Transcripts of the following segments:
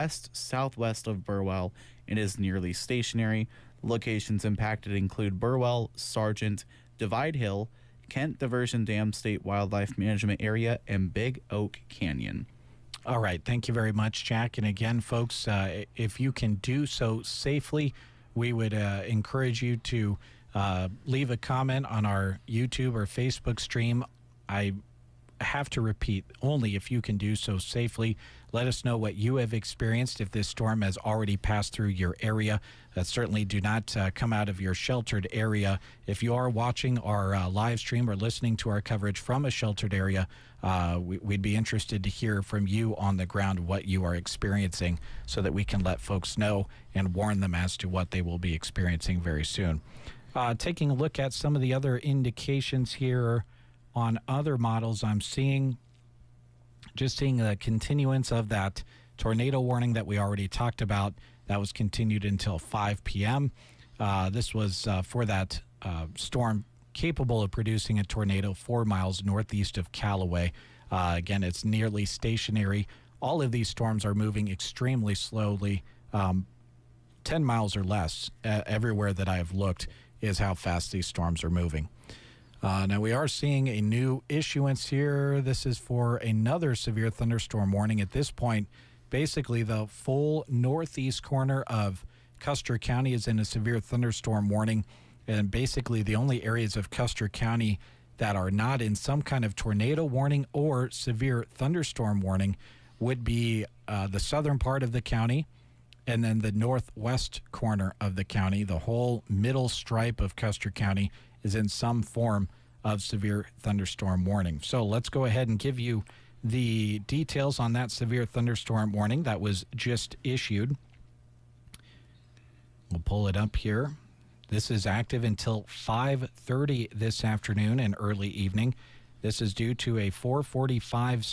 west-southwest of Burwell and is nearly stationary. Locations impacted include Burwell, Sargent, Divide Hill, Kent Diversion Dam State Wildlife Management Area, and Big Oak Canyon. All right. Thank you very much, Jack. And again, folks, if you can do so safely, we would encourage you to leave a comment on our YouTube or Facebook stream. I have to repeat, only if you can do so safely. Let us know what you have experienced if this storm has already passed through your area. Certainly do not come out of your sheltered area. If you are watching our live stream or listening to our coverage from a sheltered area, we'd be interested to hear from you on the ground what you are experiencing so that we can let folks know and warn them as to what they will be experiencing very soon. Taking a look at some of the other indications here on other models, I'm seeing the continuance of that tornado warning that we already talked about. That was continued until 5 p.m. This was for that storm capable of producing a tornado 4 miles northeast of Callaway. Again, it's nearly stationary. All of these storms are moving extremely slowly, 10 miles or less. Everywhere that I have looked is how fast these storms are moving. Now, we are seeing a new issuance here. This is for another severe thunderstorm warning. At this point, basically, the full northeast corner of Custer County is in a severe thunderstorm warning. And basically, the only areas of Custer County that are not in some kind of tornado warning or severe thunderstorm warning would be the southern part of the county and then the northwest corner of the county. The whole middle stripe of Custer County is in some form of severe thunderstorm warning. So let's go ahead and give you the details on that severe thunderstorm warning that was just issued. We'll pull it up here. This is active until 5:30 this afternoon and early evening. This is due to a 445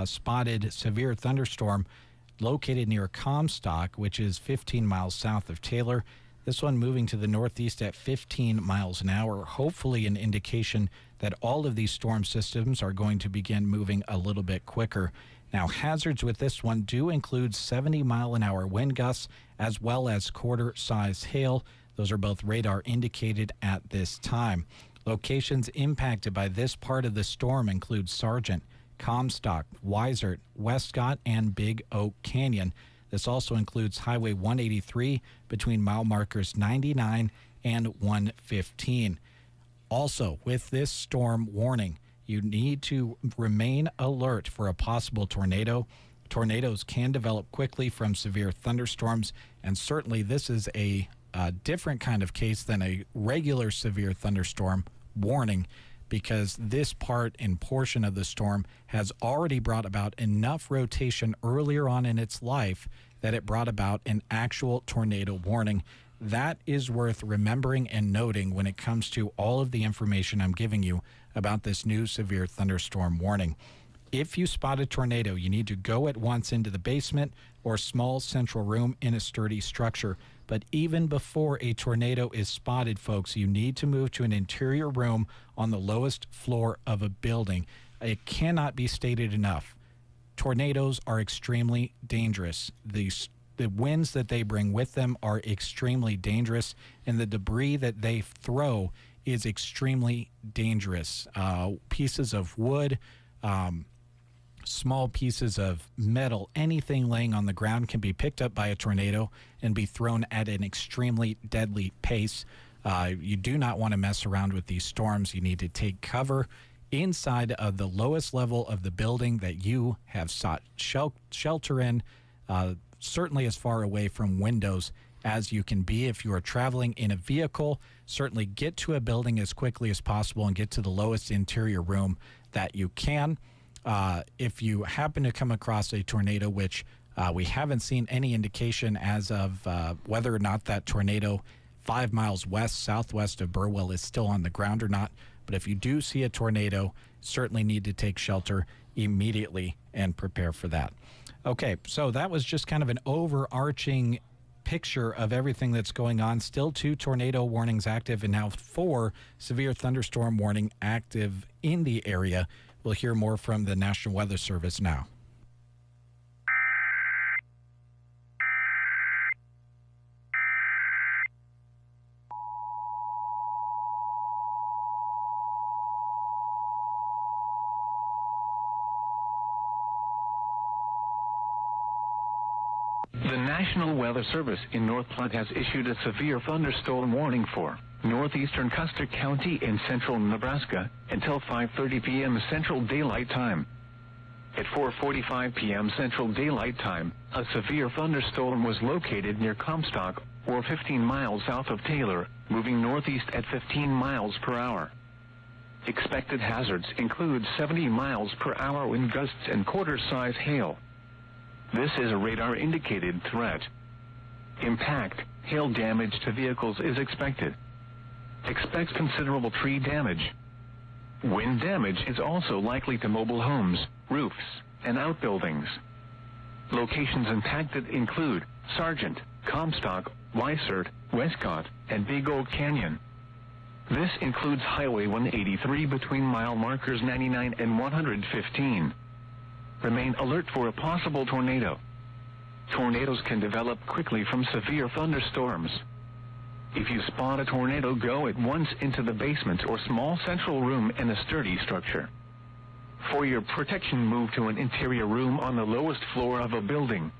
spotted severe thunderstorm located near Comstock, which is 15 miles south of Taylor. This one moving to the northeast at 15 miles an hour, hopefully an indication that all of these storm systems are going to begin moving a little bit quicker. Now, hazards with this one do include 70-mile-an-hour wind gusts as well as quarter-size hail. Those are both radar indicated at this time. Locations impacted by this part of the storm include Sargent, Comstock, Wysert, Westcott, and Big Oak Canyon. This also includes Highway 183 between mile markers 99 and 115. Also, with this storm warning, you need to remain alert for a possible tornado. Tornadoes can develop quickly from severe thunderstorms, and certainly this is a different kind of case than a regular severe thunderstorm warning, because this part and portion of the storm has already brought about enough rotation earlier on in its life that it brought about an actual tornado warning. That is worth remembering and noting when it comes to all of the information I'm giving you about this new severe thunderstorm warning. If you spot a tornado, you need to go at once into the basement or small central room in a sturdy structure. But even before a tornado is spotted, folks, you need to move to an interior room on the lowest floor of a building. It cannot be stated enough. Tornadoes are extremely dangerous. The winds that they bring with them are extremely dangerous, and the debris that they throw is extremely dangerous. Pieces of wood, small pieces of metal, anything laying on the ground can be picked up by a tornado and be thrown at an extremely deadly pace. You do not want to mess around with these storms. You need to take cover inside of the lowest level of the building that you have sought shelter in, certainly as far away from windows as you can be. If you are traveling in a vehicle, certainly get to a building as quickly as possible and get to the lowest interior room that you can. If you happen to come across a tornado, which we haven't seen any indication as of whether or not that tornado 5 miles southwest of Burwell is still on the ground or not. But if you do see a tornado, certainly need to take shelter immediately and prepare for that. Okay, so that was just kind of an overarching picture of everything that's going on. Still 2 tornado warnings active and now 4 severe thunderstorm warning active in the area. We'll hear more from the National Weather Service now. The National Weather Service in North Platte has issued a severe thunderstorm warning for northeastern Custer County in central Nebraska until 5:30 p.m. Central Daylight Time. At 4:45 p.m. Central Daylight Time, a severe thunderstorm was located near Comstock, or 15 miles south of Taylor, moving northeast at 15 miles per hour. Expected hazards include 70 miles per hour wind gusts and quarter-size hail. This is a radar-indicated threat. Impact, hail damage to vehicles is expected. Expect considerable tree damage. Wind damage is also likely to mobile homes, roofs, and outbuildings. Locations impacted include Sargent, Comstock, Weissert, Westcott, and Big Oak Canyon. This includes Highway 183 between mile markers 99 and 115. Remain alert for a possible tornado. Tornadoes can develop quickly from severe thunderstorms. If you spot a tornado, go at once into the basement or small central room in a sturdy structure. For your protection, move to an interior room on the lowest floor of a building.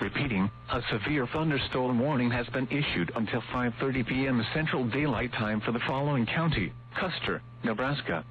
Repeating, a severe thunderstorm warning has been issued until 5:30 p.m. Central Daylight Time for the following county: Custer, Nebraska.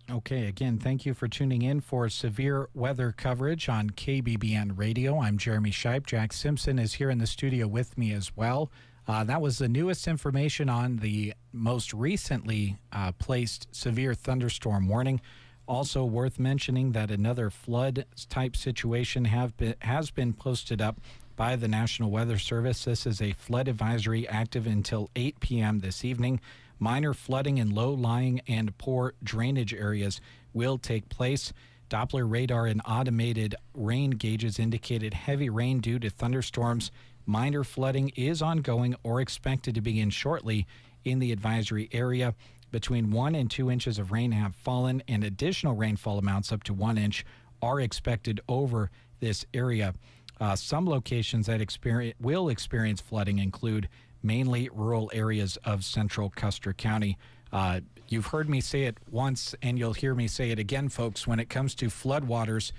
Okay, again, thank you for tuning in for severe weather coverage on KBBN Radio. I'm Jeremy Shipe. Jack Simpson is here in the studio with me as well. That was the newest information on the most recently placed severe thunderstorm warning. Also worth mentioning that another flood-type situation has been posted up by the National Weather Service. This is a flood advisory active until 8 p.m. this evening. Minor flooding in low-lying and poor drainage areas will take place. Doppler radar and automated rain gauges indicated heavy rain due to thunderstorms. Minor flooding is ongoing or expected to begin shortly in the advisory area. Between 1 and 2 inches of rain have fallen, and additional rainfall amounts up to 1 inch are expected over this area. Some locations that will experience flooding include mainly rural areas of central Custer County. You've heard me say it once, and you'll hear me say it again, folks. When it comes to floodwaters,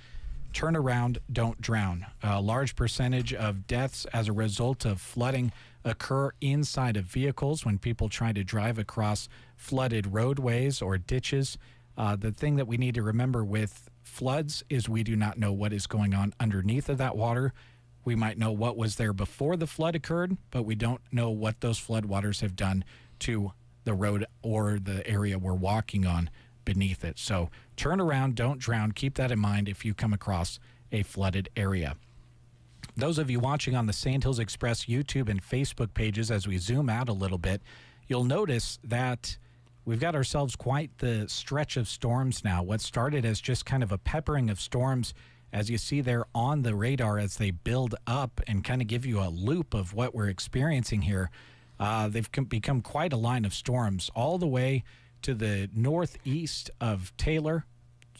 turn around, don't drown. A large percentage of deaths as a result of flooding occur inside of vehicles when people try to drive across flooded roadways or ditches. The thing that we need to remember with floods is we do not know what is going on underneath of that water. We might know what was there before the flood occurred, but we don't know what those floodwaters have done to the road or the area we're walking on beneath it. So turn around, don't drown. Keep that in mind if you come across a flooded area. Those of you watching on the Sandhills Express YouTube and Facebook pages, as we zoom out a little bit, you'll notice that we've got ourselves quite the stretch of storms now. What started as just kind of a peppering of storms, as you see there on the radar as they build up and kind of give you a loop of what we're experiencing here, they've become quite a line of storms all the way to the northeast of Taylor,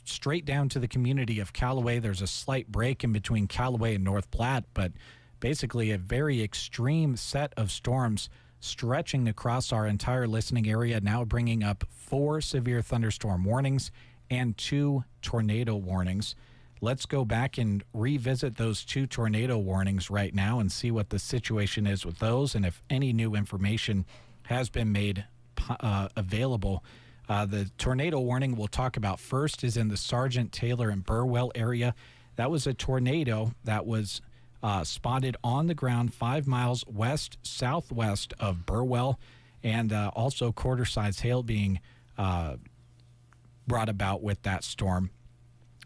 straight down to the community of Callaway. There's a slight break in between Callaway and North Platte, but basically a very extreme set of storms stretching across our entire listening area, now bringing up 4 severe thunderstorm warnings and 2 tornado warnings. Let's go back and revisit those 2 tornado warnings right now and see what the situation is with those and if any new information has been made available. The tornado warning we'll talk about first is in the Sargent, Taylor, and Burwell area. That was a tornado that was spotted on the ground 5 miles west-southwest of Burwell, and also quarter-size hail being brought about with that storm.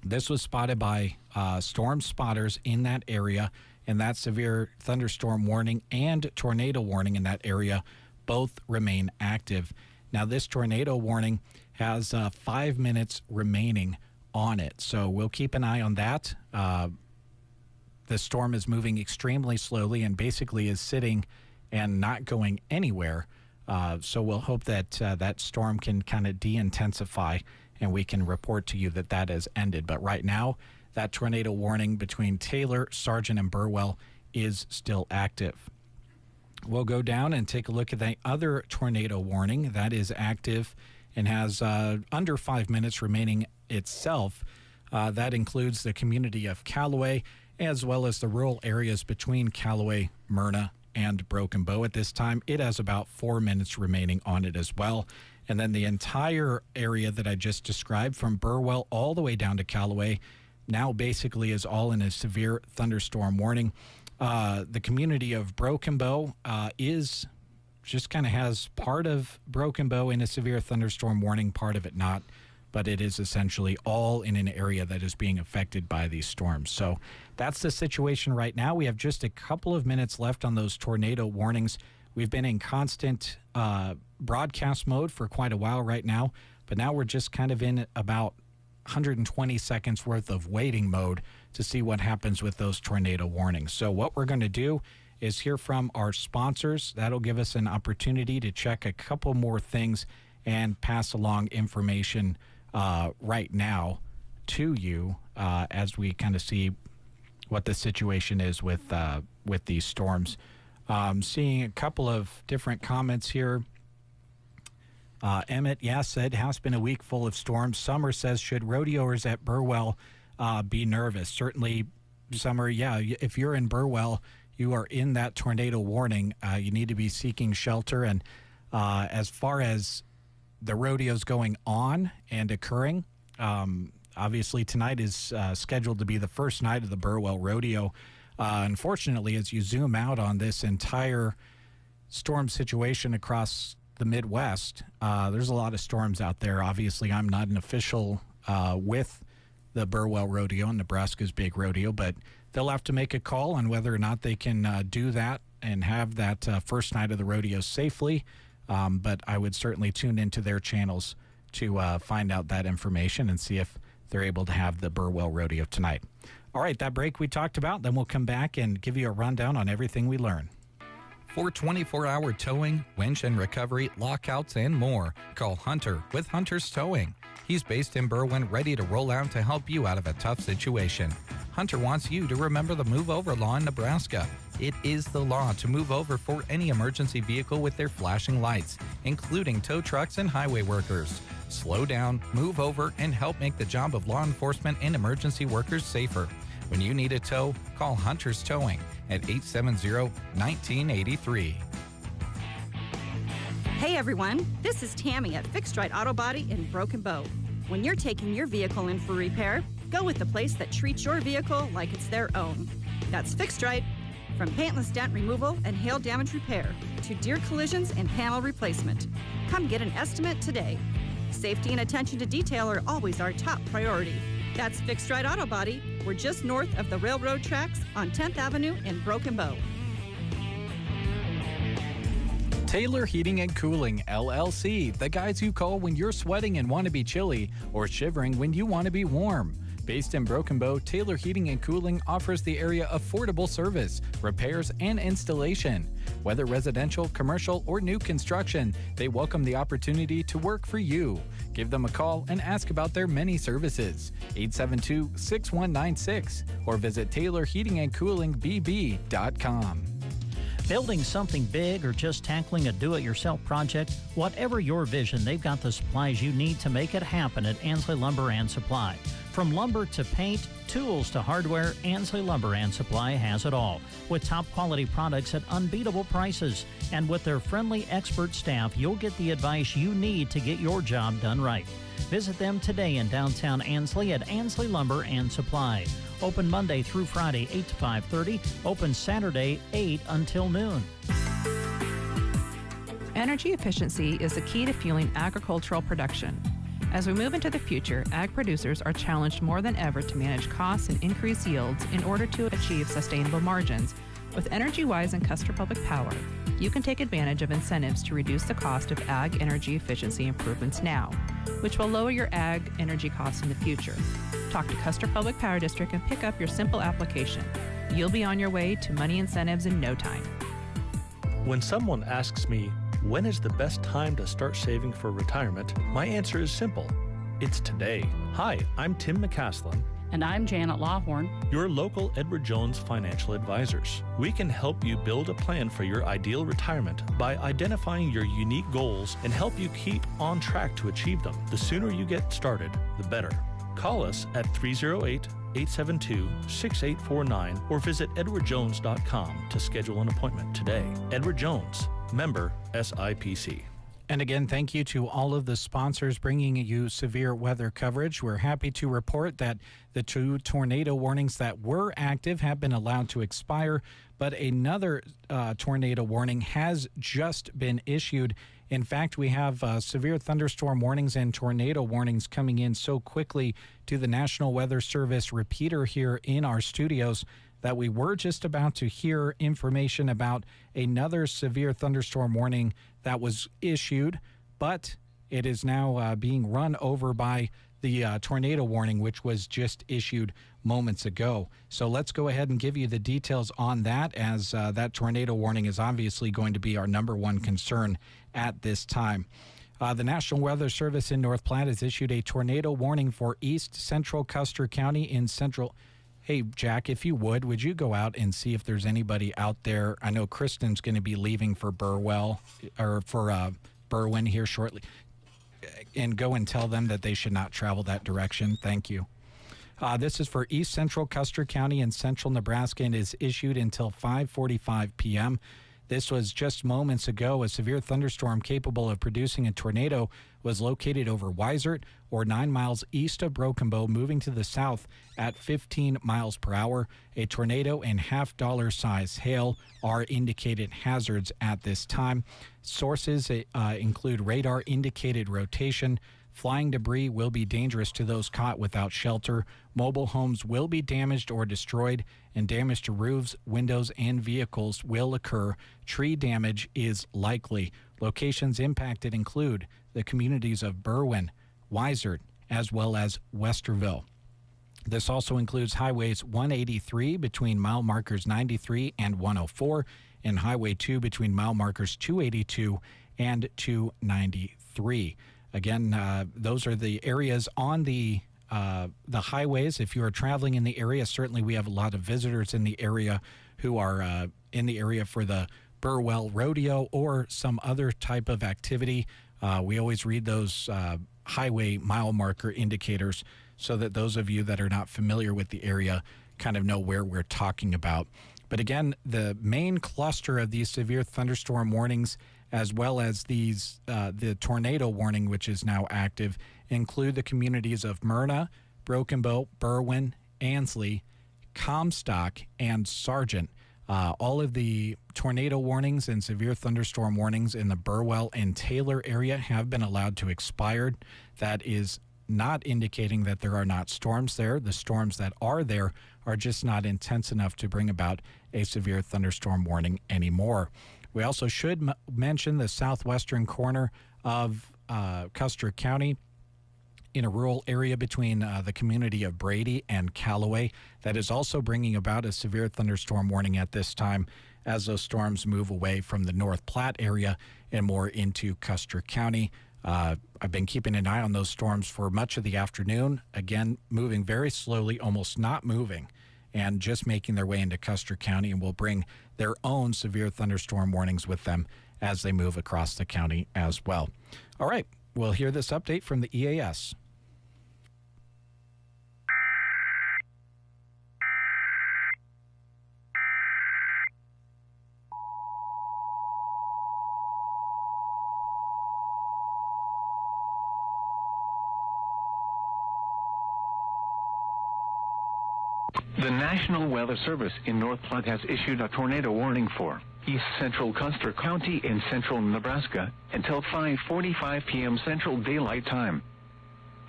This was spotted by storm spotters in that area, and that severe thunderstorm warning and tornado warning in that area both remain active. Now, this tornado warning has 5 minutes remaining on it, so we'll keep an eye on that. The storm is moving extremely slowly and basically is sitting and not going anywhere, so we'll hope that that storm can kind of de-intensify and we can report to you that that has ended. But right now, that tornado warning between Taylor, Sargent, and Burwell is still active. We'll go down and take a look at the other tornado warning that is active and has under 5 minutes remaining itself. That includes the community of Callaway, as well as the rural areas between Callaway, Myrna, and Broken Bow. At this time, it has about 4 minutes remaining on it as well. And then the entire area that I just described, from Burwell all the way down to Callaway, now basically is all in a severe thunderstorm warning. The community of Broken Bow is just kind of has part of Broken Bow in a severe thunderstorm warning, part of it not. But it is essentially all in an area that is being affected by these storms. So that's the situation right now. We have just a couple of minutes left on those tornado warnings. We've been in constant broadcast mode for quite a while right now, but now we're just kind of in about 120 seconds worth of waiting mode to see what happens with those tornado warnings. So what we're going to do is hear from our sponsors. That'll give us an opportunity to check a couple more things and pass along information right now to you as we kind of see what the situation is with these storms. Seeing a couple of different comments here. Emmett, said, has been a week full of storms. Summer says, should rodeoers at Burwell be nervous? Certainly, Summer, if you're in Burwell, you are in that tornado warning. You need to be seeking shelter. And as far as the rodeos going on and occurring, obviously tonight is scheduled to be the first night of the Burwell Rodeo. Unfortunately, as you zoom out on this entire storm situation across the Midwest, there's a lot of storms out there. Obviously, I'm not an official with the Burwell Rodeo, Nebraska's big rodeo, but they'll have to make a call on whether or not they can do that and have that first night of the rodeo safely. But I would certainly tune into their channels to find out that information and see if they're able to have the Burwell Rodeo tonight. All right, that break we talked about, then we'll come back and give you a rundown on everything we learn. For 24-hour towing, winch and recovery, lockouts, and more, call Hunter with Hunter's Towing. He's based in Berwyn, ready to roll out to help you out of a tough situation. Hunter wants you to remember the Move Over law in Nebraska. It is the law to move over for any emergency vehicle with their flashing lights, including tow trucks and highway workers. Slow down, move over, and help make the job of law enforcement and emergency workers safer. When you need a tow, call Hunter's Towing at 870-1983. Hey everyone, this is Tammy at Fixed Right Auto Body in Broken Bow. When you're taking your vehicle in for repair, go with the place that treats your vehicle like it's their own. That's Fixed Right. From paintless dent removal and hail damage repair to deer collisions and panel replacement. Come get an estimate today. Safety and attention to detail are always our top priority. That's Fixed Right Auto Body. We're just north of the railroad tracks on 10th Avenue in Broken Bow. Taylor Heating and Cooling, LLC. The guys you call when you're sweating and want to be chilly or shivering when you want to be warm. Based in Broken Bow, Taylor Heating and Cooling offers the area affordable service, repairs, and installation. Whether residential, commercial, or new construction, they welcome the opportunity to work for you. Give them a call and ask about their many services. 872-6196 or visit TaylorHeatingandCoolingBB.com. Building something big or just tackling a do-it-yourself project, whatever your vision, they've got the supplies you need to make it happen at Ansley Lumber and Supply. From lumber to paint, tools to hardware, Ansley Lumber and Supply has it all. With top quality products at unbeatable prices. And with their friendly expert staff, you'll get the advice you need to get your job done right. Visit them today in downtown Ansley at Ansley Lumber and Supply. Open Monday through Friday, 8 to 5:30. Open Saturday, 8 until noon. Energy efficiency is the key to fueling agricultural production. As we move into the future, ag producers are challenged more than ever to manage costs and increase yields in order to achieve sustainable margins. With EnergyWise and Custer Public Power, you can take advantage of incentives to reduce the cost of ag energy efficiency improvements now, which will lower your ag energy costs in the future. Talk to Custer Public Power District and pick up your simple application. You'll be on your way to money incentives in no time. When someone asks me, when is the best time to start saving for retirement? My answer is simple. It's today. Hi, I'm Tim McCaslin, And I'm Janet Lawhorn, your local Edward Jones financial advisors. We can help you build a plan for your ideal retirement by identifying your unique goals and help you keep on track to achieve them. The sooner you get started, the better. Call us at 308-872-6849 or visit edwardjones.com to schedule an appointment today. Edward Jones, member SIPC. And again, thank you to all of the sponsors bringing you severe weather coverage. We're happy to report that the 2 tornado warnings that were active have been allowed to expire, but another tornado warning has just been issued. In fact, we have severe thunderstorm warnings and tornado warnings coming in so quickly to the National Weather Service repeater here in our studios that we were just about to hear information about another severe thunderstorm warning that was issued, but it is now being run over by the tornado warning, which was just issued moments ago. So let's go ahead and give you the details on that, as that tornado warning is obviously going to be our number one concern at this time. The National Weather Service in North Platte has issued a tornado warning for East Central Custer County in central. Hey, Jack, if you would you go out and see if there's anybody out there? I know Kristen's going to be leaving for Burwell or for Berwyn here shortly, and go and tell them that they should not travel that direction. Thank you. This is for East Central Custer County in central Nebraska and is issued until 5:45 p.m. This was just moments ago. A severe thunderstorm capable of producing a tornado was located over Weisert, or 9 miles east of Broken Bow, moving to the south at 15 miles per hour. A tornado and $half size hail are indicated hazards at this time. Sources include radar indicated rotation. Flying debris will be dangerous to those caught without shelter. Mobile homes will be damaged or destroyed, and damage to roofs, windows, and vehicles will occur. Tree damage is likely. Locations impacted include the communities of Berwyn, Weisert, as well as Westerville. This also includes highways 183 between mile markers 93 and 104, and Highway 2 between mile markers 282 and 293. Again, those are the areas on the highways. If you are traveling in the area, certainly we have a lot of visitors in the area who are in the area for the Burwell Rodeo or some other type of activity. We always read those highway mile marker indicators so that those of you that are not familiar with the area kind of know where we're talking about. But again, the main cluster of these severe thunderstorm warnings, as well as these the tornado warning, which is now active, include the communities of Myrna, Broken Bow, Berwyn, Ansley, Comstock, and Sargent. All of the tornado warnings and severe thunderstorm warnings in the Burwell and Taylor area have been allowed to expire. That is not indicating that there are not storms there. The storms that are there are just not intense enough to bring about a severe thunderstorm warning anymore. We also should mention the southwestern corner of Custer County in a rural area between the community of Brady and Callaway. That is also bringing about a severe thunderstorm warning at this time as those storms move away from the North Platte area and more into Custer County. I've been keeping an eye on those storms for much of the afternoon. Again, moving very slowly, almost not moving, and just making their way into Custer County, and will bring their own severe thunderstorm warnings with them as they move across the county as well. All right, we'll hear this update from the EAS. The National Weather Service in North Platte has issued a tornado warning for East Central Custer County in central Nebraska until 5:45 p.m. Central Daylight Time.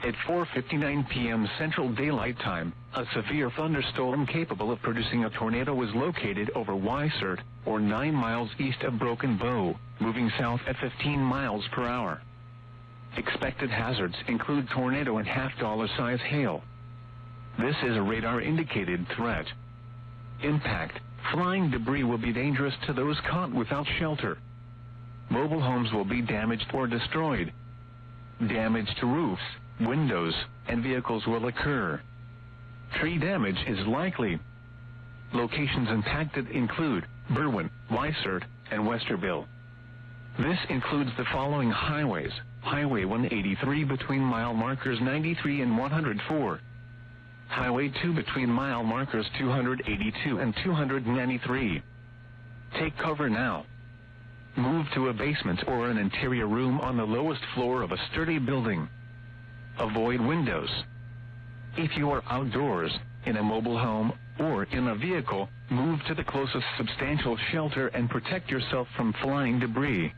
At 4:59 p.m. Central Daylight Time, a severe thunderstorm capable of producing a tornado was located over Weisert, or 9 miles east of Broken Bow, moving south at 15 miles per hour. Expected hazards include tornado and $half-size hail. This is a radar-indicated threat. Impact. Flying debris will be dangerous to those caught without shelter. Mobile homes will be damaged or destroyed. Damage to roofs, windows, and vehicles will occur. Tree damage is likely. Locations impacted include Berwyn, Weissert, and Westerville. This includes the following highways: Highway 183 between mile markers 93 and 104. Highway 2 between mile markers 282 and 293. Take cover now. Move to a basement or an interior room on the lowest floor of a sturdy building. Avoid windows. If you are outdoors, in a mobile home, or in a vehicle, move to the closest substantial shelter and protect yourself from flying debris.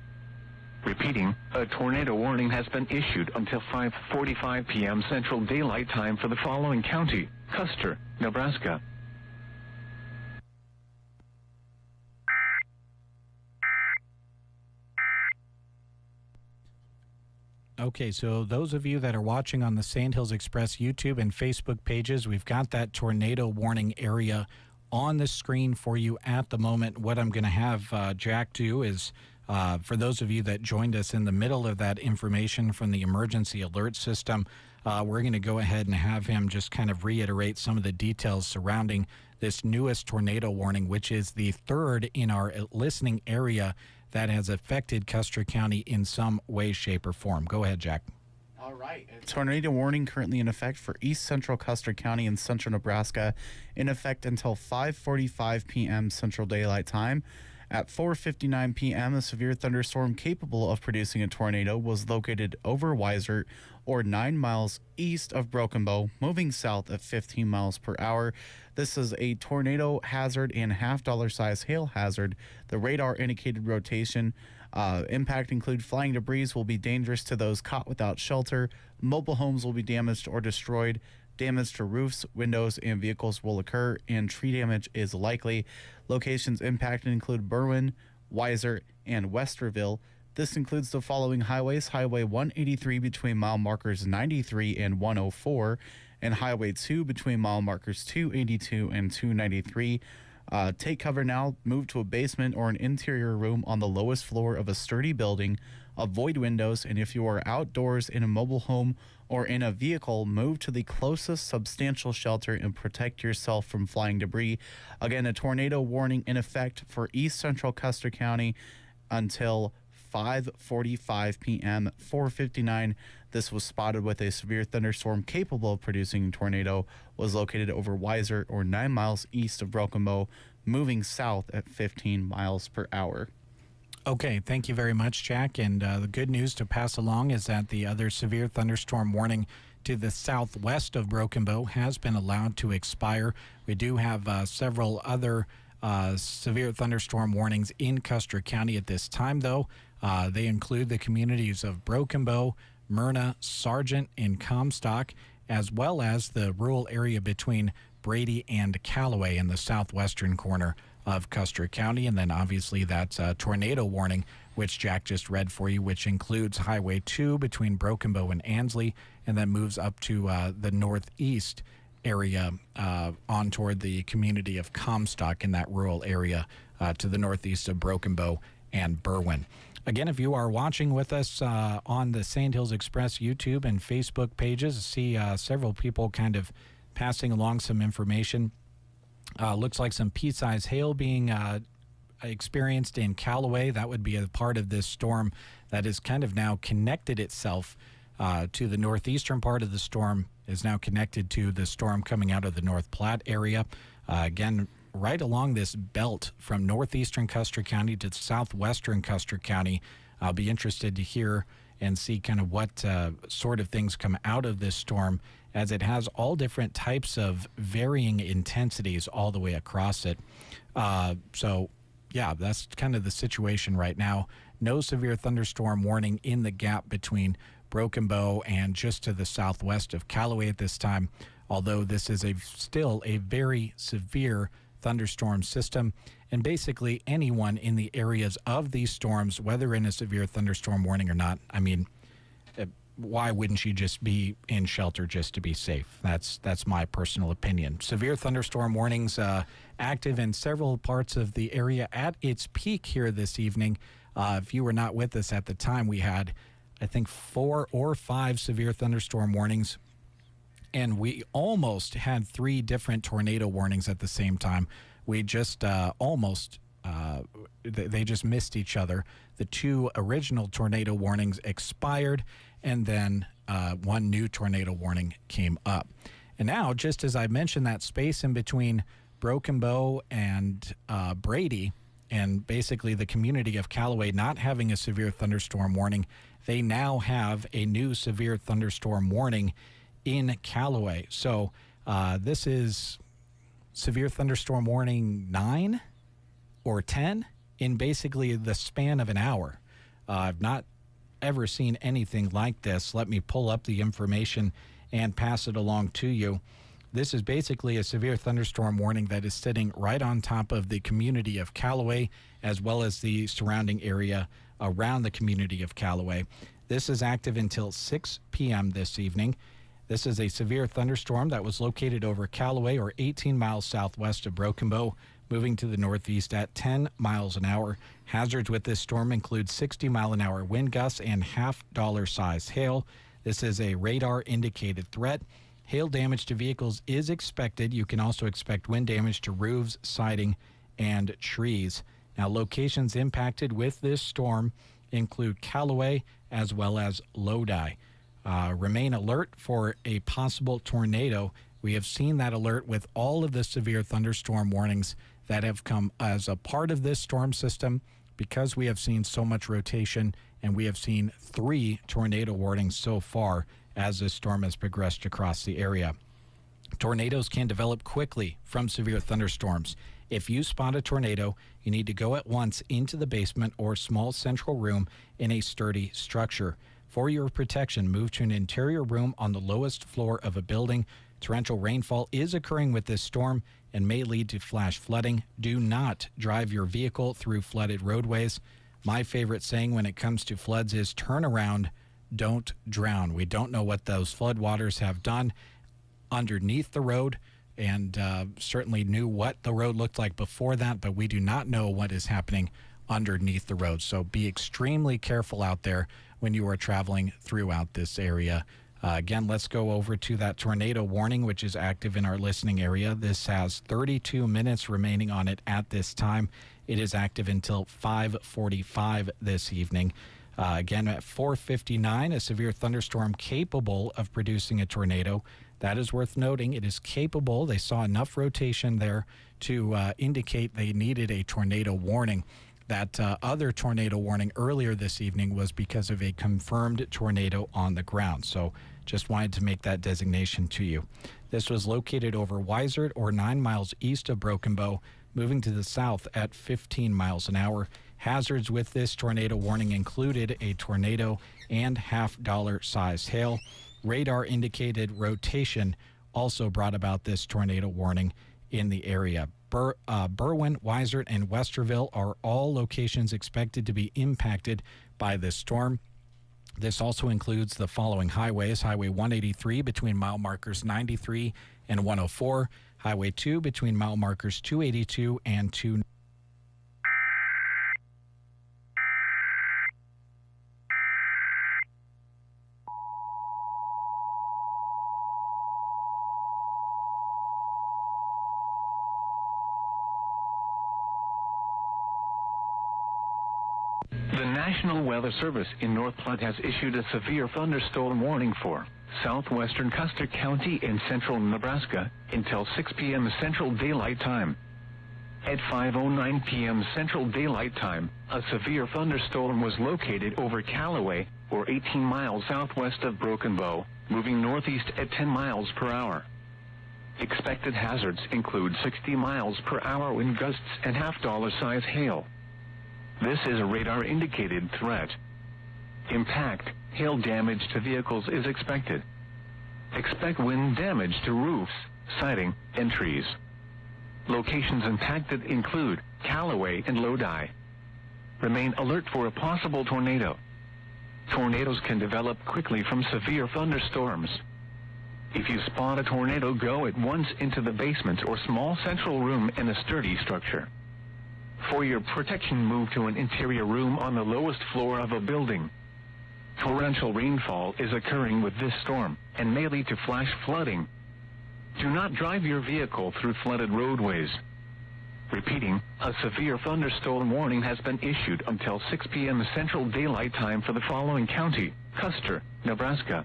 Repeating, a tornado warning has been issued until 5:45 p.m. Central Daylight Time for the following county: Custer, Nebraska. Okay, so those of you that are watching on the Sandhills Express YouTube and Facebook pages, we've got that tornado warning area on the screen for you at the moment. What I'm going to have Jack do is, for those of you that joined us in the middle of that information from the emergency alert system, we're going to go ahead and have him just kind of reiterate some of the details surrounding this newest tornado warning, which is the third in our listening area that has affected Custer County in some way, shape, or form. Go ahead, Jack. All right. A tornado warning currently in effect for east central Custer County and central Nebraska, in effect until 5:45 p.m. Central Daylight Time. At 4:59 p.m., a severe thunderstorm capable of producing a tornado was located over Weissert, or 9 miles east of Broken Bow, moving south at 15 miles per hour. This is a tornado hazard and $50 size hail hazard. The radar indicated rotation. Impact include flying debris will be dangerous to those caught without shelter. Mobile homes will be damaged or destroyed. Damage to roofs, windows, and vehicles will occur, and tree damage is likely. Locations impacted include Berwyn, Weissert, and Westerville. This includes the following highways: Highway 183 between mile markers 93 and 104, and Highway 2 between mile markers 282 and 293. Take cover now. Move to a basement or an interior room on the lowest floor of a sturdy building. Avoid windows, and if you are outdoors in a mobile home or in a vehicle, move to the closest substantial shelter and protect yourself from flying debris. Again, a tornado warning in effect for east central Custer County until 5:45 p.m. 4:59. This was spotted with a severe thunderstorm capable of producing a tornado, was located over Weissert, or 9 miles east of Broken Bow, moving south at 15 miles per hour. Okay, thank you very much, Jack. And the good news to pass along is that the other severe thunderstorm warning to the southwest of Broken Bow has been allowed to expire. We do have several other severe thunderstorm warnings in Custer County at this time, though. They include the communities of Broken Bow, Myrna, Sargent, and Comstock, as well as the rural area between Brady and Callaway in the southwestern corner of Custer County. And then obviously that's a tornado warning, which Jack just read for you, which includes Highway 2 between Broken Bow and Ansley, and then moves up to the northeast area on toward the community of Comstock in that rural area to the northeast of Broken Bow and Berwyn. Again, if you are watching with us on the Sandhills Express YouTube and Facebook pages, see several people kind of passing along some information. Looks like some pea-sized hail being experienced in Callaway. That would be a part of this storm that is kind of now connected itself to the northeastern part of the storm, is now connected to the storm coming out of the North Platte area. Again, right along this belt from northeastern Custer County to southwestern Custer County. I'll be interested to hear and see kind of what sort of things come out of this storm, as it has all different types of varying intensities all the way across it. So, yeah, that's kind of the situation right now. No severe thunderstorm warning in the gap between Broken Bow and just to the southwest of Callaway at this time, although this is still a very severe thunderstorm system. And basically anyone in the areas of these storms, whether in a severe thunderstorm warning or not, I mean, why wouldn't you just be in shelter just to be safe? That's my personal opinion. Severe thunderstorm warnings active in several parts of the area at its peak here this evening. If you were not with us at the time, we had, I think, 4 or 5 severe thunderstorm warnings and we almost had 3 different tornado warnings at the same time. We just they just missed each other. The 2 original tornado warnings expired, and then 1 new tornado warning came up. And now, just as I mentioned, that space in between Broken Bow and Brady, and basically the community of Callaway not having a severe thunderstorm warning, they now have a new severe thunderstorm warning in Callaway. So this is severe thunderstorm warning 9 or 10 in basically the span of an hour. I've not ever seen anything like this. Let me pull up the information and pass it along to you. This is basically a severe thunderstorm warning that is sitting right on top of the community of Callaway, as well as the surrounding area around the community of Callaway. This is active until 6 p.m. this evening. This is a severe thunderstorm that was located over Callaway, or 18 miles southwest of Broken Bow, moving to the northeast at 10 miles an hour. Hazards with this storm include 60-mile-an-hour wind gusts and half-dollar-sized hail. This is a radar-indicated threat. Hail damage to vehicles is expected. You can also expect wind damage to roofs, siding, and trees. Now, locations impacted with this storm include Callaway as well as Lodi. Remain alert for a possible tornado. We have seen that alert with all of the severe thunderstorm warnings that have come as a part of this storm system, because we have seen so much rotation, and we have seen 3 tornado warnings so far as this storm has progressed across the area. Tornadoes can develop quickly from severe thunderstorms. If you spot a tornado, you need to go at once into the basement or small central room in a sturdy structure. For your protection, move to an interior room on the lowest floor of a building. Torrential rainfall is occurring with this storm and may lead to flash flooding. Do not drive your vehicle through flooded roadways. My favorite saying when it comes to floods is turn around, don't drown. We don't know what those floodwaters have done underneath the road, and certainly knew what the road looked like before that, but we do not know what is happening underneath the road. So be extremely careful out there when you are traveling throughout this area. Again, let's go over to that tornado warning, which is active in our listening area. This has 32 minutes remaining on it at this time. It is active until 5:45 this evening. Again, at 4:59, a severe thunderstorm capable of producing a tornado. That is worth noting. It is capable. They saw enough rotation there to indicate they needed a tornado warning. That other tornado warning earlier this evening was because of a confirmed tornado on the ground. So just wanted to make that designation to you. This was located over Wysert, or 9 miles east of Broken Bow, moving to the south at 15 miles an hour. Hazards with this tornado warning included a tornado and half-dollar-sized hail. Radar indicated rotation also brought about this tornado warning in the area. Berwyn, Wysert, and Westerville are all locations expected to be impacted by this storm. This also includes the following highways: Highway 183 between mile markers 93 and 104, Highway 2 between mile markers 282 and 2. The National Weather Service in North Platte has issued a severe thunderstorm warning for southwestern Custer County and central Nebraska until 6 p.m. Central Daylight Time. At 5:09 p.m. Central Daylight Time, a severe thunderstorm was located over Callaway, or 18 miles southwest of Broken Bow, moving northeast at 10 miles per hour. Expected hazards include 60 miles per hour wind gusts and half-dollar-size hail. This is a radar-indicated threat. Impact, hail damage to vehicles is expected. Expect wind damage to roofs, siding, and trees. Locations impacted include Callaway and Lodi. Remain alert for a possible tornado. Tornadoes can develop quickly from severe thunderstorms. If you spot a tornado, go at once into the basement or small central room in a sturdy structure. For your protection, move to an interior room on the lowest floor of a building. Torrential rainfall is occurring with this storm and may lead to flash flooding. Do not drive your vehicle through flooded roadways. Repeating, a severe thunderstorm warning has been issued until 6 p.m. Central Daylight Time for the following county: Custer, Nebraska.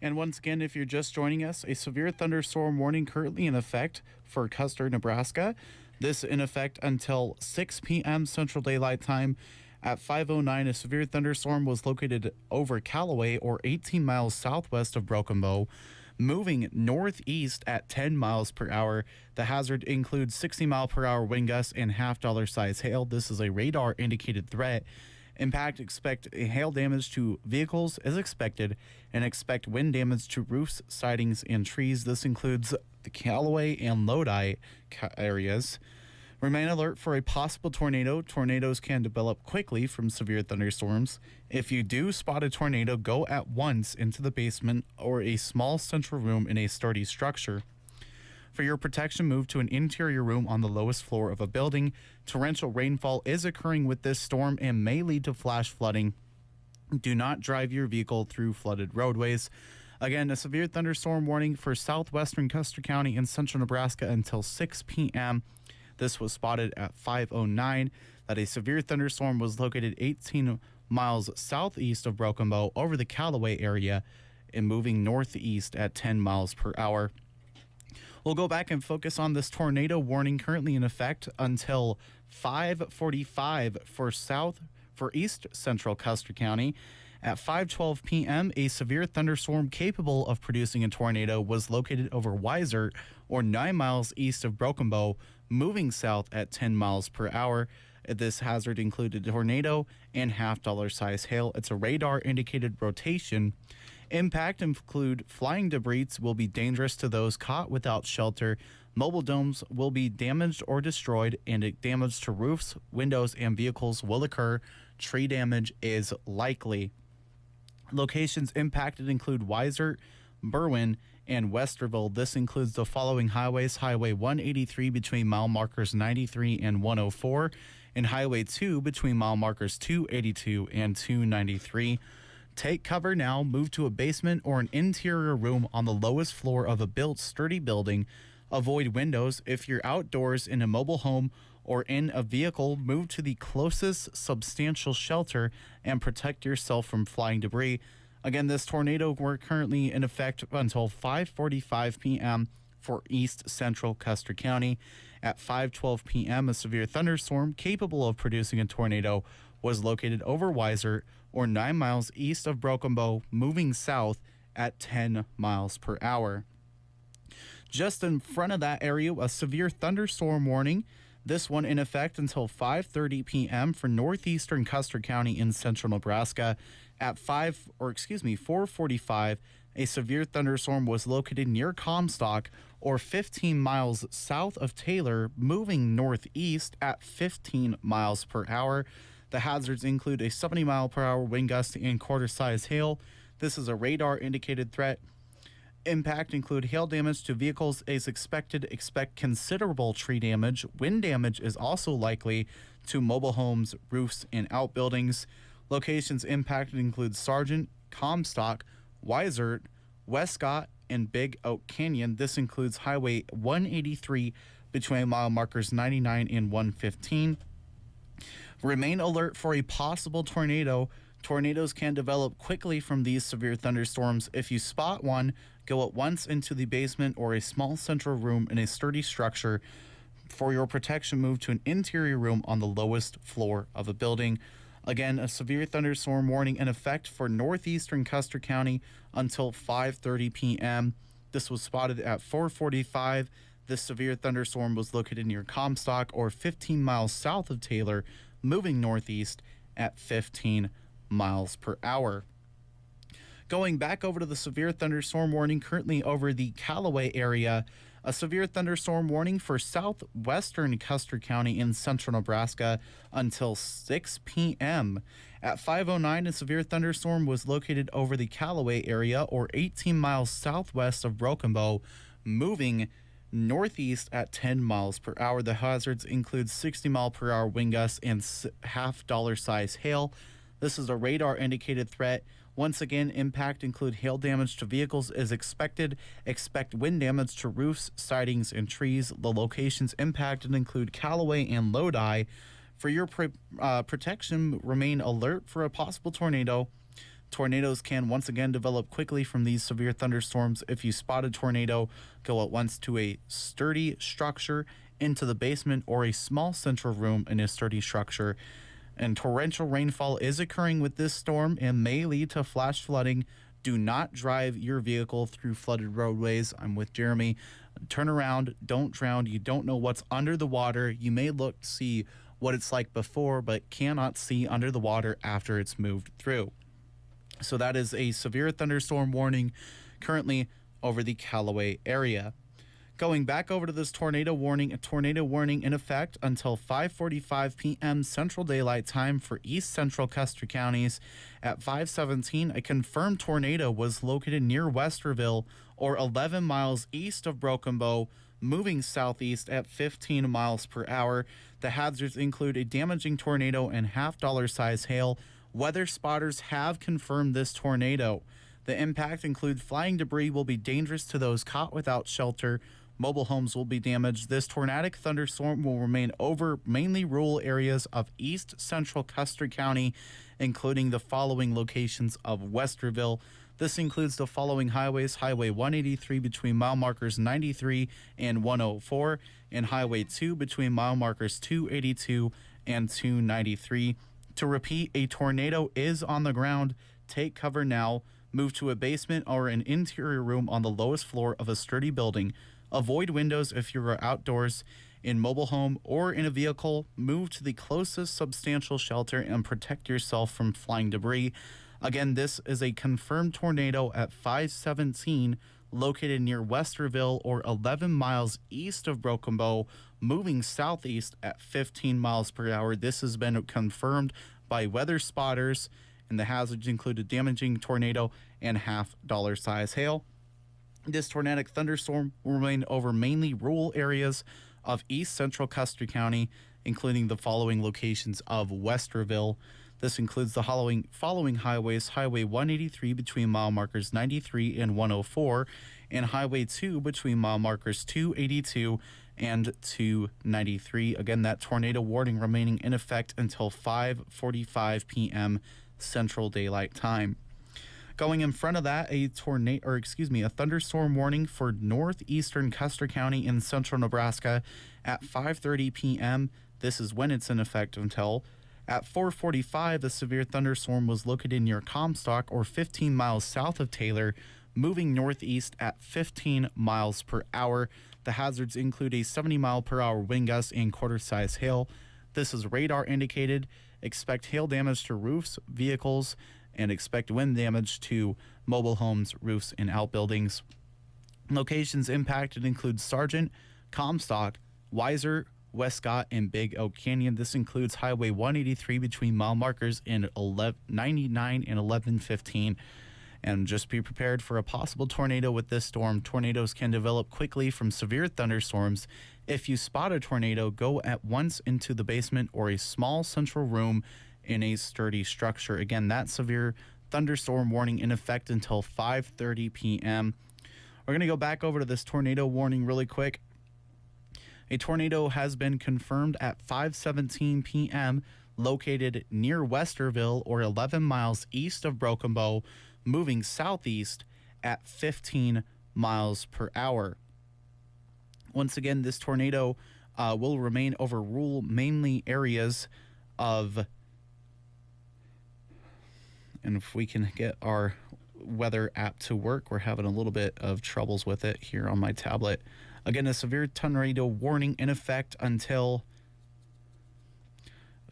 And once again, if you're just joining us, a severe thunderstorm warning currently in effect for Custer, Nebraska. This in effect until 6 p.m. Central Daylight Time. At 5:09, a severe thunderstorm was located over Callaway, or 18 miles southwest of Broken Bow, moving northeast at 10 miles per hour. The hazard includes 60-mile-per-hour wind gusts and half-dollar size hail. This is a radar-indicated threat. Impact, expect hail damage to vehicles as expected, and expect wind damage to roofs, sidings, and trees. This includes the Callaway and Lodi areas. Remain alert for a possible tornado. Tornadoes can develop quickly from severe thunderstorms. If you do spot a tornado, go at once into the basement or a small central room in a sturdy structure. For your protection, move to an interior room on the lowest floor of a building. Torrential rainfall is occurring with this storm and may lead to flash flooding. Do not drive your vehicle through flooded roadways. Again, a severe thunderstorm warning for southwestern Custer County and central Nebraska until 6 p.m. This was spotted at 5:09 that a severe thunderstorm was located 18 miles southeast of Broken Bow over the Callaway area and moving northeast at 10 miles per hour. We'll go back and focus on this tornado warning currently in effect until 5:45 for east central Custer County. At 5:12 p.m., a severe thunderstorm capable of producing a tornado was located over Weiser, or 9 miles east of Broken Bow, moving south at 10 miles per hour. This hazard included tornado and half-dollar size hail. It's a radar-indicated rotation. Impact include flying debris will be dangerous to those caught without shelter. Mobile domes will be damaged or destroyed, and damage to roofs, windows, and vehicles will occur. Tree damage is likely. Locations impacted include Weiser, Berwyn, and Westerville. This includes the following highways: Highway 183 between mile markers 93 and 104, and Highway 2 between mile markers 282 and 293. Take cover now. Move to a basement or an interior room on the lowest floor of a built sturdy building. Avoid windows. If you're outdoors in a mobile home or in a vehicle, move to the closest substantial shelter and protect yourself from flying debris. Again, this tornado we're currently in effect until 5:45 p.m. for east central Custer County. At 5:12 p.m., a severe thunderstorm capable of producing a tornado was located over Weiser, or 9 miles east of Broken Bow, moving south at 10 miles per hour. Just in front of that area, a severe thunderstorm warning. This one in effect until 5:30 p.m. for northeastern Custer County in central Nebraska. At 4:45, a severe thunderstorm was located near Comstock, or 15 miles south of Taylor, moving northeast at 15 miles per hour. The hazards include a 70-mile-per-hour wind gust and quarter-size hail. This is a radar-indicated threat. Impact include hail damage to vehicles as expected. Expect considerable tree damage. Wind damage is also likely to mobile homes, roofs, and outbuildings. Locations impacted include Sargent, Comstock, Weiser, Westcott, and Big Oak Canyon. This includes Highway 183 between mile markers 99 and 115. Remain alert for a possible tornado. Tornadoes can develop quickly from these severe thunderstorms. If you spot one, go at once into the basement or a small central room in a sturdy structure. For your protection, move to an interior room on the lowest floor of a building. Again, a severe thunderstorm warning in effect for northeastern Custer County until 5:30 p.m. This was spotted at 4:45. This severe thunderstorm was located near Comstock, or 15 miles south of Taylor, moving northeast at 15 miles per hour. Going back over to the severe thunderstorm warning currently over the Callaway area, a severe thunderstorm warning for southwestern Custer County in central Nebraska until 6 p.m. At 5:09, a severe thunderstorm was located over the Callaway area, or 18 miles southwest of Broken Bow, moving northeast at 10 miles per hour. The hazards include 60 mile per hour wind gusts and half dollar size hail. This is a radar indicated threat. Once again, impact include hail damage to vehicles is expected. Expect wind damage to roofs, sidings, and trees. The locations impacted include Callaway and Lodi. For your protection, remain alert for a possible tornado. Tornadoes can once again develop quickly from these severe thunderstorms. If you spot a tornado, go at once to a sturdy structure, into the basement, or a small central room in a sturdy structure. And torrential rainfall is occurring with this storm and may lead to flash flooding. Do not drive your vehicle through flooded roadways. I'm with Jeremy. Turn around. Don't drown. You don't know what's under the water. You may look to see what it's like before, but cannot see under the water after it's moved through. So that is a severe thunderstorm warning currently over the Callaway area. Going back over to this tornado warning, a tornado warning in effect until 5:45 p.m. Central Daylight Time for East Central Custer counties. At 5:17, a confirmed tornado was located near Westerville, or 11 miles east of Broken Bow, moving southeast at 15 miles per hour. The hazards include a damaging tornado and half dollar size hail. Weather spotters have confirmed this tornado. The impact includes flying debris will be dangerous to those caught without shelter. Mobile homes will be damaged. This tornadic thunderstorm will remain over mainly rural areas of east central Custer County, including the following locations of Westerville. This includes the following highways: Highway 183 between mile markers 93 and 104, and Highway 2 between mile markers 282 and 293. To repeat, a tornado is on the ground. Take cover now. Move to a basement or an interior room on the lowest floor of a sturdy building. Avoid windows if you are outdoors, in mobile home, or in a vehicle. Move to the closest substantial shelter and protect yourself from flying debris. Again, this is a confirmed tornado at 5:17, located near Westerville, or 11 miles east of Broken Bow, moving southeast at 15 miles per hour. This has been confirmed by weather spotters, and the hazards include a damaging tornado and half dollar size hail. This tornadic thunderstorm will remain over mainly rural areas of east central Custer County, including the following locations of Westerville. This includes the following highways: Highway 183 between mile markers 93 and 104, and Highway 2 between mile markers 282 and 293. Again, that tornado warning remaining in effect until 5:45 p.m. Central Daylight Time. Going in front of that, a thunderstorm warning for northeastern Custer County in central Nebraska at 5:30 p.m. This is when it's in effect until. At 4:45, a severe thunderstorm was located near Comstock, or 15 miles south of Taylor, moving northeast at 15 miles per hour. The hazards include a 70 mile per hour wind gust and quarter-size hail. This is radar indicated. Expect hail damage to roofs, vehicles, and expect wind damage to mobile homes, roofs, and outbuildings. Locations impacted include Sargent, Comstock, Weiser, Westcott, and Big Oak Canyon. This includes Highway 183 between mile markers in 99 and 1115. And just be prepared for a possible tornado with this storm. Tornadoes can develop quickly from severe thunderstorms. If you spot a tornado, go at once into the basement or a small central room in a sturdy structure. Again, that severe thunderstorm warning in effect until 5:30 p.m. We're going to go back over to this tornado warning really quick. A tornado has been confirmed at 5:17 p.m. located near Westerville, or 11 miles east of Broken Bow, moving southeast at 15 miles per hour. Once again, this tornado will remain over rural mainly areas of, and if we can get our weather app to work, we're having a little bit of troubles with it here on my tablet. Again, a severe tornado warning in effect until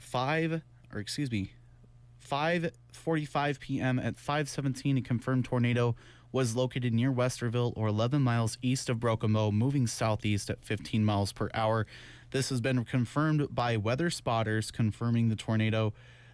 5:45 p.m. At 5:17, a confirmed tornado was located near Westerville, or 11 miles east of Broken Bow, moving southeast at 15 miles per hour. This has been confirmed by weather spotters confirming the tornado.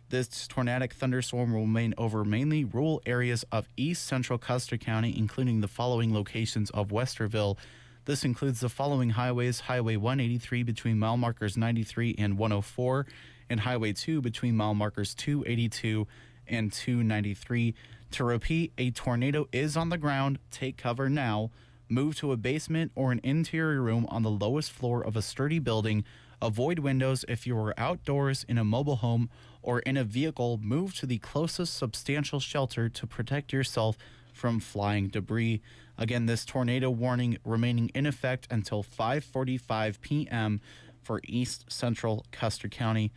This tornadic thunderstorm will remain over mainly rural areas of east central Custer County, including the following locations of Westerville. This includes the following highways: Highway 183 between mile markers 93 and 104, and Highway 2 between mile markers 282 and 293. To repeat, a tornado is on the ground. Take cover now. Move to a basement or an interior room on the lowest floor of a sturdy building. Avoid windows if you are outdoors in a mobile home or in a vehicle. Move to the closest substantial shelter to protect yourself from flying debris. Again, this tornado warning remaining in effect until 5:45 p.m. for East Central Custer County.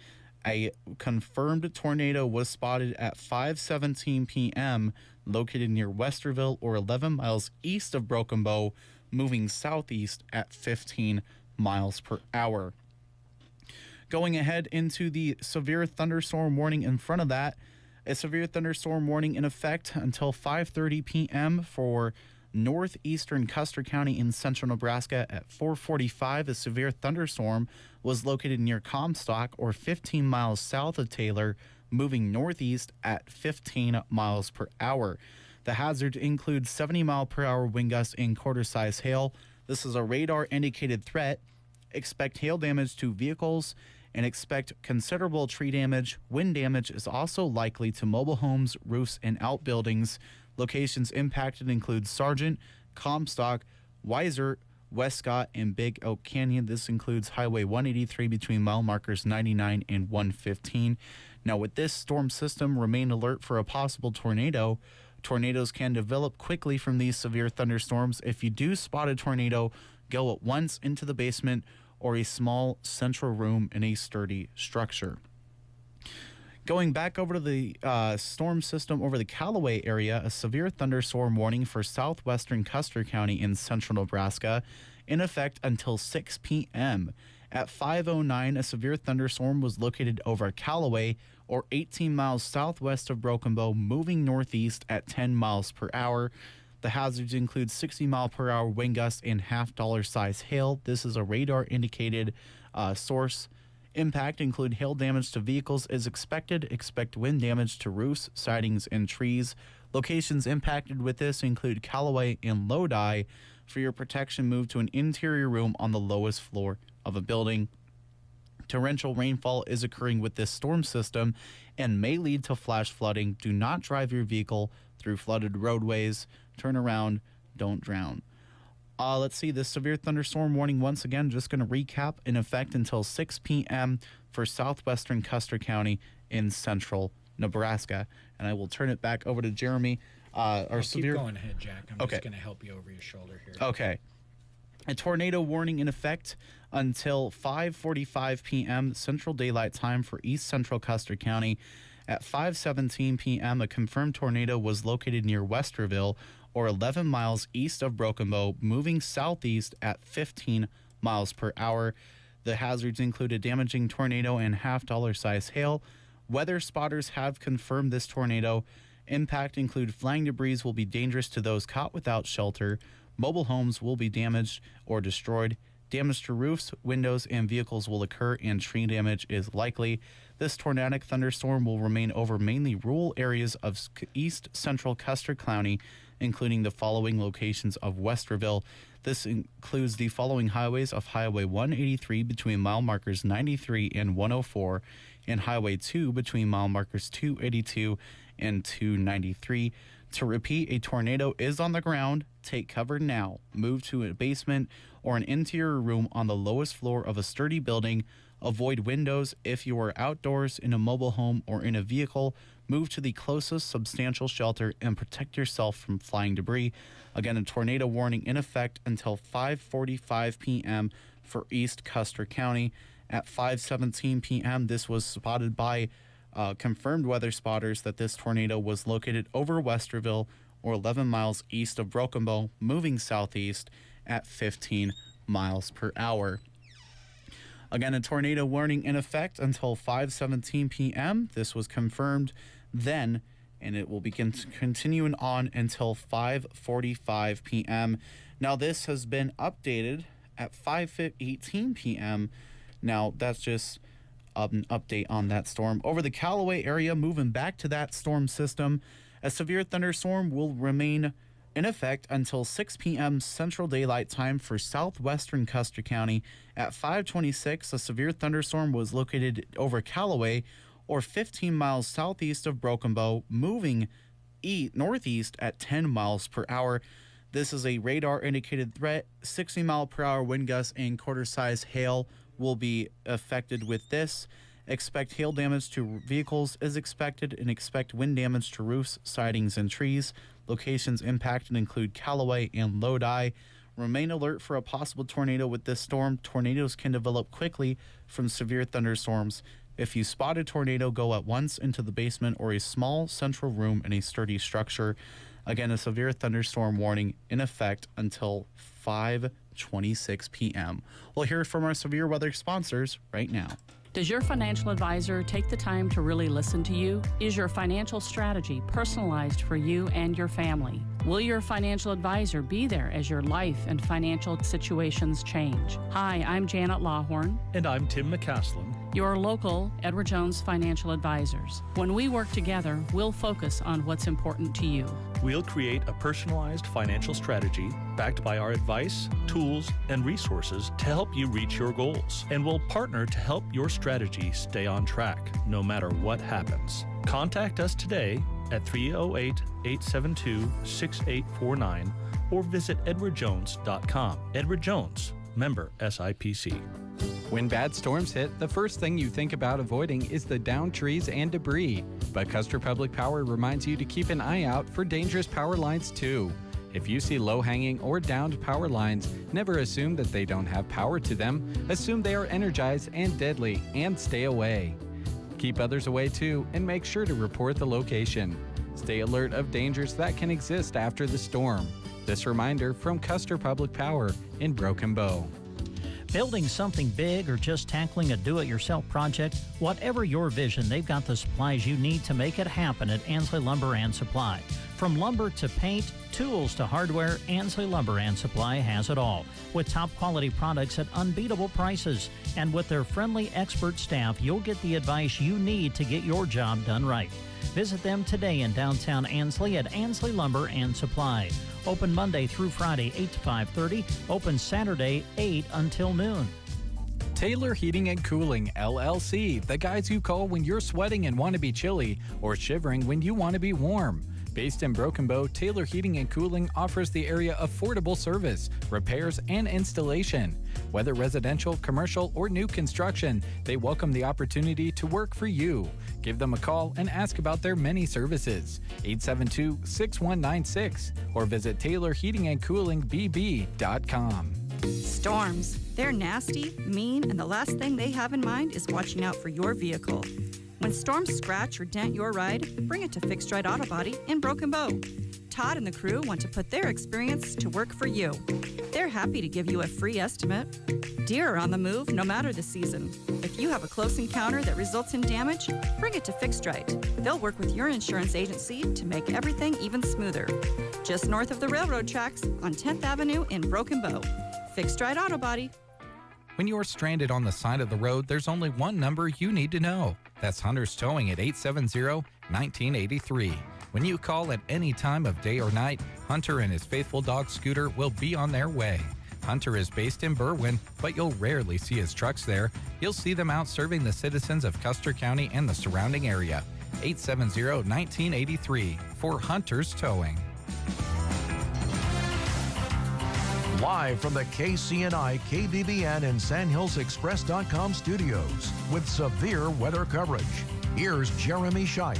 A confirmed tornado was spotted at 5:17 p.m. located near Westerville or 11 miles east of Broken Bow, moving southeast at 15 miles per hour. Going ahead into the severe thunderstorm warning in front of that, a severe thunderstorm warning in effect until 5:30 p.m. for northeastern Custer County in central Nebraska. At 4:45, a severe thunderstorm was located near Comstock or 15 miles south of Taylor, moving northeast at 15 miles per hour. The hazards include 70 mile per hour wind gusts and quarter-size hail. This is a radar-indicated threat. Expect hail damage to vehicles and expect considerable tree damage. Wind damage is also likely to mobile homes, roofs, and outbuildings. Locations impacted include Sargent, Comstock, Weiser, Westcott, and Big Oak Canyon. This includes Highway 183 between mile markers 99 and 115. Now, with this storm system, remain alert for a possible tornado. Tornadoes can develop quickly from these severe thunderstorms. If you do spot a tornado, go at once into the basement or a small central room in a sturdy structure. Going back over to the storm system over the Callaway area, a severe thunderstorm warning for southwestern Custer County in central Nebraska in effect until 6 p.m. At 5:09, a severe thunderstorm was located over Callaway or 18 miles southwest of Broken Bow, moving northeast at 10 miles per hour. The hazards include 60 mile per hour wind gusts and $half size hail. This is a radar indicated source. Impact include hail damage to vehicles is expected. Expect wind damage to roofs, sidings, and trees. Locations impacted with this include Callaway and Lodi. For your protection, move to an interior room on the lowest floor of a building. Torrential rainfall is occurring with this storm system and may lead to flash flooding. Do not drive your vehicle through flooded roadways. Turn around. Don't drown. Let's see, this severe thunderstorm warning, once again, just going to recap, in effect until 6 p.m. for southwestern Custer County in central Nebraska. And I will turn it back over to Jeremy. Keep going ahead, Jack. I'm just going to help you over your shoulder here. Okay. A tornado warning in effect until 5:45 p.m. Central Daylight Time for East Central Custer County. At 5:17 p.m., a confirmed tornado was located near Westerville or 11 miles east of Broken Bow, moving southeast at 15 miles per hour. The hazards include a damaging tornado and $half size hail. Weather spotters have confirmed this tornado. Impact include flying debris will be dangerous to those caught without shelter. Mobile homes will be damaged or destroyed. Damage to roofs, windows, and vehicles will occur, and tree damage is likely. This tornadic thunderstorm will remain over mainly rural areas of east central Custer County, including the following locations of Westerville. This includes the following highways of Highway 183 between mile markers 93 and 104, and Highway 2 between mile markers 282 and 293. To repeat, a tornado is on the ground. Take cover now. Move to a basement or an interior room on the lowest floor of a sturdy building. Avoid windows if you are outdoors in a mobile home or in a vehicle. Move to the closest substantial shelter and protect yourself from flying debris. Again, a tornado warning in effect until 5:45 p.m. for East Custer County. At 5:17 p.m., this was spotted by confirmed weather spotters that this tornado was located over Westerville or 11 miles east of Broken Bow, moving southeast at 15 miles per hour. Again, a tornado warning in effect until 5:17 p.m. This was confirmed then, and it will begin continuing on until 5:45 p.m. Now, this has been updated at 5:18 p.m. Now, that's just an update on that storm. Over the Callaway area, moving back to that storm system, a severe thunderstorm will remain in effect until 6 p.m. Central Daylight Time for southwestern Custer County. At 5:26, a severe thunderstorm was located over Callaway, or 15 miles southeast of Broken Bow, moving northeast at 10 miles per hour. This is a radar-indicated threat. 60-mile-per-hour wind gusts and quarter-size hail will be affected with this. Expect hail damage to vehicles is expected, and expect wind damage to roofs, sidings, and trees. Locations impacted include Callaway and Lodi. Remain alert for a possible tornado with this storm. Tornadoes can develop quickly from severe thunderstorms. If you spot a tornado, go at once into the basement or a small central room in a sturdy structure. Again, a severe thunderstorm warning in effect until 5:26 p.m. We'll hear from our severe weather sponsors right now. Does your financial advisor take the time to really listen to you? Is your financial strategy personalized for you and your family? Will your financial advisor be there as your life and financial situations change? Hi, I'm Janet Lawhorn. And I'm Tim McCaslin. Your local Edward Jones financial advisors. When we work together, we'll focus on what's important to you. We'll create a personalized financial strategy backed by our advice, tools, and resources to help you reach your goals. And we'll partner to help your strategy stay on track, no matter what happens. Contact us today at 308-872-6849 or visit edwardjones.com. Edward Jones, member SIPC. When bad storms hit, the first thing you think about avoiding is the downed trees and debris. But Custer Public Power reminds you to keep an eye out for dangerous power lines too. If you see low-hanging or downed power lines, never assume that they don't have power to them. Assume they are energized and deadly, and stay away. Keep others away too, and make sure to report the location. Stay alert of dangers that can exist after the storm. This reminder from Custer Public Power in Broken Bow. Building something big or just tackling a do-it-yourself project, whatever your vision, they've got the supplies you need to make it happen at Ansley Lumber and Supply. From lumber to paint, tools to hardware, Ansley Lumber and Supply has it all. With top quality products at unbeatable prices. And with their friendly expert staff, you'll get the advice you need to get your job done right. Visit them today in downtown Ansley at Ansley Lumber and Supply. Open Monday through Friday, 8 to 5:30. Open Saturday, 8 until noon. Taylor Heating and Cooling, LLC, the guys you call when you're sweating and want to be chilly, or shivering when you want to be warm. Based in Broken Bow, Taylor Heating and Cooling offers the area affordable service, repairs, and installation. Whether residential, commercial, or new construction, they welcome the opportunity to work for you. Give them a call and ask about their many services. 872-6196 or visit TaylorHeatingandCoolingBB.com. Storms. They're nasty, mean, and the last thing they have in mind is watching out for your vehicle. When storms scratch or dent your ride, bring it to Fixed Right Auto Body in Broken Bow. Todd and the crew want to put their experience to work for you. They're happy to give you a free estimate. Deer are on the move no matter the season. If you have a close encounter that results in damage, bring it to Fixed Right. They'll work with your insurance agency to make everything even smoother. Just north of the railroad tracks on 10th Avenue in Broken Bow. Fixed Right Auto Body. When you're stranded on the side of the road, there's only one number you need to know. That's Hunter's Towing at 870-1983. When you call at any time of day or night, Hunter and his faithful dog Scooter will be on their way. Hunter is based in Berwyn, but you'll rarely see his trucks there. You'll see them out serving the citizens of Custer County and the surrounding area. 870-1983 for Hunter's Towing. Live from the KCNI, KBBN, and SandhillsExpress.com studios with severe weather coverage. Here's Jeremy Scheib.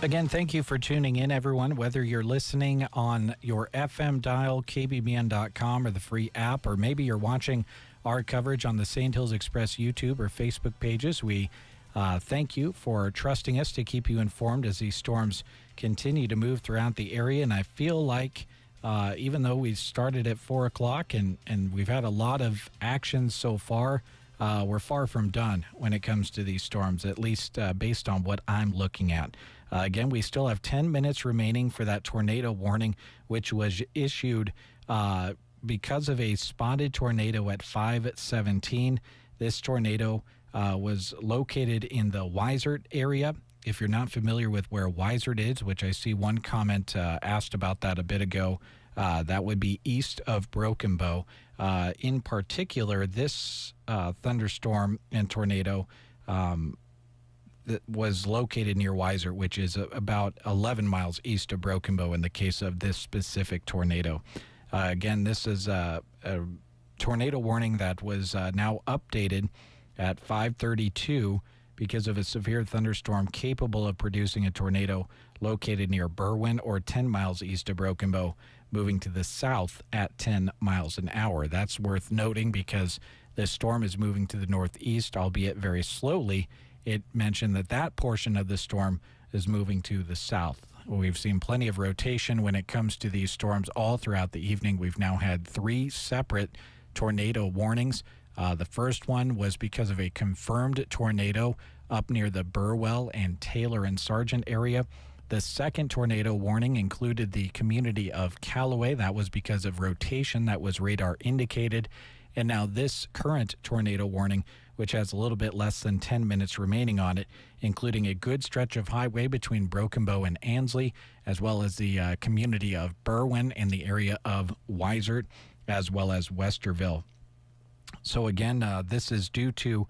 Again, thank you for tuning in, everyone. Whether you're listening on your FM dial, KBBN.com, or the free app, or maybe you're watching our coverage on the Sandhills Express YouTube or Facebook pages, we thank you for trusting us to keep you informed as these storms continue to move throughout the area. And I feel like even though we started at 4 o'clock and we've had a lot of action so far, we're far from done when it comes to these storms, at least based on what I'm looking at. Again, we still have 10 minutes remaining for that tornado warning, which was issued because of a spotted tornado at 5:17. This tornado was located in the Wysert area. if you're not familiar with where Wysert is, which I see one comment asked about that a bit ago, that would be east of Broken Bow. In particular, this thunderstorm and tornado that was located near Wysert, which is about 11 miles east of Broken Bow in the case of this specific tornado. Again, this is a tornado warning that was now updated at 5:32 because of a severe thunderstorm capable of producing a tornado located near Berwyn or 10 miles east of Broken Bow, moving to the south at 10 miles an hour. That's worth noting because this storm is moving to the northeast, albeit very slowly. It mentioned that that portion of the storm is moving to the south. We've seen plenty of rotation when it comes to these storms all throughout the evening. We've now had 3 separate tornado warnings. The first one was because of a confirmed tornado up near the Burwell and Taylor and Sargent area. The second tornado warning included the community of Callaway. That was because of rotation that was radar indicated. And now this current tornado warning, which has a little bit less than 10 minutes remaining on it, including a good stretch of highway between Broken Bow and Ansley, as well as the community of Berwyn and the area of Wysert, as well as Westerville. So again, this is due to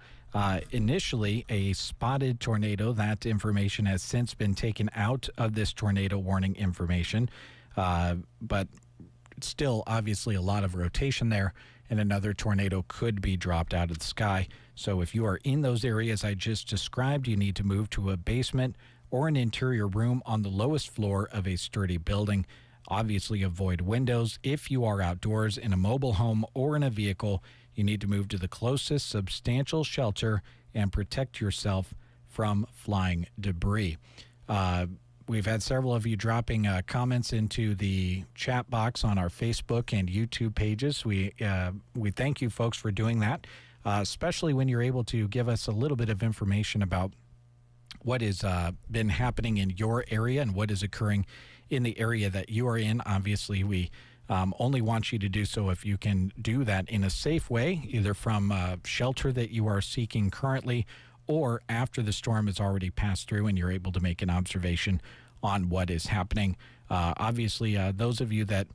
initially a spotted tornado. That information has since been taken out of this tornado warning information, but still obviously a lot of rotation there, and another tornado could be dropped out of the sky. So if you are in those areas I just described, you need to move to a basement or an interior room on the lowest floor of a sturdy building. Obviously avoid windows. If you are outdoors in a mobile home or in a vehicle, you need to move to the closest substantial shelter and protect yourself from flying debris. We've had several of you dropping comments into the chat box on our Facebook and YouTube pages. We thank you folks for doing that, especially when you're able to give us a little bit of information about what has been happening in your area and what is occurring in the area that you are in. Obviously, we only want you to do so if you can do that in a safe way, either from shelter that you are seeking currently or after the storm has already passed through and you're able to make an observation on what is happening. Obviously, those of you that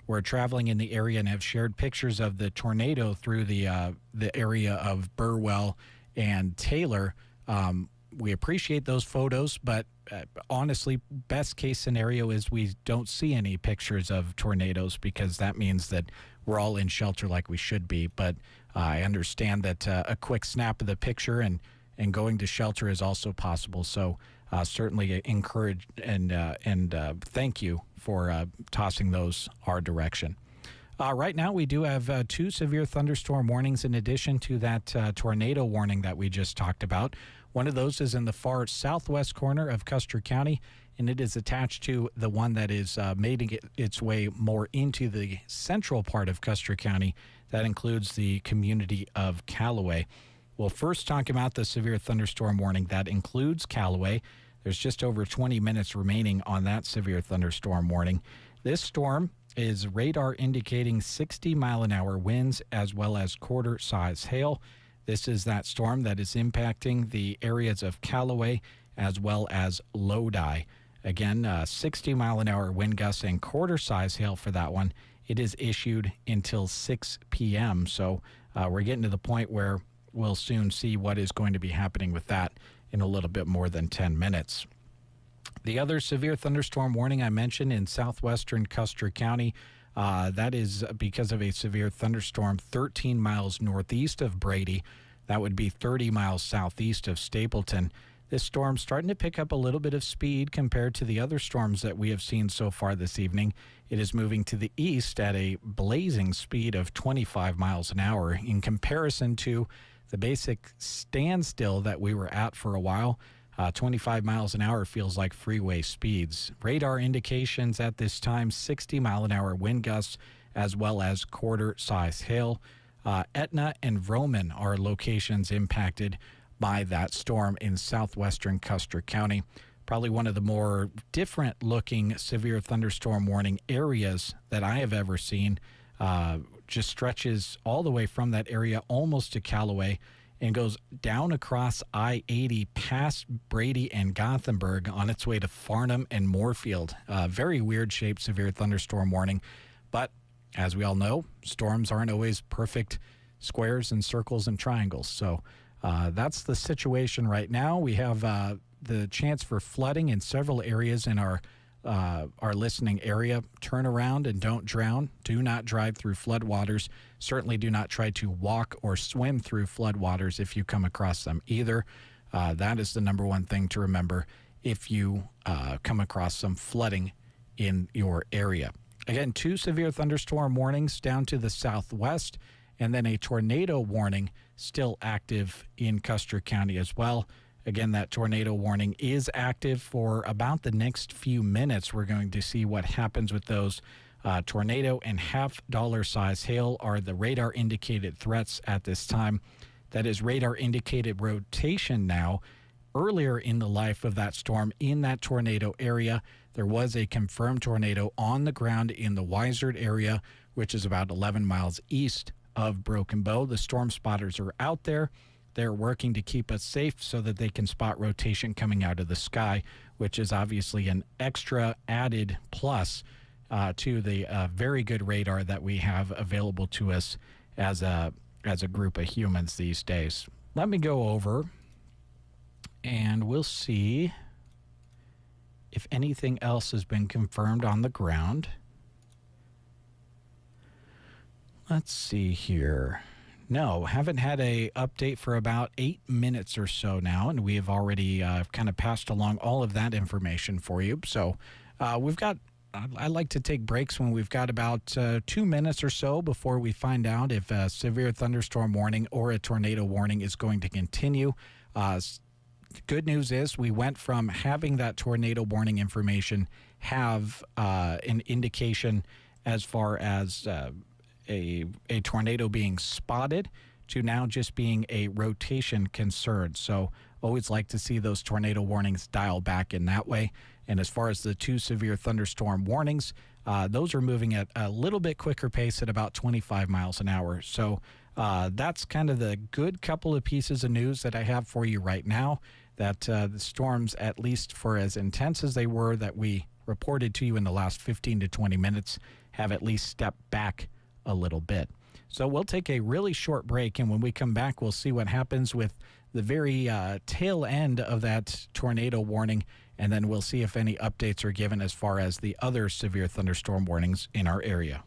were traveling in the area and have shared pictures of the tornado through the area of Burwell and Taylor, we appreciate those photos, but honestly, best case scenario is we don't see any pictures of tornadoes because that means that we're all in shelter like we should be. But I understand that a quick snap of the picture and going to shelter is also possible. So certainly encourage and thank you for tossing those our direction. Right now, we do have 2 severe thunderstorm warnings in addition to that tornado warning that we just talked about. One of those is in the far southwest corner of Custer County, and it is attached to the one that is making its way more into the central part of Custer County. That includes the community of Callaway. We'll first talk about the severe thunderstorm warning that includes Callaway. There's just over 20 minutes remaining on that severe thunderstorm warning. This storm is radar indicating 60-mile-an-hour winds as well as quarter-size hail. This is that storm that is impacting the areas of Callaway as well as Lodi. Again, 60-mile-an-hour wind gusts and quarter-size hail for that one. It is issued until 6 p.m., so we're getting to the point where we'll soon see what is going to be happening with that in a little bit more than 10 minutes. The other severe thunderstorm warning I mentioned in southwestern Custer County, that is because of a severe thunderstorm 13 miles northeast of Brady. That would be 30 miles southeast of Stapleton. This storm's starting to pick up a little bit of speed compared to the other storms that we have seen so far this evening. It is moving to the east at a blazing speed of 25 miles an hour in comparison to the basic standstill that we were at for a while. 25 miles an hour feels like freeway speeds. Radar indications at this time, 60-mile-an-hour wind gusts as well as quarter-size hail. Etna and Vroman are locations impacted by that storm in southwestern Custer County. Probably one of the more different-looking severe thunderstorm warning areas that I have ever seen. Just stretches all the way from that area almost to Callaway and goes down across I-80 past Brady and Gothenburg on its way to Farnham and Moorfield. Very weird shaped severe thunderstorm warning. But as we all know, storms aren't always perfect squares and circles and triangles. So that's the situation right now. We have the chance for flooding in several areas in our listening area. Turn around and don't drown. Do not drive through floodwaters. Certainly do not try to walk or swim through floodwaters if you come across them either. That is the number one thing to remember if you come across some flooding in your area. Again, 2 severe thunderstorm warnings down to the southwest, and then a tornado warning still active in Custer County as well. Again, that tornado warning is active for about the next few minutes. We're going to see what happens with those. Tornado and half-dollar size hail are the radar-indicated threats at this time. That is radar-indicated rotation now. Earlier in the life of that storm, in that tornado area, there was a confirmed tornado on the ground in the Wizard area, which is about 11 miles east of Broken Bow. The storm spotters are out there. They're working to keep us safe so that they can spot rotation coming out of the sky, which is obviously an extra added plus to the very good radar that we have available to us as a group of humans these days. Let me go over and we'll see if anything else has been confirmed on the ground. Let's see here. No, haven't had a update for about 8 minutes or so now, and we have already kind of passed along all of that information for you. So we've got, I like to take breaks when we've got about 2 minutes or so before we find out if a severe thunderstorm warning or a tornado warning is going to continue. Good news is we went from having that tornado warning information have an indication as far as a tornado being spotted to now just being a rotation concern. So always like to see those tornado warnings dial back in that way. And as far as the 2 severe thunderstorm warnings, those are moving at a little bit quicker pace at about 25 miles an hour. So that's kind of the good couple of pieces of news that I have for you right now, that the storms, at least for as intense as they were that we reported to you in the last 15 to 20 minutes, have at least stepped back a little bit. So we'll take a really short break, and when we come back, we'll see what happens with the very tail end of that tornado warning, and then we'll see if any updates are given as far as the other severe thunderstorm warnings in our area.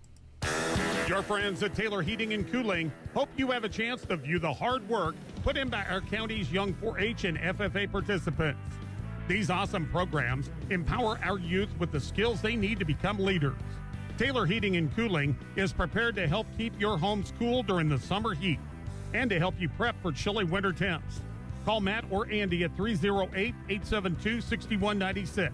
Your friends at Taylor Heating and Cooling hope you have a chance to view the hard work put in by our county's young 4-H and FFA participants. These awesome programs empower our youth with the skills they need to become leaders. Taylor Heating and Cooling is prepared to help keep your homes cool during the summer heat and to help you prep for chilly winter temps. Call Matt or Andy at 308-872-6196.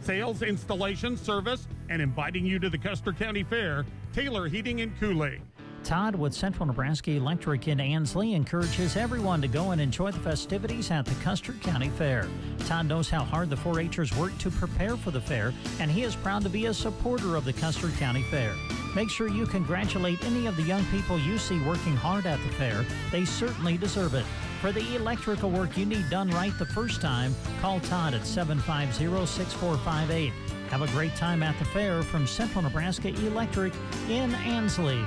Sales, installation, service, and inviting you to the Custer County Fair, Taylor Heating and Cooling. Todd with Central Nebraska Electric in Ansley encourages everyone to go and enjoy the festivities at the Custer County Fair. Todd knows how hard the 4-H'ers work to prepare for the fair, and he is proud to be a supporter of the Custer County Fair. Make sure you congratulate any of the young people you see working hard at the fair. They certainly deserve it. For the electrical work you need done right the first time, call Todd at 750-6458. Have a great time at the fair from Central Nebraska Electric in Ansley.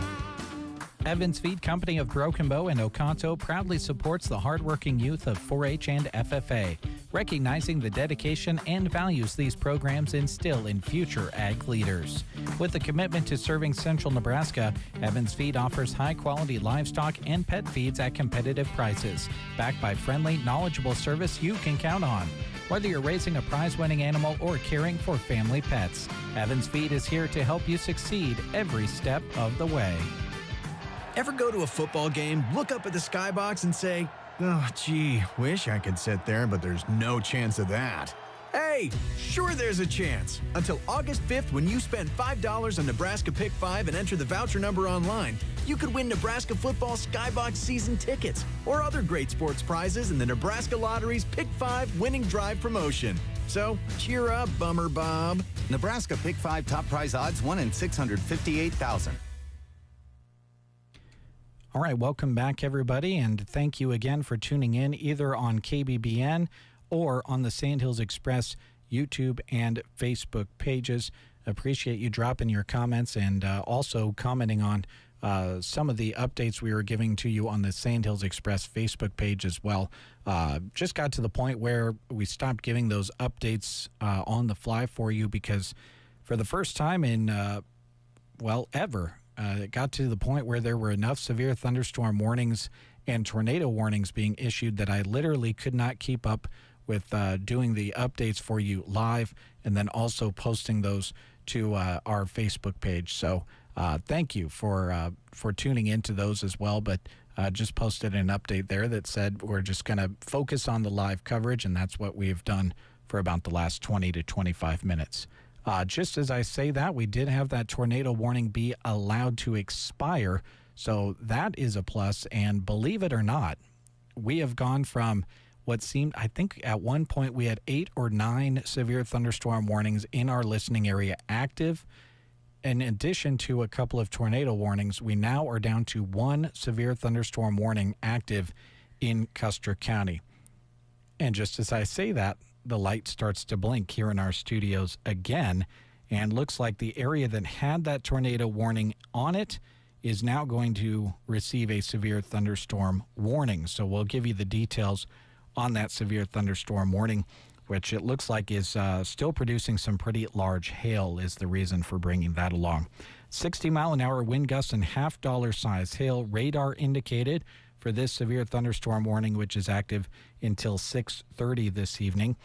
Evans Feed Company of Broken Bow and Oconto proudly supports the hardworking youth of 4-H and FFA, recognizing the dedication and values these programs instill in future ag leaders. With a commitment to serving Central Nebraska, Evans Feed offers high-quality livestock and pet feeds at competitive prices, backed by friendly, knowledgeable service you can count on. Whether you're raising a prize-winning animal or caring for family pets, Evans Feed is here to help you succeed every step of the way. Ever go to a football game, look up at the skybox and say, "Oh, gee, wish I could sit there, but there's no chance of that"? Hey, sure there's a chance. Until August 5th, when you spend $5 on Nebraska Pick 5 and enter the voucher number online, you could win Nebraska football Skybox season tickets or other great sports prizes in the Nebraska Lottery's Pick 5 winning drive promotion. So, cheer up, Bummer Bob. Nebraska Pick 5 top prize odds 1 in 658,000. All right, welcome back, everybody, and thank you again for tuning in either on KBBN or on the Sandhills Express YouTube and Facebook pages. Appreciate you dropping your comments and also commenting on some of the updates we were giving to you on the Sandhills Express Facebook page as well. Just got to the point where we stopped giving those updates on the fly for you because for the first time in, ever, it got to the point where there were enough severe thunderstorm warnings and tornado warnings being issued that I literally could not keep up with doing the updates for you live and then also posting those to our Facebook page. So thank you for tuning into those as well. But just posted an update there that said we're just going to focus on the live coverage, and that's what we've done for about the last 20 to 25 minutes. Just as I say that, we did have that tornado warning be allowed to expire. So that is a plus. And believe it or not, we have gone from what seemed, I think at one point we had 8 or 9 severe thunderstorm warnings in our listening area active. In addition to a couple of tornado warnings, we now are down to 1 severe thunderstorm warning active in Custer County. And just as I say that, the light starts to blink here in our studios again, and looks like the area that had that tornado warning on it is now going to receive a severe thunderstorm warning. So we'll give you the details on that severe thunderstorm warning, which it looks like is still producing some pretty large hail is the reason for bringing that along. 60-mile-an-hour wind gusts and half-dollar size hail radar indicated for this severe thunderstorm warning, which is active until 6:30 this evening.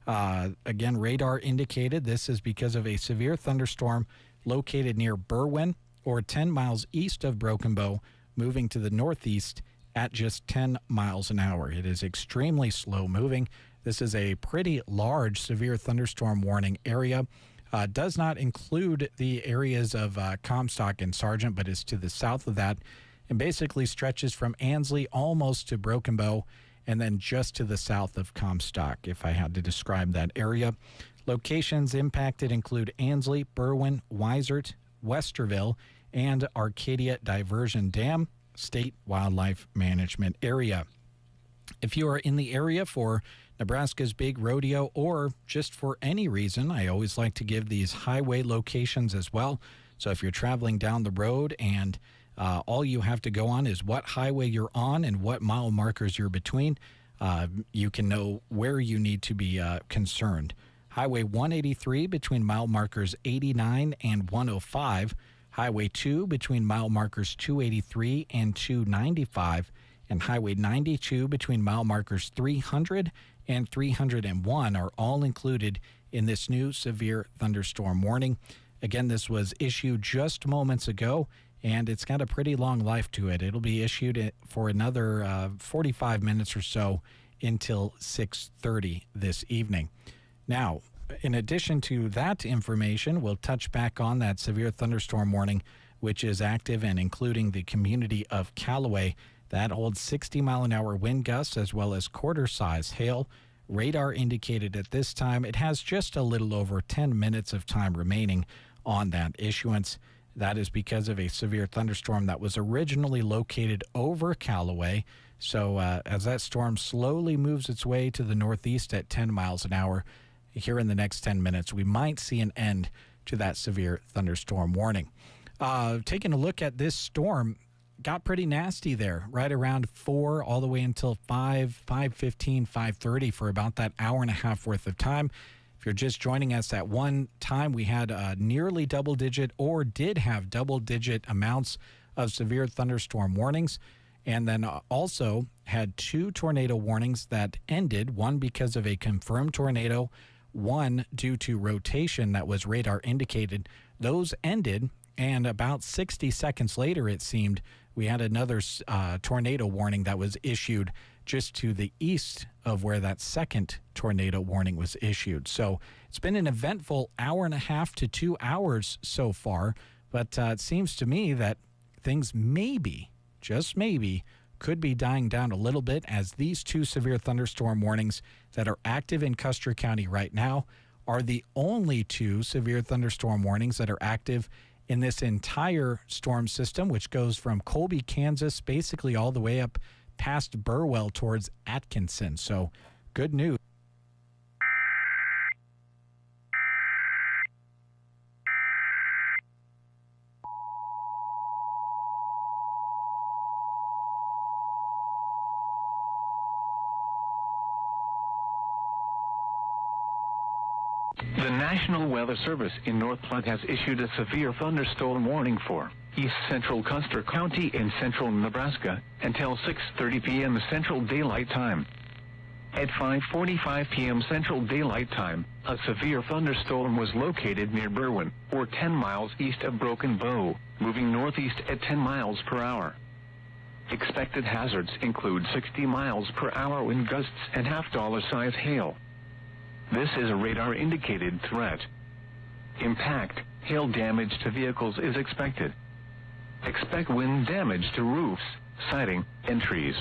Again, radar indicated this is because of a severe thunderstorm located near Berwyn or 10 miles east of Broken Bow, moving to the northeast at just 10 miles an hour. It is extremely slow moving. This is a pretty large severe thunderstorm warning area. Does not include the areas of Comstock and Sargent, but is to the south of that, and basically stretches from Ansley almost to Broken Bow and then just to the south of Comstock, if I had to describe that area. Locations impacted include Ansley, Berwyn, Weisert, Westerville, and Arcadia Diversion Dam State Wildlife Management Area. If you are in the area for Nebraska's Big Rodeo or just for any reason, I always like to give these highway locations as well. So if you're traveling down the road and all you have to go on is what highway you're on and what mile markers you're between, you can know where you need to be concerned. Highway 183 between mile markers 89 and 105. Highway 2 between mile markers 283 and 295. And Highway 92 between mile markers 300 and 301 are all included in this new severe thunderstorm warning. Again, this was issued just moments ago, and it's got a pretty long life to it. It'll be issued for another 45 minutes or so until 6:30 this evening. Now, in addition to that information, we'll touch back on that severe thunderstorm warning, which is active and including the community of Callaway. That holds 60-mile-an-hour wind gusts as well as quarter-size hail. Radar indicated at this time it has just a little over 10 minutes of time remaining on that issuance. That is because of a severe thunderstorm that was originally located over Callaway. So as that storm slowly moves its way to the northeast at 10 miles an hour, here in the next 10 minutes, we might see an end to that severe thunderstorm warning. Taking a look at this storm, got pretty nasty there, right around 4 all the way until 5:15, 5:30 for about that hour and a half worth of time. If you're just joining us, at one time we had nearly double-digit or did have double-digit amounts of severe thunderstorm warnings, and then also had 2 tornado warnings that ended, one because of a confirmed tornado, one due to rotation that was radar indicated. Those ended, and about 60 seconds later, it seemed, we had another tornado warning that was issued just to the east of where that second tornado warning was issued. So it's been an eventful hour and a half to 2 hours so far, but it seems to me that things maybe, just maybe, could be dying down a little bit as these 2 severe thunderstorm warnings that are active in Custer County right now are the only 2 severe thunderstorm warnings that are active in this entire storm system, which goes from Colby, Kansas, basically all the way up past Burwell towards Atkinson. So good news. The National Weather Service in North Platte has issued a severe thunderstorm warning for east central Custer County in central Nebraska until 6:30 p.m. Central Daylight Time. At 5:45 p.m. Central Daylight Time, a severe thunderstorm was located near Berwyn, or 10 miles east of Broken Bow, moving northeast at 10 miles per hour. Expected hazards include 60 miles per hour wind gusts and half-dollar-size hail. This is a radar-indicated threat. Impact, hail damage to vehicles is expected. Expect wind damage to roofs, siding, and trees.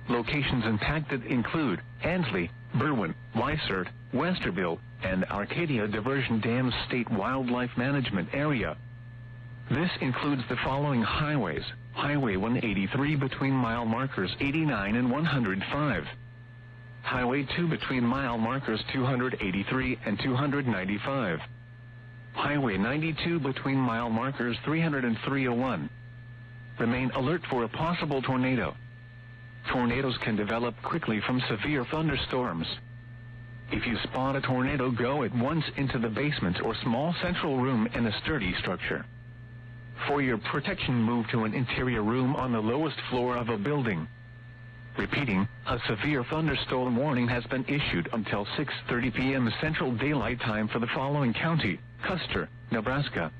Locations impacted include Ansley, Berwyn, Weissert, Westerville, and Arcadia Diversion Dam State Wildlife Management Area. This includes the following highways: Highway 183 between mile markers 89 and 105. Highway 2 between mile markers 283 and 295. Highway 92 between mile markers 300 and 301. Remain alert for a possible tornado. Tornadoes can develop quickly from severe thunderstorms. If you spot a tornado, go at once into the basement or small central room in a sturdy structure. For your protection, move to an interior room on the lowest floor of a building. Repeating, a severe thunderstorm warning has been issued until 6:30 p.m. Central Daylight Time for the following county: Custer, Nebraska.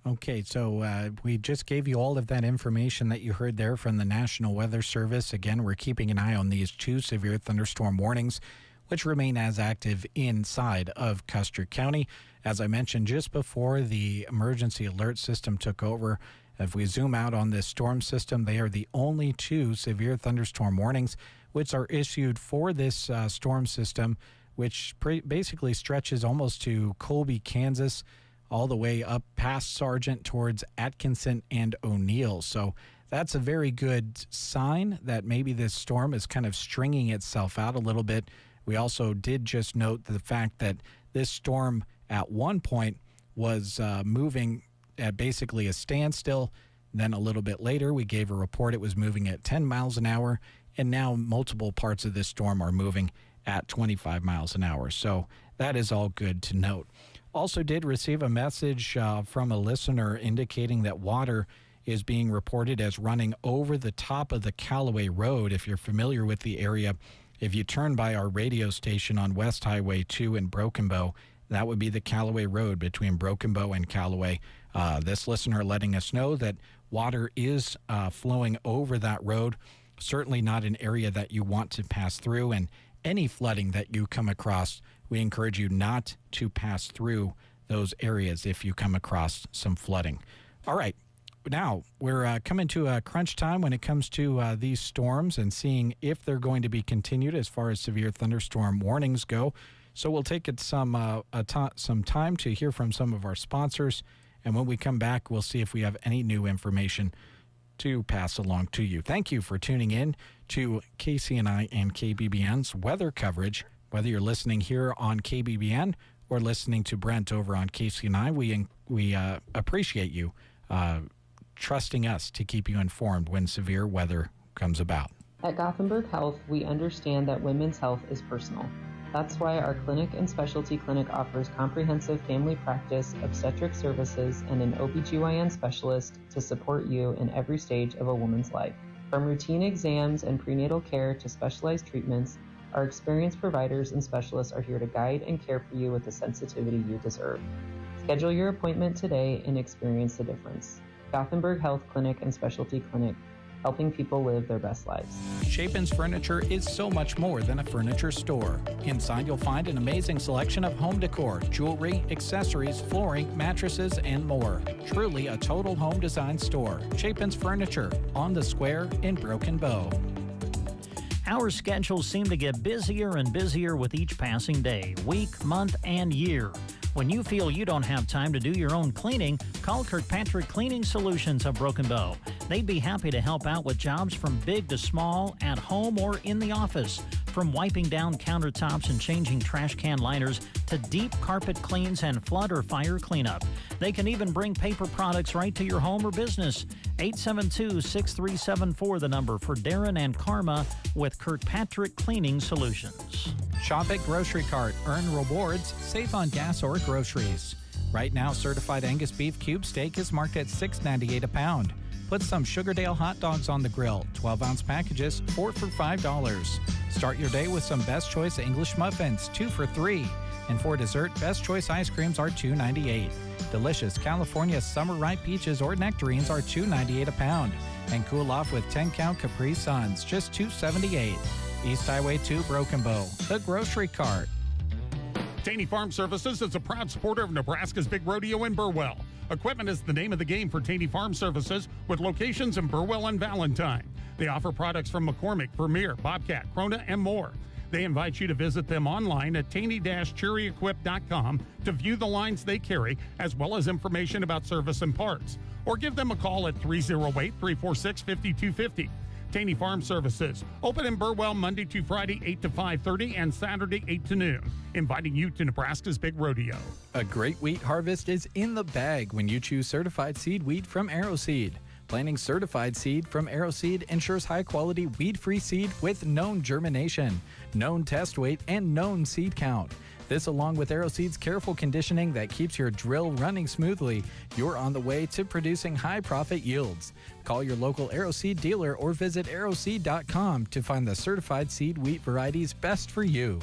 Okay, so we just gave you all of that information that you heard there from the National Weather Service. Again, we're keeping an eye on these 2 severe thunderstorm warnings, which remain as active inside of Custer County. As I mentioned just before the emergency alert system took over, if we zoom out on this storm system, they are the only 2 severe thunderstorm warnings which are issued for this storm system, which basically stretches almost to Colby, Kansas, all the way up past Sargent towards Atkinson and O'Neill. So that's a very good sign that maybe this storm is kind of stringing itself out a little bit. We also did just note the fact that this storm at one point was moving at basically a standstill. Then a little bit later, we gave a report it was moving at 10 miles an hour. And now multiple parts of this storm are moving at 25 miles an hour. So that is all good to note. Also did receive a message from a listener indicating that water is being reported as running over the top of the Callaway Road. If you're familiar with the area, if you turn by our radio station on West Highway 2 in Broken Bow, that would be the Callaway Road between Broken Bow and Callaway. This listener letting us know that water is flowing over that road. Certainly not an area that you want to pass through, and any flooding that you come across, we encourage you not to pass through those areas if you come across some flooding. All right. Now, we're coming to a crunch time when it comes to these storms and seeing if they're going to be continued as far as severe thunderstorm warnings go. So we'll take it some time to hear from some of our sponsors, and when we come back, we'll see if we have any new information to pass along to you. Thank you for tuning in to KCNI and KBBN's weather coverage. Whether you're listening here on KBBN or listening to Brent over on KCNI, we appreciate you trusting us to keep you informed when severe weather comes about. At Gothenburg Health, we understand that women's health is personal. That's why our clinic and specialty clinic offers comprehensive family practice, obstetric services, and an OBGYN specialist to support you in every stage of a woman's life. From routine exams and prenatal care to specialized treatments, our experienced providers and specialists are here to guide and care for you with the sensitivity you deserve. Schedule your appointment today and experience the difference. Gothenburg Health Clinic and Specialty Clinic, helping people live their best lives. Chapin's Furniture is so much more than a furniture store. Inside, you'll find an amazing selection of home decor, jewelry, accessories, flooring, mattresses, and more. Truly a total home design store. Chapin's Furniture on the Square in Broken Bow. Our schedules seem to get busier and busier with each passing day, week, month, and year. When you feel you don't have time to do your own cleaning, call Kirkpatrick Cleaning Solutions of Broken Bow. They'd be happy to help out with jobs from big to small, at home or in the office. From wiping down countertops and changing trash can liners to deep carpet cleans and flood or fire cleanup. They can even bring paper products right to your home or business. 872-6374, the number for Darren and Karma with Kirkpatrick Cleaning Solutions. Shop at Grocery Cart. Earn rewards. Save on gas or groceries. Right now, certified Angus beef cube steak is marked at $6.98 a pound. Put some Sugardale hot dogs on the grill. 12-ounce packages, 4 for $5. Start your day with some Best Choice English muffins, 2 for $3. And for dessert, Best Choice ice creams are $2.98. Delicious California summer ripe peaches or nectarines are $2.98 a pound. And cool off with 10-count Capri Suns, just $2.78. East Highway 2, Broken Bow. The Grocery Cart. Taney Farm Services is a proud supporter of Nebraska's Big Rodeo in Burwell. Equipment is the name of the game for Taney Farm Services, with locations in Burwell and Valentine. They offer products from McCormick, Vermeer, Bobcat, Krona, and more. They invite you to visit them online at taney-cherryequip.com to view the lines they carry, as well as information about service and parts. Or give them a call at 308-346-5250. Taney Farm Services, open in Burwell Monday to Friday 8 to 5:30 and Saturday 8 to noon, inviting you to Nebraska's Big Rodeo. A great wheat harvest is in the bag when you choose certified seed wheat from AeroSeed. Planting certified seed from AeroSeed ensures high-quality weed-free seed with known germination, known test weight, and known seed count. This, along with AeroSeed's careful conditioning that keeps your drill running smoothly, you're on the way to producing high-profit yields. Call your local AeroSeed dealer or visit aeroseed.com to find the certified seed wheat varieties best for you.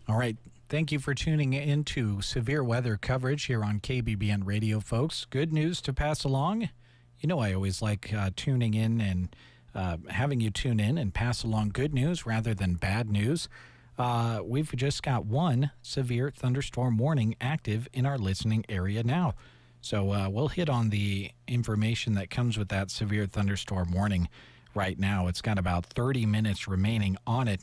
All right. Thank you for tuning in to severe weather coverage here on KBBN Radio, folks. Good news to pass along. You know, I always like tuning in and having you tune in and pass along good news rather than bad news. We've just got one severe thunderstorm warning active in our listening area now. So we'll hit on the information that comes with that severe thunderstorm warning right now. It's got about 30 minutes remaining on it.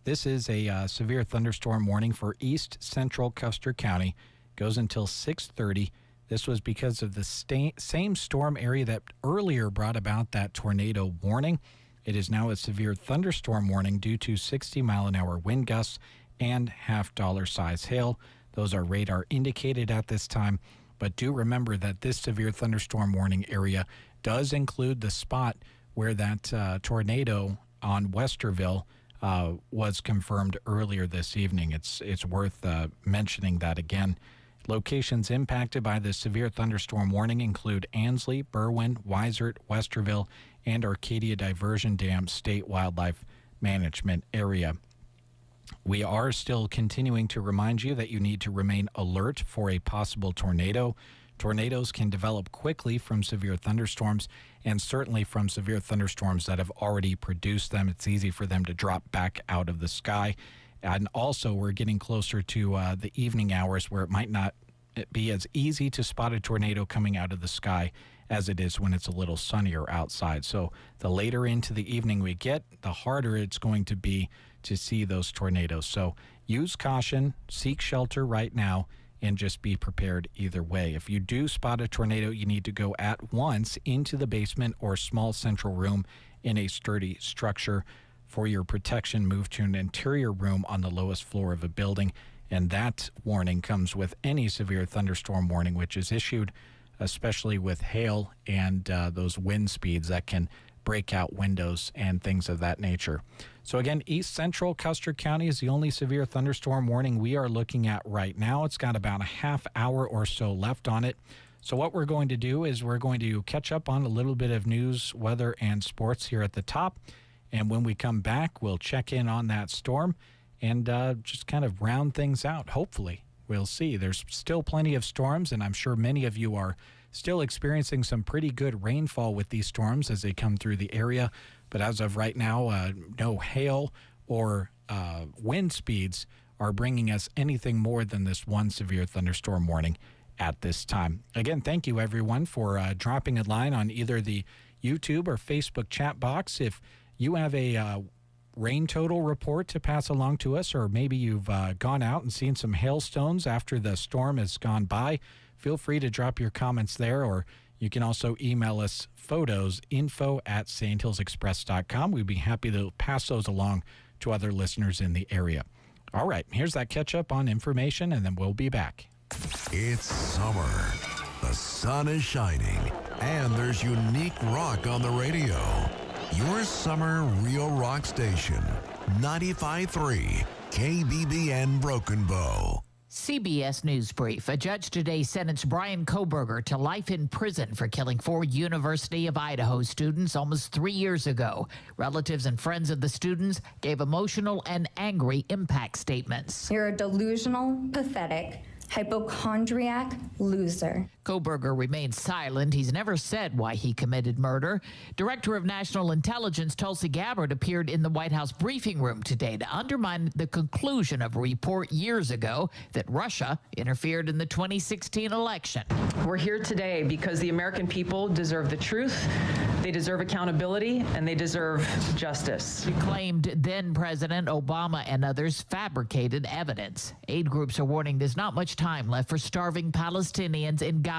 This is a severe thunderstorm warning for East Central Custer County. Goes until 6:30. This was because of the same storm area that earlier brought about that tornado warning. It is now a severe thunderstorm warning due to 60-mile-an-hour wind gusts and half-dollar size hail. Those are radar indicated at this time, but do remember that this severe thunderstorm warning area does include the spot where that tornado on Westerville was confirmed earlier this evening. It's worth mentioning that again. Locations impacted by the severe thunderstorm warning include Ansley, Berwyn, Weisert, Westerville, and Arcadia Diversion Dam State Wildlife Management Area. We are still continuing to remind you that you need to remain alert for a possible tornado. Tornadoes can develop quickly from severe thunderstorms, and certainly from severe thunderstorms that have already produced them. It's easy for them to drop back out of the sky. And also, we're getting closer to the evening hours where it might not be as easy to spot a tornado coming out of the sky as it is when it's a little sunnier outside. So the later into the evening we get, the harder it's going to be to see those tornadoes. So use caution, seek shelter right now, and just be prepared either way. If you do spot a tornado, you need to go at once into the basement or small central room in a sturdy structure. For your protection, move to an interior room on the lowest floor of a building. And that warning comes with any severe thunderstorm warning, which is issued, especially with hail and those wind speeds that can break out windows and things of that nature. So again, East Central Custer County is the only severe thunderstorm warning we are looking at right now. It's got about a half hour or so left on it. So what we're going to do is we're going to catch up on a little bit of news, weather, and sports here at the top. And when we come back, we'll check in on that storm and just kind of round things out, hopefully. We'll see. There's still plenty of storms, and I'm sure many of you are still experiencing some pretty good rainfall with these storms as they come through the area. But as of right now, no hail or wind speeds are bringing us anything more than this one severe thunderstorm warning at this time. Again, thank you, everyone, for dropping a line on either the YouTube or Facebook chat box. If you have a rain total report to pass along to us, or maybe you've gone out and seen some hailstones after the storm has gone by, feel free to drop your comments there, or you can also email us photos, info@sandhillsexpress.com. We'd be happy to pass those along to other listeners in the area. All right, here's that catch up on information, and then we'll be back. It's summer. The sun is shining, and there's unique rock on the radio. Your summer real rock station, 95.3 KBBN Broken Bow. CBS News Brief. A judge today sentenced Brian Kohberger to life in prison for killing 4 University of Idaho students almost 3 years ago. Relatives and friends of the students gave emotional and angry impact statements. You're a delusional, pathetic, hypochondriac loser. Kohberger remains silent. He's never said why he committed murder. Director of National Intelligence Tulsi Gabbard appeared in the White House briefing room today to undermine the conclusion of a report years ago that Russia interfered in the 2016 election. We're here today because the American people deserve the truth, they deserve accountability, and they deserve justice. She claimed then President Obama and others fabricated evidence. Aid groups are warning there's not much time left for starving Palestinians in Gaza.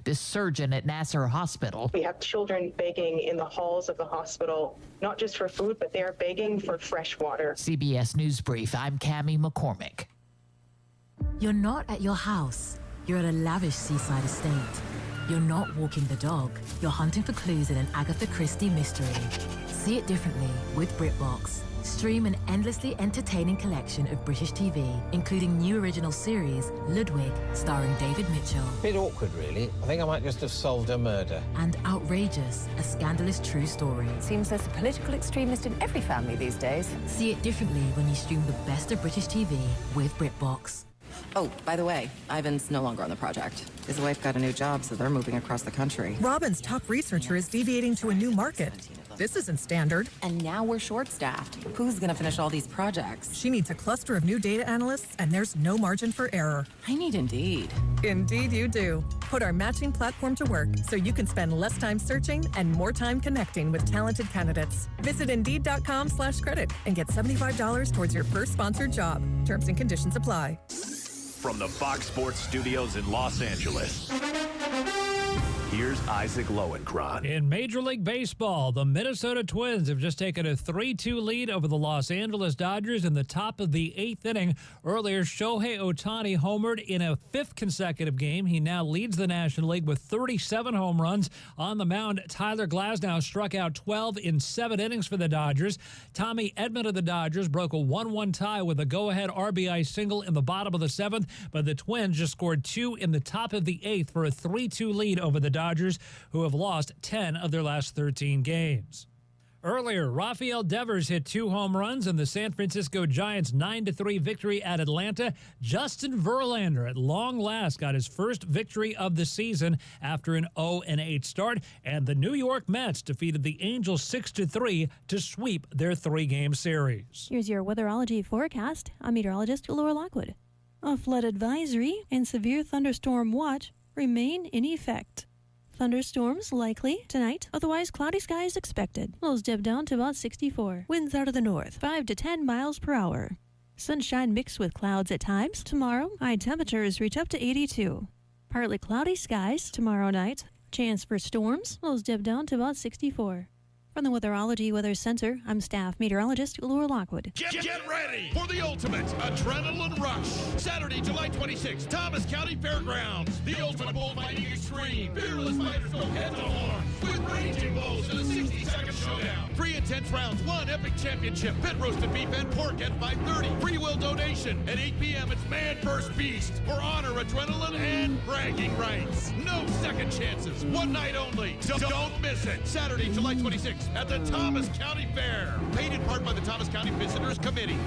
This surgeon at Nasser Hospital. We have children begging in the halls of the hospital, not just for food, but they are begging for fresh water. CBS News Brief, I'm Cammie McCormick. You're not at your house. You're at a lavish seaside estate. You're not walking the dog. You're hunting for clues in an Agatha Christie mystery. See it differently with BritBox. Stream an endlessly entertaining collection of British TV, including new original series, Ludwig, starring David Mitchell. Bit awkward, really. I think I might just have solved a murder. And Outrageous, a scandalous true story. Seems there's a political extremist in every family these days. See it differently when you stream the best of British TV with BritBox. Oh, by the way, Ivan's no longer on the project. His wife got a new job, so they're moving across the country. Robin's top researcher is deviating to a new market. This isn't standard. And now we're short-staffed. Who's gonna finish all these projects? She needs a cluster of new data analysts, and there's no margin for error. I need Indeed. Indeed you do. Put our matching platform to work so you can spend less time searching and more time connecting with talented candidates. Visit Indeed.com/credit and get $75 towards your first sponsored job. Terms and conditions apply. From the Fox Sports Studios in Los Angeles, here's Isaac Lowenkron. In Major League Baseball, the Minnesota Twins have just taken a 3-2 lead over the Los Angeles Dodgers in the top of the 8th inning. Earlier, Shohei Ohtani homered in a 5th consecutive game. He now leads the National League with 37 home runs. On the mound, Tyler Glasnow struck out 12 in 7 innings for the Dodgers. Tommy Edman of the Dodgers broke a 1-1 tie with a go-ahead RBI single in the bottom of the 7th, but the Twins just scored 2 in the top of the 8th for a 3-2 lead over the Dodgers, who have lost 10 of their last 13 games. Earlier, Rafael Devers hit 2 home runs in the San Francisco Giants' 9-3 victory at Atlanta. Justin Verlander, at long last, got his first victory of the season after an 0-8 start, and the New York Mets defeated the Angels 6-3 to sweep their 3-game series. Here's your weatherology forecast. I'm meteorologist Laura Lockwood. A flood advisory and severe thunderstorm watch remain in effect. Thunderstorms likely tonight, otherwise cloudy skies expected. Lows dip down to about 64. Winds out of the north, 5 to 10 miles per hour. Sunshine mixed with clouds at times. Tomorrow, high temperatures reach up to 82. Partly cloudy skies tomorrow night. Chance for storms. Lows dip down to about 64. From the Weatherology Weather Center, I'm staff meteorologist Laura Lockwood. Get ready for the ultimate adrenaline rush. Saturday, July 26th, Thomas County Fairgrounds. The ultimate bullfighting extreme. Fearless fighters go head to horn with raging bulls in a 60-second showdown. 3 intense rounds, 1 epic championship. Pit roasted beef and pork at 5:30. Free will donation at 8 p.m. It's Man vs. Beast for honor, adrenaline, and bragging rights. No second chances. One night only. Don't miss it. Saturday, July 26th. At the Thomas County Fair. Paid in part by the Thomas County Visitors Committee.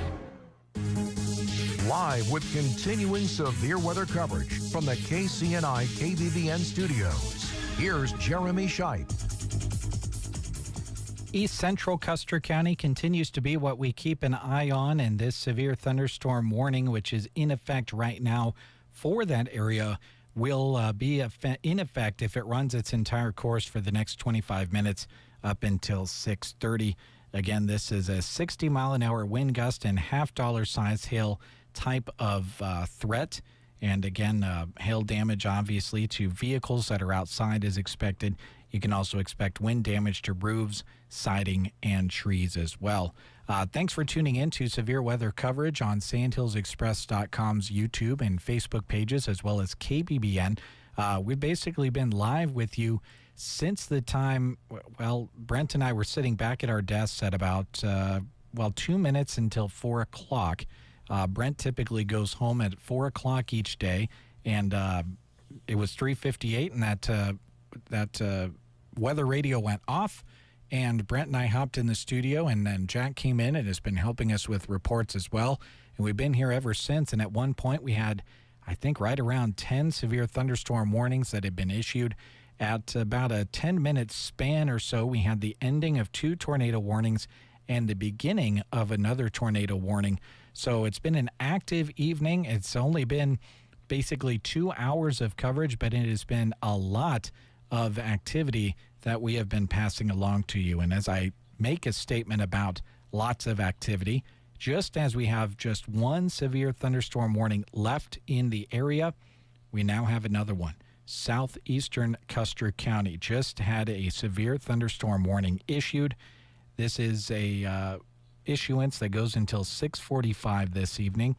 Live with continuing severe weather coverage from the KCNI KBBN studios. Here's Jeremy Scheib. East Central Custer County continues to be what we keep an eye on, and this severe thunderstorm warning, which is in effect right now for that area, will be in effect if it runs its entire course for the next 25 minutes up until 6:30. Again, this is a 60-mile-an-hour wind gust and half-dollar size hail type of threat. And again, hail damage, obviously, to vehicles that are outside is expected. You can also expect wind damage to roofs, siding, and trees as well. Thanks for tuning in to severe weather coverage on SandhillsExpress.com's YouTube and Facebook pages, as well as KBBN. We've basically been live with you since the time, well, Brent and I were sitting back at our desks at about, 2 minutes until 4 o'clock. Brent typically goes home at 4 o'clock each day, and it was 3:58, and that weather radio went off, and Brent and I hopped in the studio, and then Jack came in and has been helping us with reports as well, and we've been here ever since. And at one point we had, I think, right around 10 severe thunderstorm warnings that had been issued. At about a 10-minute span or so, we had the ending of 2 tornado warnings and the beginning of another tornado warning. So it's been an active evening. It's only been basically 2 hours of coverage, but it has been a lot of activity that we have been passing along to you. And as I make a statement about lots of activity, just as we have just one severe thunderstorm warning left in the area, we now have another one. Southeastern Custer County just had a severe thunderstorm warning issued. This is a issuance that goes until 6:45 this evening.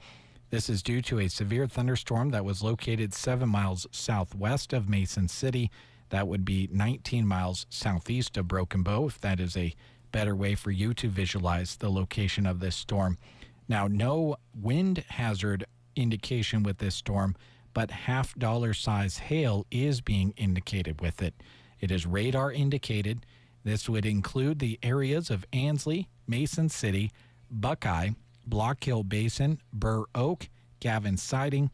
This is due to a severe thunderstorm that was located 7 miles southwest of Mason City. That would be 19 miles southeast of Broken Bow, if that is a better way for you to visualize the location of this storm. Now, no wind hazard indication with this storm, but half-dollar size hail is being indicated with it. It is radar indicated. This would include the areas of Ansley, Mason City, Buckeye, Block Hill Basin, Burr Oak, Gavin Siding,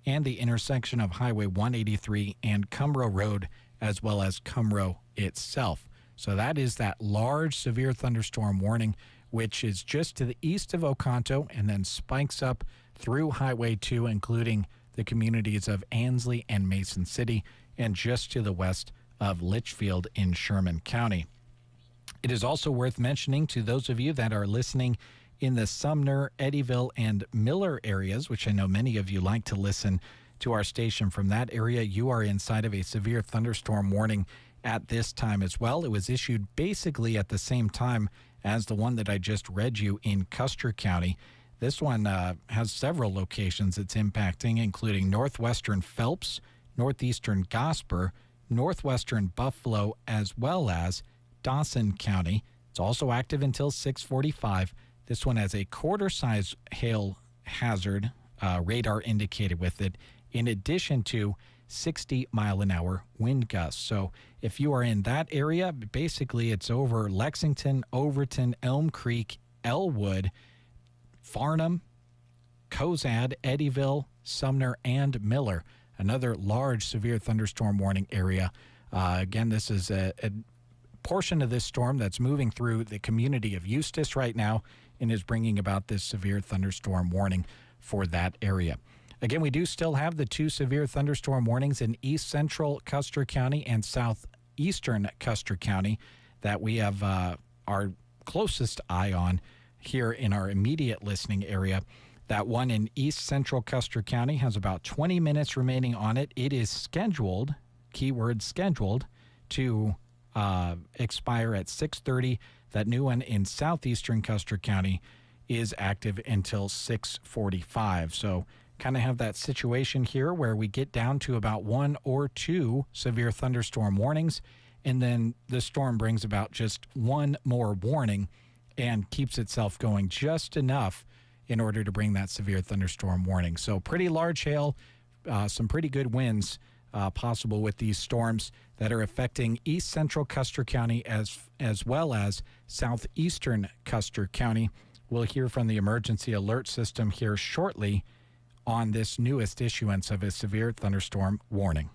and the intersection of Highway 183 and Cumro Road, as well as Cumro itself. So that is that large severe thunderstorm warning, which is just to the east of Oconto and then spikes up through Highway 2, including the communities of Ansley and Mason City, and just to the west of Litchfield in Sherman County. It is also worth mentioning to those of you that are listening in the Sumner, Eddyville, and Miller areas, which I know many of you like to listen to our station from that area, you are inside of a severe thunderstorm warning at this time as well. It was issued basically at the same time as the one that I just read you in Custer County. This one has several locations it's impacting, including northwestern Phelps, northeastern Gosper, northwestern Buffalo, as well as Dawson County. It's also active until 6:45. This one has a quarter-size hail hazard radar indicated with it, in addition to 60-mile-an-hour wind gusts. So if you are in that area, basically it's over Lexington, Overton, Elm Creek, Elwood, Farnham, Cozad, Eddyville, Sumner, and Miller. Another large severe thunderstorm warning area. Again, this is a portion of this storm that's moving through the community of Eustis right now and is bringing about this severe thunderstorm warning for that area. Again, we do still have the 2 severe thunderstorm warnings in east central Custer County and southeastern Custer County that we have our closest eye on here in our immediate listening area. That one in east central Custer County has about 20 minutes remaining on it. It is scheduled, keyword scheduled, to expire at 6:30. That new one in southeastern Custer County is active until 6:45. So kind of have that situation here where we get down to about 1 or 2 severe thunderstorm warnings, and then the storm brings about just one more warning and keeps itself going just enough in order to bring that severe thunderstorm warning. So pretty large hail, some pretty good winds possible with these storms that are affecting east central Custer County as well as southeastern Custer County. We'll hear from the emergency alert system here shortly on this newest issuance of a severe thunderstorm warning.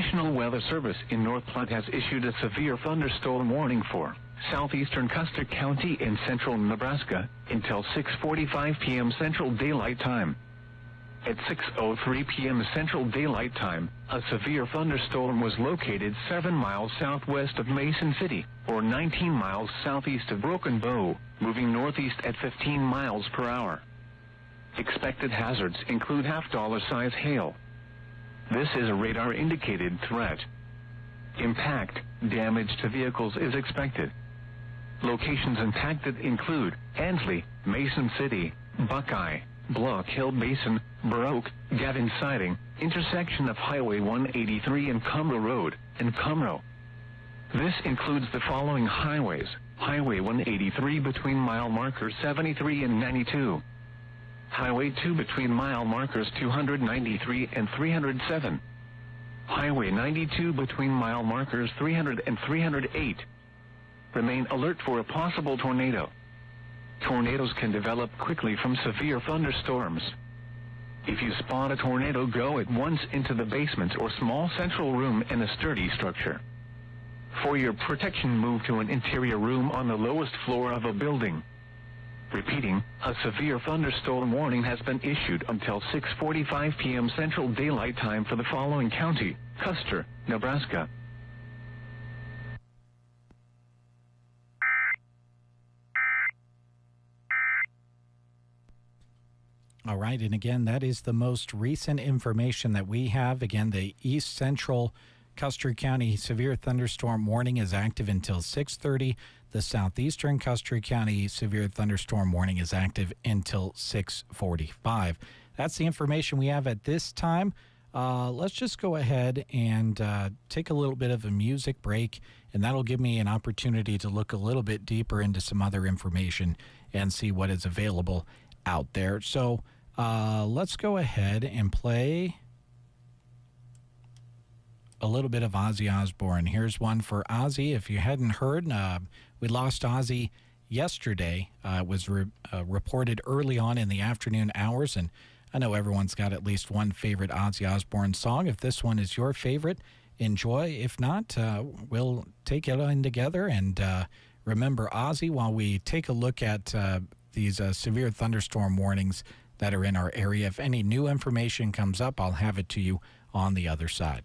National Weather Service in North Platte has issued a severe thunderstorm warning for southeastern Custer County in central Nebraska until 6:45 p.m. Central Daylight Time. At 6:03 p.m. Central Daylight Time, a severe thunderstorm was located 7 miles southwest of Mason City, or 19 miles southeast of Broken Bow, moving northeast at 15 miles per hour. Expected hazards include half-dollar size hail. This is a radar-indicated threat. Impact, damage to vehicles is expected. Locations impacted include Ansley, Mason City, Buckeye, Block Hill Basin, Baroque, Gavin Siding, intersection of Highway 183 and Cumro Road, and Cumro. This includes the following highways: Highway 183 between mile markers 73 and 92. Highway 2 between mile markers 293 and 307. Highway 92 between mile markers 300 and 308. Remain alert for a possible tornado. Tornadoes can develop quickly from severe thunderstorms. If you spot a tornado, go at once into the basement or small central room in a sturdy structure. For your protection, move to an interior room on the lowest floor of a building. Repeating, a severe thunderstorm warning has been issued until 6:45 p.m. Central Daylight Time for the following county: Custer, Nebraska. All right, and again, that is the most recent information that we have. Again, the East Central Custer County severe thunderstorm warning is active until 6:30. The Southeastern Custer County severe thunderstorm warning is active until 6:45. That's the information we have at this time. Let's just go ahead and take a little bit of a music break, and that'll give me an opportunity to look a little bit deeper into some other information and see what is available out there. So let's go ahead and play a little bit of Ozzy Osbourne. Here's one for Ozzy. If you hadn't heard, we lost Ozzy yesterday. It was reported early on in the afternoon hours, and I know everyone's got at least one favorite Ozzy Osbourne song. If this one is your favorite, enjoy. If not, we'll take it in together and remember Ozzy while we take a look at these severe thunderstorm warnings that are in our area. If any new information comes up, I'll have it to you on the other side.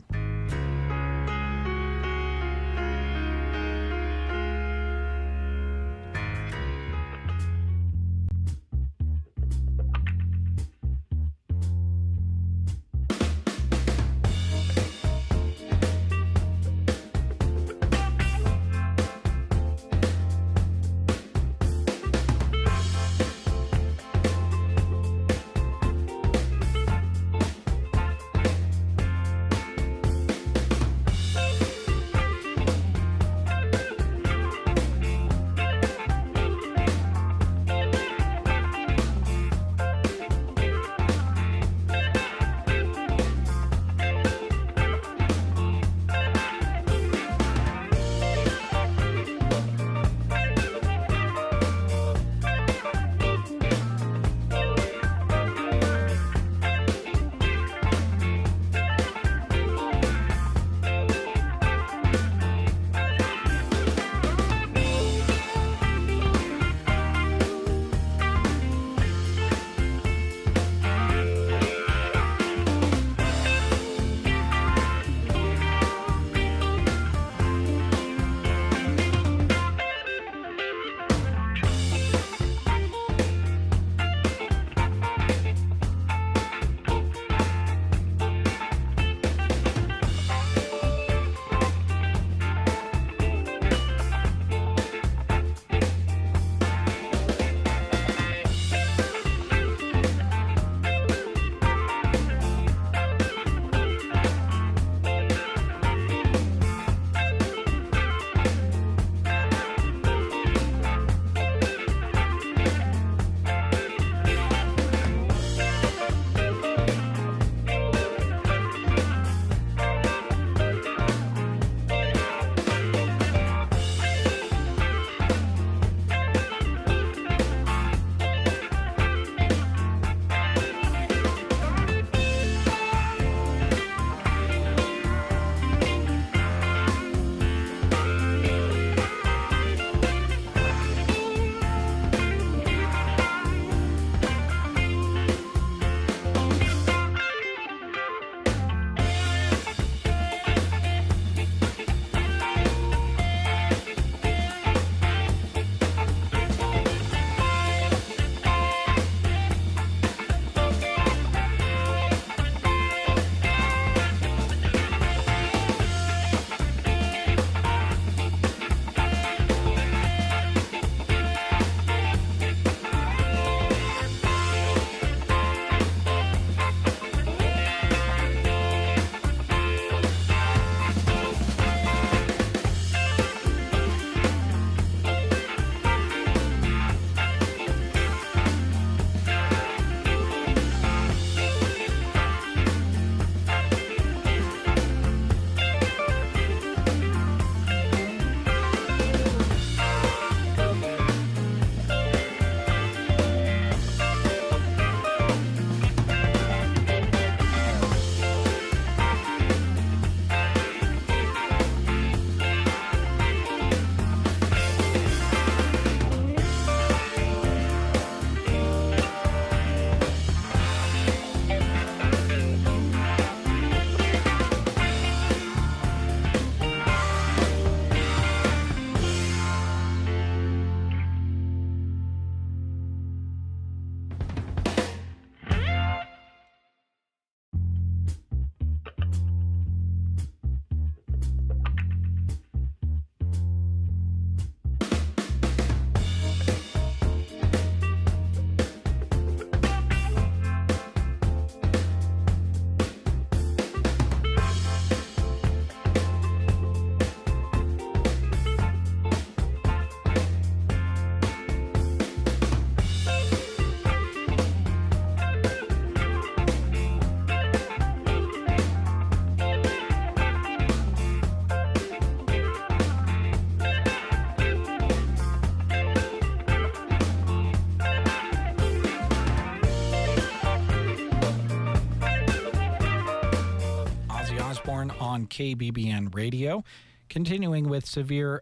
on KBBN Radio. Continuing with severe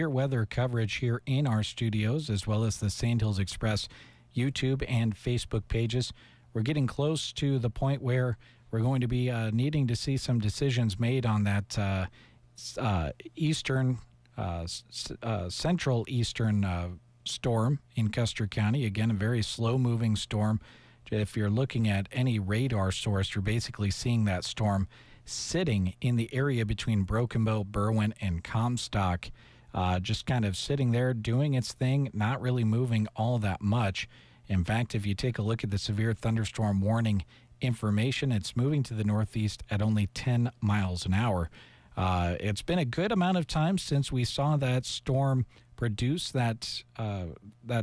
weather coverage here in our studios, as well as the Sand Hills Express YouTube and Facebook pages. We're getting close to the point where we're going to be needing to see some decisions made on that central eastern storm in Custer County. Again, a very slow-moving storm. If you're looking at any radar source, you're basically seeing that storm sitting in the area between Broken Bow, Berwyn, and Comstock, just kind of sitting there doing its thing, not really moving all that much. In fact, if you take a look at the severe thunderstorm warning information, it's moving to the northeast at only 10 miles an hour. It's been a good amount of time since we saw that storm produce that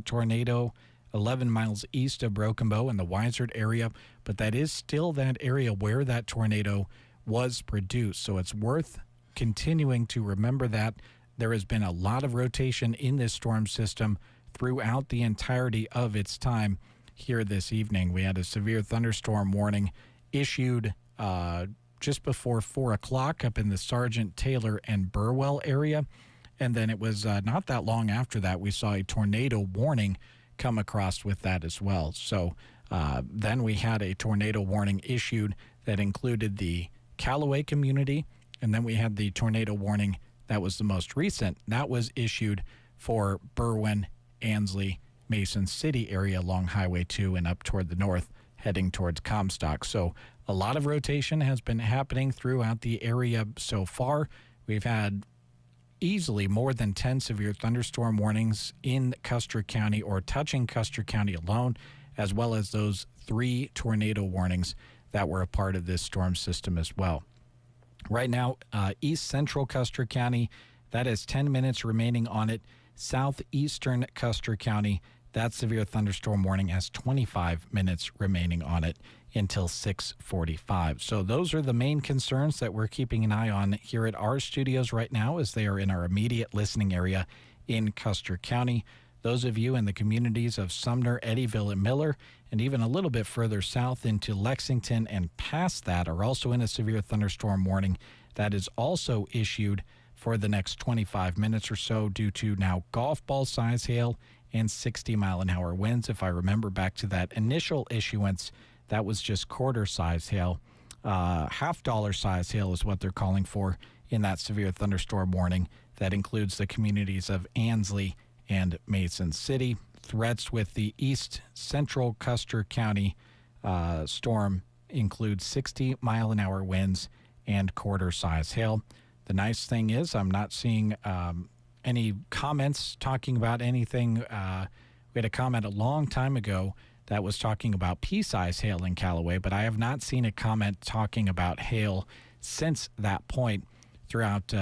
tornado 11 miles east of Broken Bow in the Wysert area, but that is still that area where that tornado was produced. So it's worth continuing to remember that there has been a lot of rotation in this storm system throughout the entirety of its time here this evening. We had a severe thunderstorm warning issued just before 4 o'clock up in the Sergeant Taylor and Burwell area. And then it was not that long after that we saw a tornado warning come across with that as well. So then we had a tornado warning issued that included the Callaway community, and then we had the tornado warning that was the most recent. That was issued for Berwyn, Ansley, Mason City area along Highway 2 and up toward the north, heading towards Comstock. So a lot of rotation has been happening throughout the area so far. We've had easily more than 10 severe thunderstorm warnings in Custer County or touching Custer County alone, as well as those 3 tornado warnings that were a part of this storm system as well. Right now, east central Custer County, that has 10 minutes remaining on it. Southeastern Custer County, that severe thunderstorm warning has 25 minutes remaining on it until 6:45. So those are the main concerns that we're keeping an eye on here at our studios right now, as they are in our immediate listening area in Custer County. Those of you in the communities of Sumner, Eddyville, and Miller, and even a little bit further south into Lexington and past that, are also in a severe thunderstorm warning that is also issued for the next 25 minutes or so due to now golf ball size hail and 60-mile-an-hour winds. If I remember back to that initial issuance, that was just quarter size hail. $50 size hail is what they're calling for in that severe thunderstorm warning. That includes the communities of Ansley and Mason City. Threats with the east central Custer County storm include 60-mile-an-hour winds and quarter size hail. The nice thing is I'm not seeing any comments talking about anything. We had a comment a long time ago that was talking about pea-size hail in Callaway, but I have not seen a comment talking about hail since that point throughout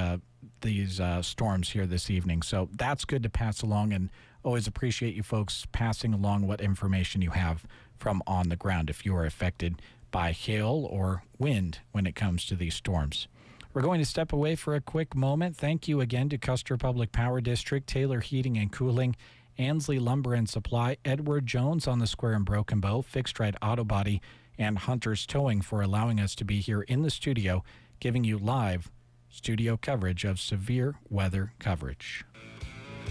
these storms here this evening. So that's good to pass along, and always appreciate you folks passing along what information you have from on the ground if you are affected by hail or wind when it comes to these storms. We're going to step away for a quick moment. Thank you again to Custer Public Power District, Taylor Heating and Cooling, Ansley Lumber and Supply, Edward Jones on the Square in Broken Bow, Fixed Right Auto Body, and Hunter's Towing for allowing us to be here in the studio, giving you live studio coverage of severe weather coverage.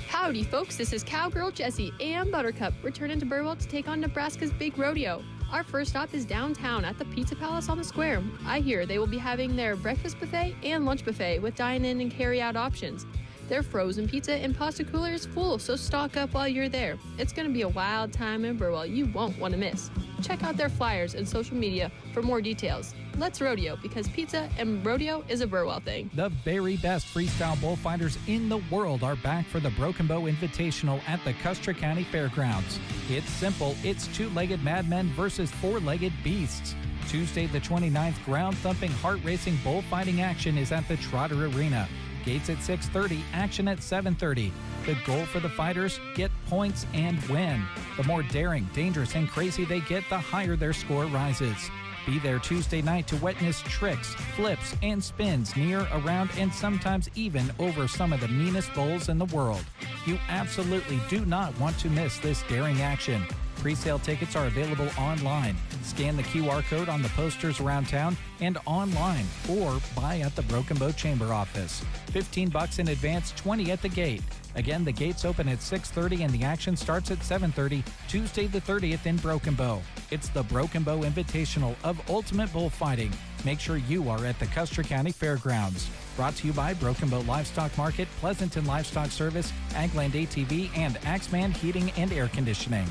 Howdy, folks. This is Cowgirl Jessie and Buttercup returning to Burwell to take on Nebraska's big rodeo. Our first stop is downtown at the Pizza Palace on the Square. I hear they will be having their breakfast buffet and lunch buffet with dine-in and carry-out options. Their frozen pizza and pasta cooler is full, so stock up while you're there. It's going to be a wild time in Burwell you won't want to miss. Check out their flyers and social media for more details. Let's rodeo, because pizza and rodeo is a Burwell thing. The very best freestyle bullfighters in the world are back for the Broken Bow Invitational at the Custer County Fairgrounds. It's simple. It's two-legged madmen versus four-legged beasts. Tuesday the 29th, ground-thumping, heart-racing bullfighting action is at the Trotter Arena. Gates at 6:30, action at 7:30. The goal for the fighters, get points and win. The more daring, dangerous, and crazy they get, the higher their score rises. Be there Tuesday night to witness tricks, flips, and spins near, around, and sometimes even over some of the meanest bulls in the world. You absolutely do not want to miss this daring action. Pre-sale tickets are available online. Scan the QR code on the posters around town and online, or buy at the Broken Bow Chamber office. $15 in advance, $20 at the gate. Again, the gates open at 6:30 and the action starts at 7:30, Tuesday the 30th in Broken Bow. It's the Broken Bow Invitational of Ultimate Bullfighting. Make sure you are at the Custer County Fairgrounds. Brought to you by Broken Bow Livestock Market, Pleasanton Livestock Service, Agland ATV, and Axeman Heating and Air Conditioning.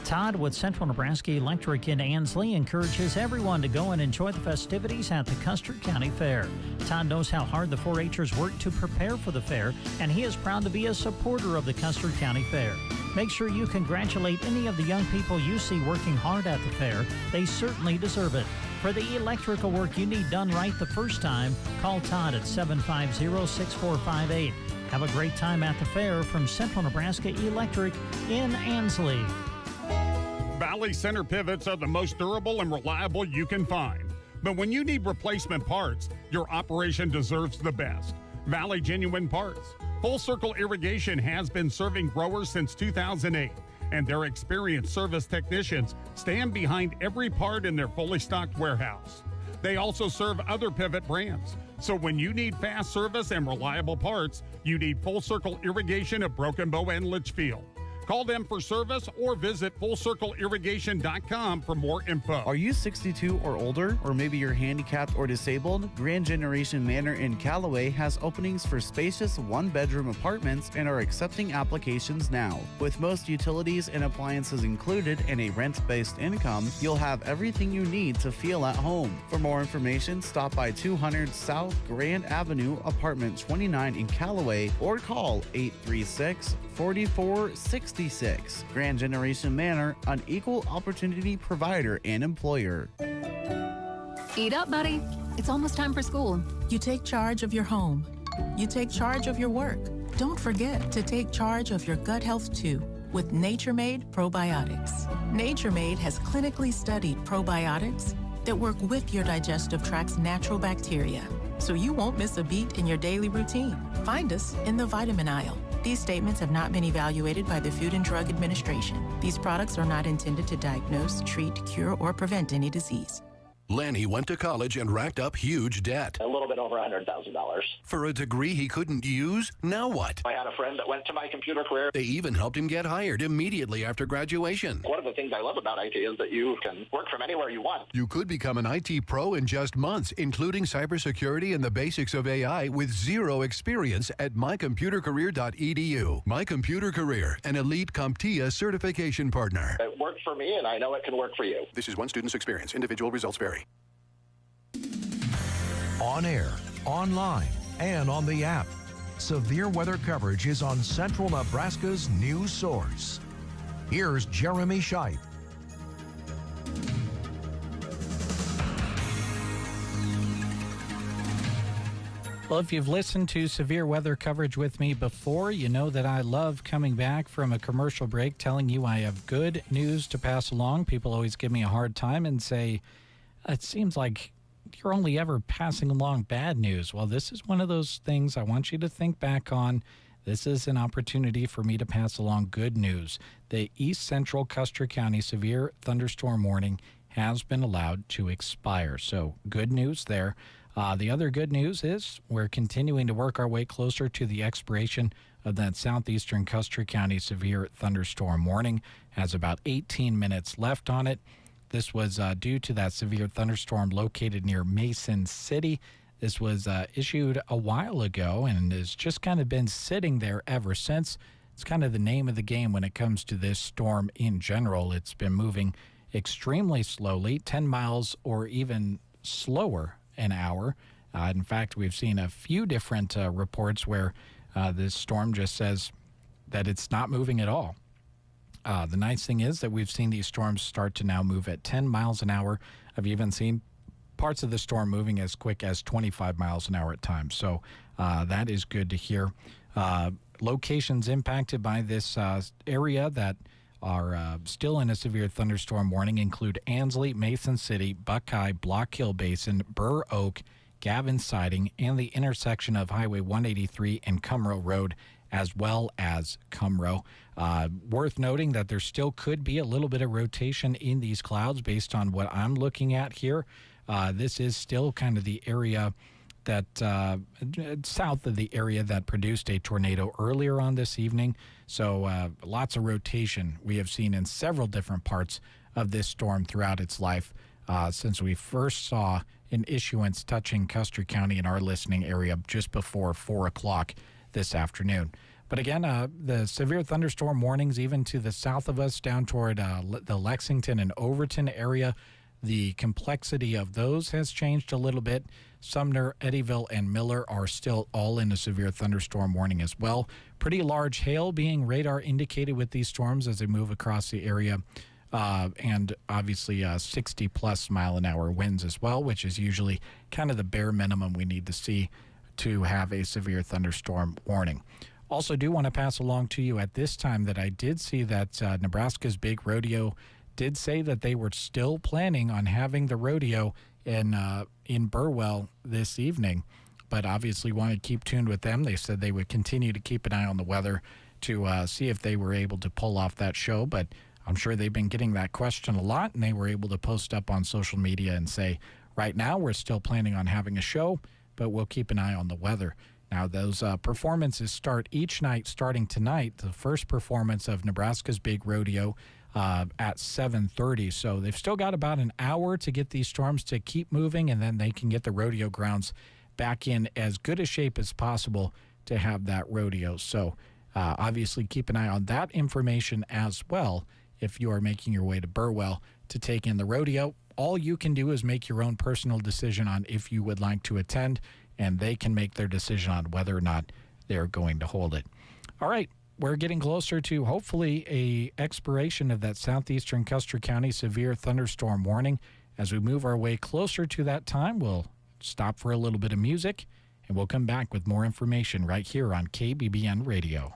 Todd with Central Nebraska Electric in Ansley encourages everyone to go and enjoy the festivities at the Custer County Fair. Todd knows how hard the 4-H'ers work to prepare for the fair, and he is proud to be a supporter of the Custer County Fair. Make sure you congratulate any of the young people you see working hard at the fair. They certainly deserve it. For the electrical work you need done right the first time, call Todd at 750-6458. Have a great time at the fair from Central Nebraska Electric in Ansley. Valley Center pivots are the most durable and reliable you can find. But when you need replacement parts, your operation deserves the best. Valley Genuine Parts. Full Circle Irrigation has been serving growers since 2008, and their experienced service technicians stand behind every part in their fully stocked warehouse. They also serve other Pivot brands. So when you need fast service and reliable parts, you need Full Circle Irrigation of Broken Bow and Litchfield. Call them for service or visit FullCircleIrrigation.com for more info. Are you 62 or older, or maybe you're handicapped or disabled? Grand Generation Manor in Callaway has openings for spacious one-bedroom apartments and are accepting applications now. With most utilities and appliances included and a rent-based income, you'll have everything you need to feel at home. For more information, stop by 200 South Grand Avenue, Apartment 29 in Callaway, or call 836-4466. Grand Generation Manor, an equal opportunity provider and employer. Eat up, buddy. It's almost time for school. You take charge of your home. You take charge of your work. Don't forget to take charge of your gut health too with Nature Made Probiotics. Nature Made has clinically studied probiotics that work with your digestive tract's natural bacteria, so you won't miss a beat in your daily routine. Find us in the vitamin aisle. These statements have not been evaluated by the Food and Drug Administration. These products are not intended to diagnose, treat, cure, or prevent any disease. Lanny went to college and racked up huge debt. A little bit over $100,000. For a degree he couldn't use? Now what? I had a friend that went to My Computer Career. They even helped him get hired immediately after graduation. One of the things I love about IT is that you can work from anywhere you want. You could become an IT pro in just months, including cybersecurity and the basics of AI with zero experience at mycomputercareer.edu. My Computer Career, an elite CompTIA certification partner. It worked for me, and I know it can work for you. This is one student's experience. Individual results vary. On air, online, and on the app. Severe weather coverage is on Central Nebraska's news source. Here's Jeremy Scheib. Well, if you've listened to severe weather coverage with me before, you know that I love coming back from a commercial break telling you I have good news to pass along. People always give me a hard time and say, it seems like you're only ever passing along bad news. Well, this is one of those things I want you to think back on. This is an opportunity for me to pass along good news. The East Central Custer County severe thunderstorm warning has been allowed to expire. So good news there. The other good news is we're continuing to work our way closer to the expiration of that southeastern Custer County severe thunderstorm warning. Has about 18 minutes left on it. This was due to that severe thunderstorm located near Mason City. This was issued a while ago and has just kind of been sitting there ever since. It's kind of the name of the game when it comes to this storm in general. It's been moving extremely slowly, 10 miles or even slower an hour. In fact, we've seen a few different reports where this storm just says that it's not moving at all. The nice thing is that we've seen these storms start to now move at 10 miles an hour. I've even seen parts of the storm moving as quick as 25 miles an hour at times. So that is good to hear. Locations impacted by this area that are still in a severe thunderstorm warning include Ansley, Mason City, Buckeye, Block Hill Basin, Burr Oak, Gavin Siding, and the intersection of Highway 183 and Cumrow Road as well as Cumro. Worth noting that there still could be a little bit of rotation in these clouds based on what I'm looking at here. This is still kind of the area that south of the area that produced a tornado earlier on this evening. So lots of rotation we have seen in several different parts of this storm throughout its life since we first saw an issuance touching Custer County in our listening area just before 4 o'clock this afternoon. But again, the severe thunderstorm warnings even to the south of us down toward the Lexington and Overton area, the complexity of those has changed a little bit. Sumner, Eddyville, and Miller are still all in a severe thunderstorm warning as well. Pretty large hail being radar indicated with these storms as they move across the area. And obviously 60-plus mile-an-hour winds as well, which is usually kind of the bare minimum we need to see to have a severe thunderstorm warning. Also do want to pass along to you at this time that I did see that Nebraska's Big Rodeo did say that they were still planning on having the rodeo in Burwell this evening, but obviously want to keep tuned with them. They said they would continue to keep an eye on the weather to see if they were able to pull off that show, but I'm sure they've been getting that question a lot, and they were able to post up on social media and say, right now we're still planning on having a show, but we'll keep an eye on the weather. Now, those performances start each night, starting tonight, the first performance of Nebraska's Big Rodeo at 7:30. So they've still got about an hour to get these storms to keep moving, and then they can get the rodeo grounds back in as good a shape as possible to have that rodeo. So obviously keep an eye on that information as well if you are making your way to Burwell to take in the rodeo. All you can do is make your own personal decision on if you would like to attend, and they can make their decision on whether or not they're going to hold it. All right, we're getting closer to hopefully a expiration of that southeastern Custer County severe thunderstorm warning. As we move our way closer to that time, we'll stop for a little bit of music, and we'll come back with more information right here on KBBN Radio.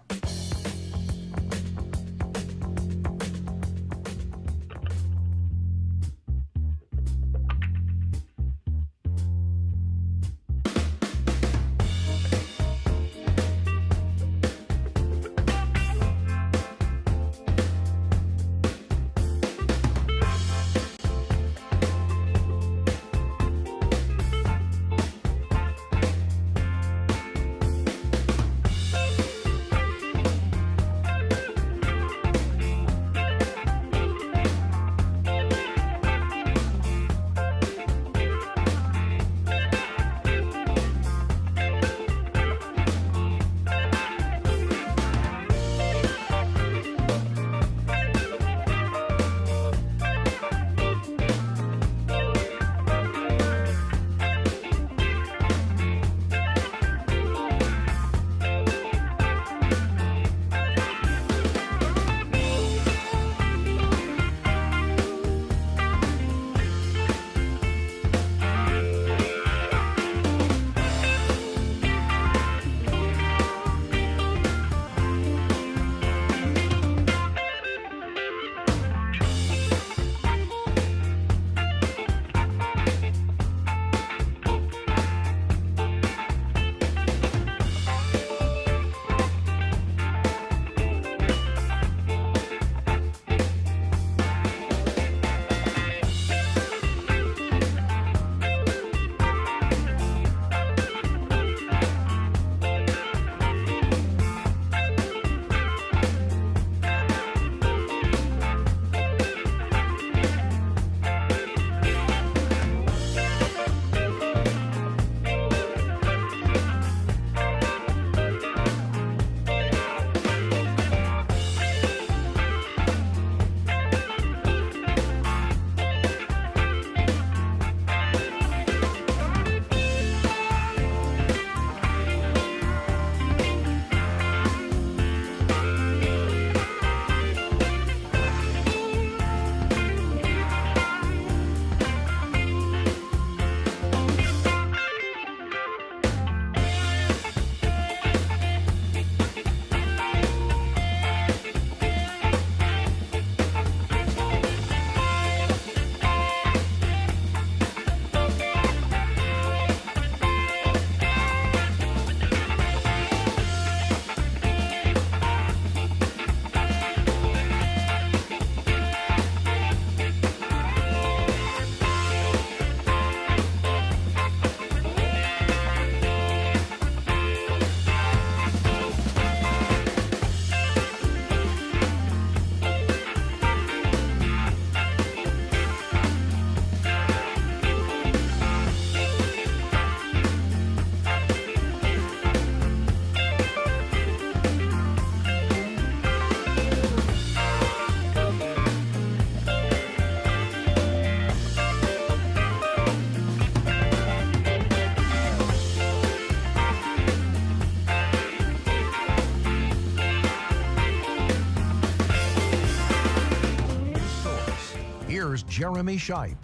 here's Jeremy Scheib.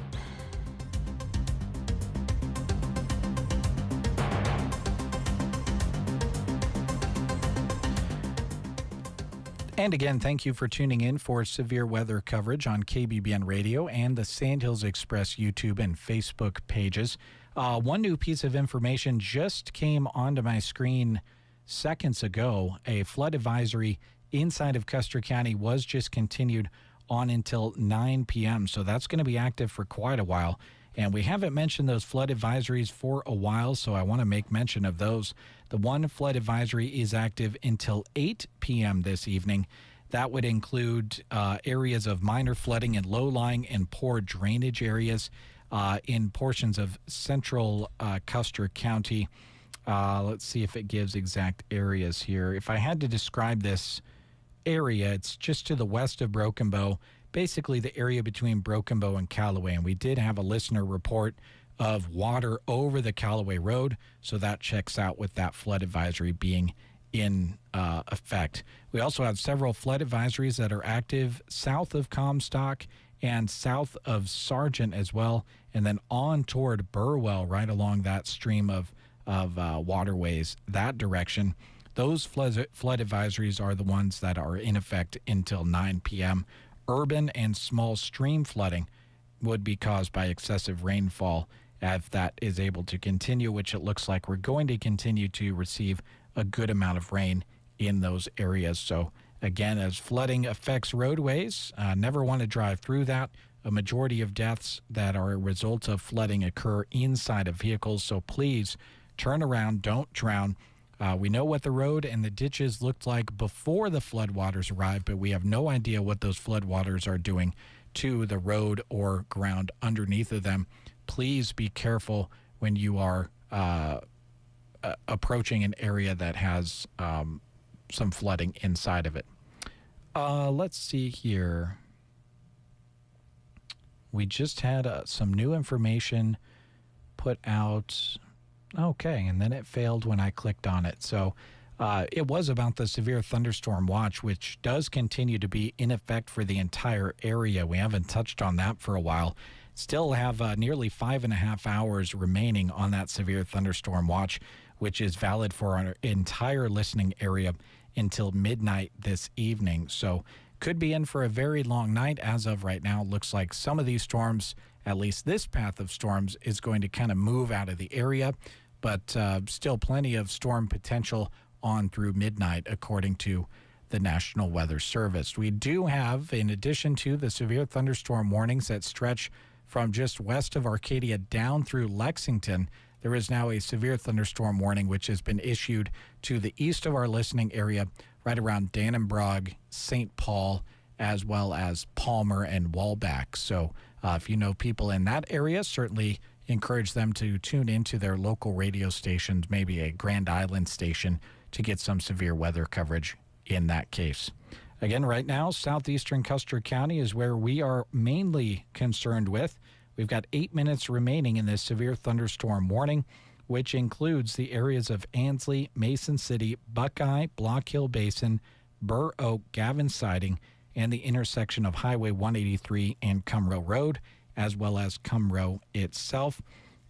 And again, thank you for tuning in for severe weather coverage on KBBN Radio and the Sandhills Express YouTube and Facebook pages. One new piece of information just came onto my screen seconds ago. A flood advisory inside of Custer County was just continued on until 9 p.m., so that's going to be active for quite a while. And we haven't mentioned those flood advisories for a while, so I want to make mention of those. The one flood advisory is active until 8 p.m. this evening. That would include areas of minor flooding in low-lying and poor drainage areas in portions of central Custer County. Let's see if it gives exact areas here. If I had to describe this area, it's just to the west of Broken Bow, basically the area between Broken Bow and Callaway. And we did have a listener report of water over the Callaway Road, so that checks out with that flood advisory being in effect. We also have several flood advisories that are active south of Comstock and south of Sargent as well, and then on toward Burwell, right along that stream of waterways that direction. Those flood advisories are the ones that are in effect until 9 p.m. Urban and small stream flooding would be caused by excessive rainfall if that is able to continue, which it looks like we're going to continue to receive a good amount of rain in those areas. So again, as flooding affects roadways, never want to drive through that. A majority of deaths that are a result of flooding occur inside of vehicles, so please turn around, don't drown. We know what the road and the ditches looked like before the floodwaters arrived, but we have no idea what those floodwaters are doing to the road or ground underneath of them. Please be careful when you are approaching an area that has some flooding inside of it. Let's see here. We just had some new information put out. Okay, and then it failed when I clicked on it. So it was about the severe thunderstorm watch, which does continue to be in effect for the entire area. We haven't touched on that for a while. Still have nearly 5.5 hours remaining on that severe thunderstorm watch, which is valid for our entire listening area until midnight this evening. So could be in for a very long night. As of right now, it looks like some of these storms, at least this path of storms, is going to kind of move out of the area, but still plenty of storm potential on through midnight, according to the National Weather Service. We do have, in addition to the severe thunderstorm warnings that stretch from just west of Arcadia down through Lexington, there is now a severe thunderstorm warning which has been issued to the east of our listening area, right around Dannenbrog, St. Paul, as well as Palmer and Walbach. So if you know people in that area, certainly encourage them to tune into their local radio stations, maybe a Grand Island station, to get some severe weather coverage in that case. Again, right now, southeastern Custer County is where we are mainly concerned with. We've got 8 minutes remaining in this severe thunderstorm warning, which includes the areas of Ansley, Mason City, Buckeye, Block Hill Basin, Burr Oak, Gavin Siding, and the intersection of Highway 183 and Cumrow Road, as well as Cumrow itself.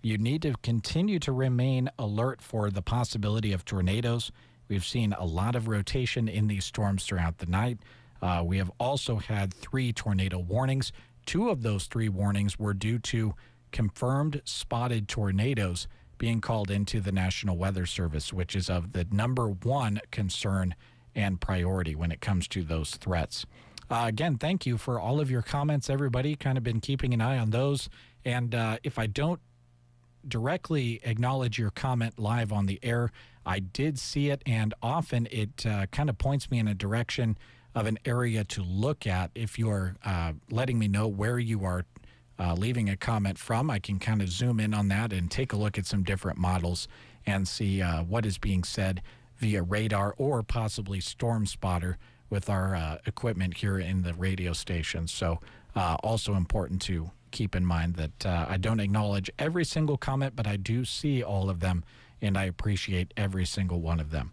You need to continue to remain alert for the possibility of tornadoes. We've seen a lot of rotation in these storms throughout the night. We have also had 3 tornado warnings. 2 of those 3 warnings were due to confirmed spotted tornadoes being called into the National Weather Service, which is of the number 1 concern and priority when it comes to those threats. Again, thank you for all of your comments, everybody. Kind of been keeping an eye on those. And if I don't directly acknowledge your comment live on the air, I did see it, and often it kind of points me in a direction of an area to look at. If you're letting me know where you are leaving a comment from, I can kind of zoom in on that and take a look at some different models and see what is being said via radar or possibly Storm Spotter with our equipment here in the radio station. So also important to keep in mind that I don't acknowledge every single comment, but I do see all of them, and I appreciate every single one of them.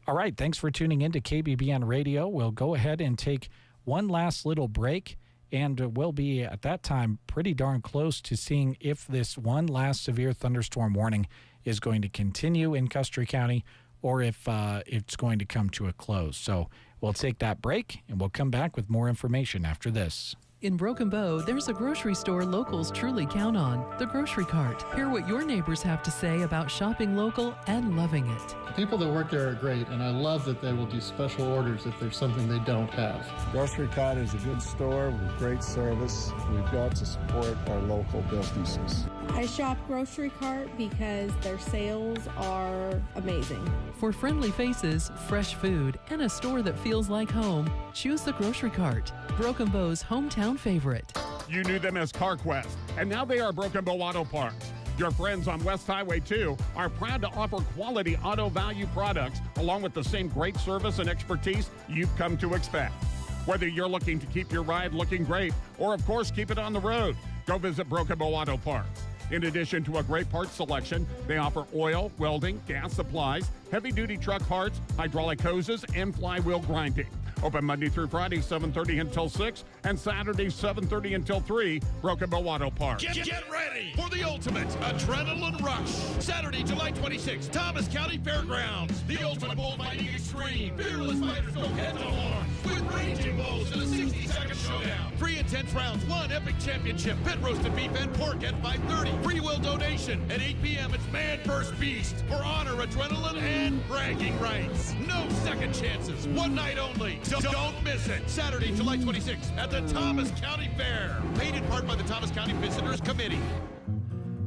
All right, thanks for tuning in to KBBN Radio. We'll go ahead and take one last little break, and we'll be at that time pretty darn close to seeing if this one last severe thunderstorm warning is going to continue in Custer County or if it's going to come to a close. So we'll take that break, and we'll come back with more information after this. In Broken Bow, there's a grocery store locals truly count on, the Grocery Cart. Hear what your neighbors have to say about shopping local and loving it. The people that work there are great, and I love that they will do special orders if there's something they don't have. Grocery Cart is a good store with great service. We've got to support our local businesses. I shop Grocery Cart because their sales are amazing. For friendly faces, fresh food, and a store that feels like home, choose the Grocery Cart, Broken Bow's hometown favorite. You knew them as CarQuest, and now they are Broken Bow Auto Parts. Your friends on West Highway 2 are proud to offer quality auto value products along with the same great service and expertise you've come to expect. Whether you're looking to keep your ride looking great or, of course, keep it on the road, go visit Broken Bow Auto Parts. In addition to a great parts selection, they offer oil, welding, gas supplies, heavy-duty truck parts, hydraulic hoses, and flywheel grinding. Open Monday through Friday, 7:30 until 6, and Saturday, 7:30 until 3, Broken Bow Auto Parts. Get ready for the ultimate adrenaline rush. Saturday, July 26th, Thomas County Fairgrounds. The ultimate bullfighting extreme. Fearless fighters go head-to-horn with raging bulls in a 60-second showdown. 3 intense rounds, 1 epic championship, pit roasted beef and pork at 5:30. Free will donation at 8 p.m. It's Man vs. Beast for honor, adrenaline, and bragging rights. No second chances. One night only. Don't miss it. Saturday, July 26th at the Thomas County Fair. Paid in part by the Thomas County Visitors Committee.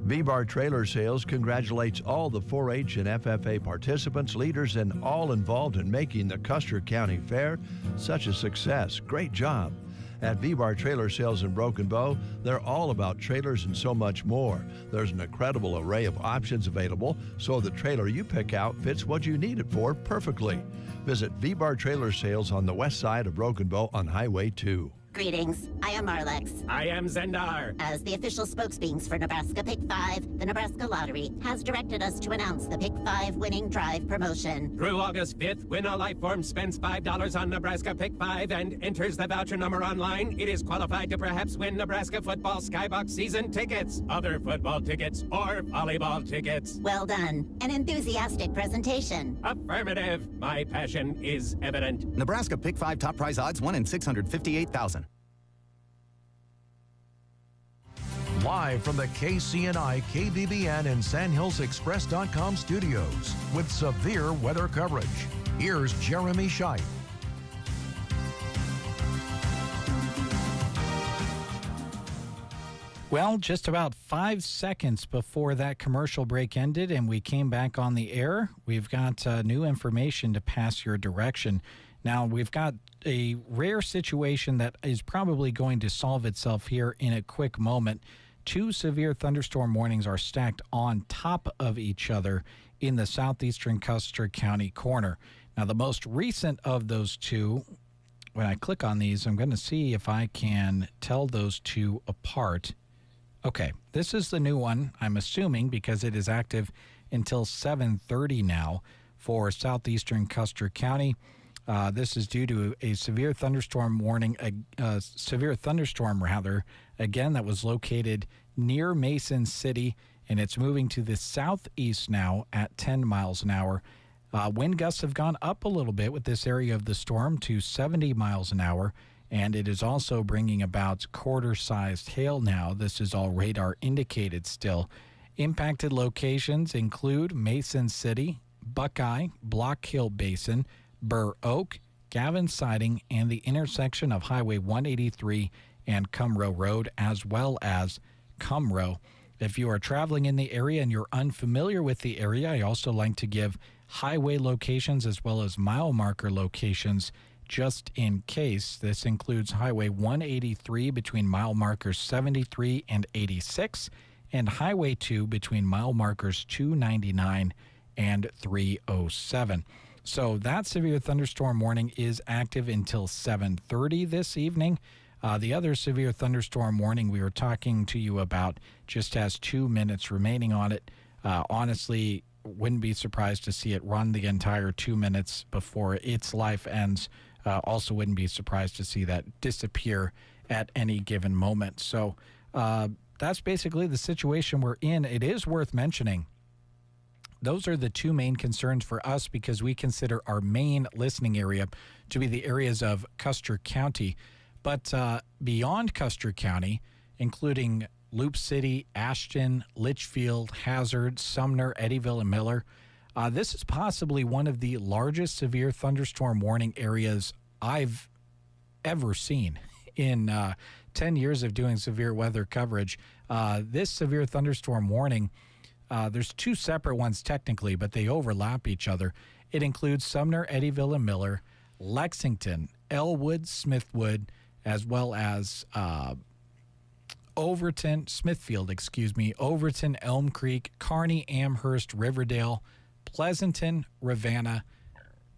V-Bar Trailer Sales congratulates all the 4-H and FFA participants, leaders, and all involved in making the Custer County Fair such a success. Great job. At V-Bar Trailer Sales in Broken Bow, they're all about trailers and so much more. There's an incredible array of options available, so the trailer you pick out fits what you need it for perfectly. Visit V-Bar Trailer Sales on the west side of Broken Bow on Highway 2. Greetings, I am Marlex. I am Zendar. As the official spokesbeans for Nebraska Pick 5, the Nebraska Lottery has directed us to announce the Pick 5 winning drive promotion. Through August 5th, when a Lifeform spends $5 on Nebraska Pick 5 and enters the voucher number online, it is qualified to perhaps win Nebraska football Skybox season tickets, other football tickets, or volleyball tickets. Well done. An enthusiastic presentation. Affirmative. My passion is evident. Nebraska Pick 5 top prize odds 1 in 658,000. Live from the KCNI, KBBN, and SandhillsExpress.com studios with severe weather coverage. Here's Jeremy Scheib. Well, just about 5 seconds before that commercial break ended and we came back on the air, we've got new information to pass your direction. Now, we've got a rare situation that is probably going to solve itself here in a quick moment. 2 severe thunderstorm warnings are stacked on top of each other in the southeastern Custer County corner. Now, the most recent of those 2, when I click on these, I'm going to see if I can tell those 2 apart. Okay, this is the new one, I'm assuming, because it is active until 7:30 now for southeastern Custer County. This is due to a severe thunderstorm warning, again, that was located near Mason City, and it's moving to the southeast now at 10 miles an hour. Wind gusts have gone up a little bit with this area of the storm to 70 miles an hour, and it is also bringing about quarter-sized hail now. This is all radar indicated still. Impacted locations include Mason City, Buckeye, Block Hill Basin, Burr Oak, Gavin Siding, and the intersection of Highway 183 and Cumrow Road, as well as Cumrow. If you are traveling in the area and you're unfamiliar with the area, I also like to give highway locations as well as mile marker locations just in case. This includes Highway 183 between mile markers 73 and 86, and Highway 2 between mile markers 299 and 307. So that severe thunderstorm warning is active until 7:30 this evening. The other severe thunderstorm warning we were talking to you about just has 2 minutes remaining on it. Honestly, wouldn't be surprised to see it run the entire 2 minutes before its life ends. Also wouldn't be surprised to see that disappear at any given moment. So that's basically the situation we're in. It is worth mentioning. Those are the two main concerns for us because we consider our main listening area to be the areas of Custer County. But beyond Custer County, including Loop City, Ashton, Litchfield, Hazard, Sumner, Eddyville, and Miller, this is possibly one of the largest severe thunderstorm warning areas I've ever seen in 10 years of doing severe weather coverage. This severe thunderstorm warning, there's two separate ones technically, but they overlap each other. It includes Sumner, Eddyville, and Miller, Lexington, Elwood, Smithwood, as well as Smithfield, Overton, Elm Creek, Kearney, Amherst, Riverdale, Pleasanton, Ravenna,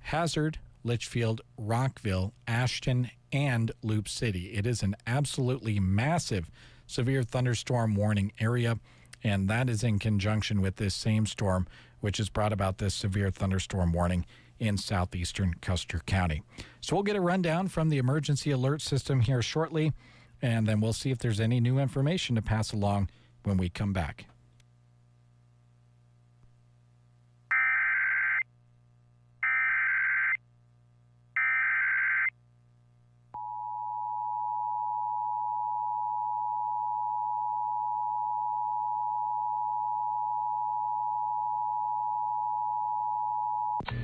Hazard, Litchfield, Rockville, Ashton, and Loop City. It is an absolutely massive severe thunderstorm warning area, and that is in conjunction with this same storm, which has brought about this severe thunderstorm warning in southeastern Custer County. So we'll get a rundown from the emergency alert system here shortly, and then we'll see if there's any new information to pass along when we come back.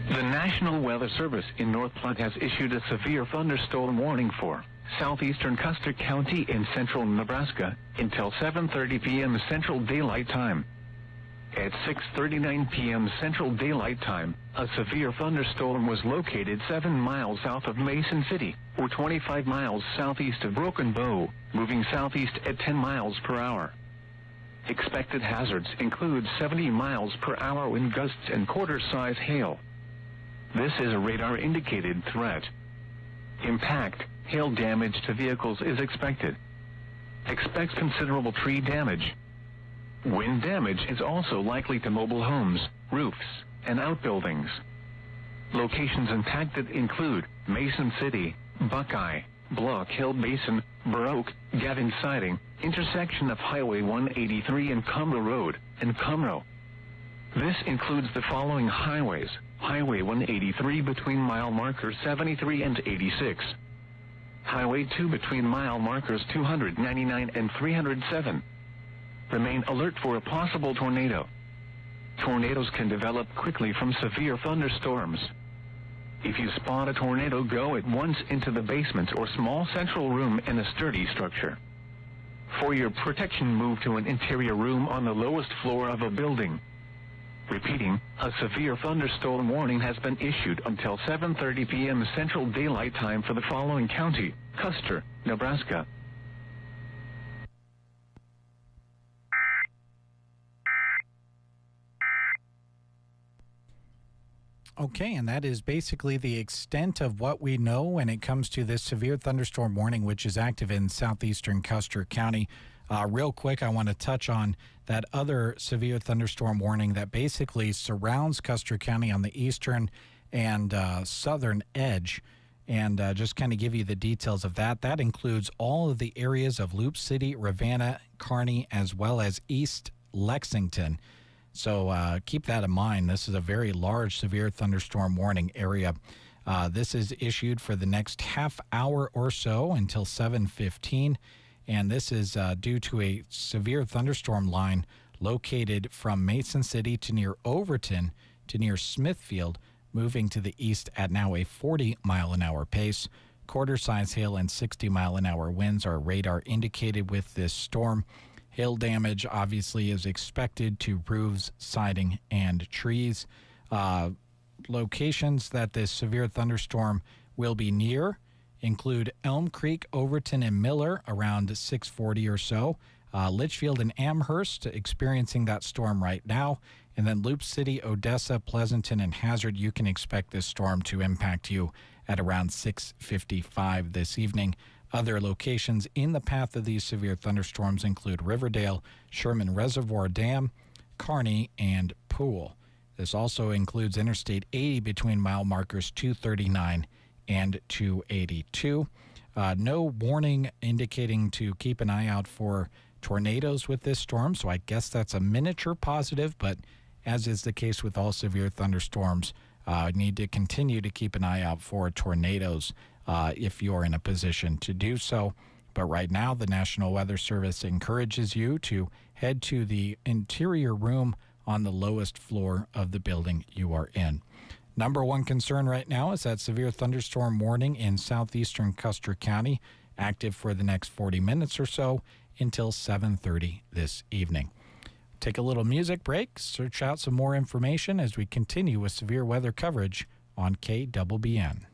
The National Weather Service in North Platte has issued a severe thunderstorm warning for southeastern Custer County in central Nebraska until 7:30 p.m. Central Daylight Time. At 6:39 p.m. Central Daylight Time, a severe thunderstorm was located 7 miles south of Mason City, or 25 miles southeast of Broken Bow, moving southeast at 10 miles per hour. Expected hazards include 70 miles per hour wind gusts and quarter-size hail. This is a radar-indicated threat. Impact, hail damage to vehicles is expected. Expect considerable tree damage. Wind damage is also likely to mobile homes, roofs, and outbuildings. Locations impacted include Mason City, Buckeye, Block Hill Basin, Burr Oak, Gavin Siding, intersection of Highway 183 and Cumro Road, and Cumro. This includes the following highways: Highway 183 between mile markers 73 and 86. Highway 2 between mile markers 299 and 307. Remain alert for a possible tornado. Tornadoes can develop quickly from severe thunderstorms. If you spot a tornado, go at once into the basement or small central room in a sturdy structure. For your protection, move to an interior room on the lowest floor of a building. Repeating, a severe thunderstorm warning has been issued until 7:30 p.m. Central Daylight Time for the following county: Custer, Nebraska. Okay, and that is basically the extent of what we know when it comes to this severe thunderstorm warning, which is active in southeastern Custer County. Real quick, I want to touch on that other severe thunderstorm warning that basically surrounds Custer County on the eastern and southern edge, and just kind of give you the details of that. That includes all of the areas of Loop City, Ravenna, Kearney, as well as East Lexington. So keep that in mind. This is a very large severe thunderstorm warning area. This is issued for the next half hour or so until 7:15. And this is due to a severe thunderstorm line located from Mason City to near Overton to near Smithfield, moving to the east at now a 40-mile-an-hour pace. Quarter-size hail and 60-mile-an-hour winds are radar indicated with this storm. Hail damage obviously is expected to roofs, siding, and trees. Locations that this severe thunderstorm will be near include Elm Creek, Overton, and Miller around 6:40 or so. Litchfield and Amherst experiencing that storm right now. And then Loop City, Odessa, Pleasanton, and Hazard, you can expect this storm to impact you at around 6:55 this evening. Other locations in the path of these severe thunderstorms include Riverdale, Sherman Reservoir Dam, Kearney, and Poole. This also includes Interstate 80 between mile markers 239 and 282. No warning indicating to keep an eye out for tornadoes with this storm, so I guess that's a miniature positive, but as is the case with all severe thunderstorms, need to continue to keep an eye out for tornadoes if you're in a position to do so. But right now, the National Weather Service encourages you to head to the interior room on the lowest floor of the building you are in. Number one concern right now is that severe thunderstorm warning in southeastern Custer County, active for the next 40 minutes or so until 7:30 this evening. Take a little music break, search out some more information as we continue with severe weather coverage on KBBN.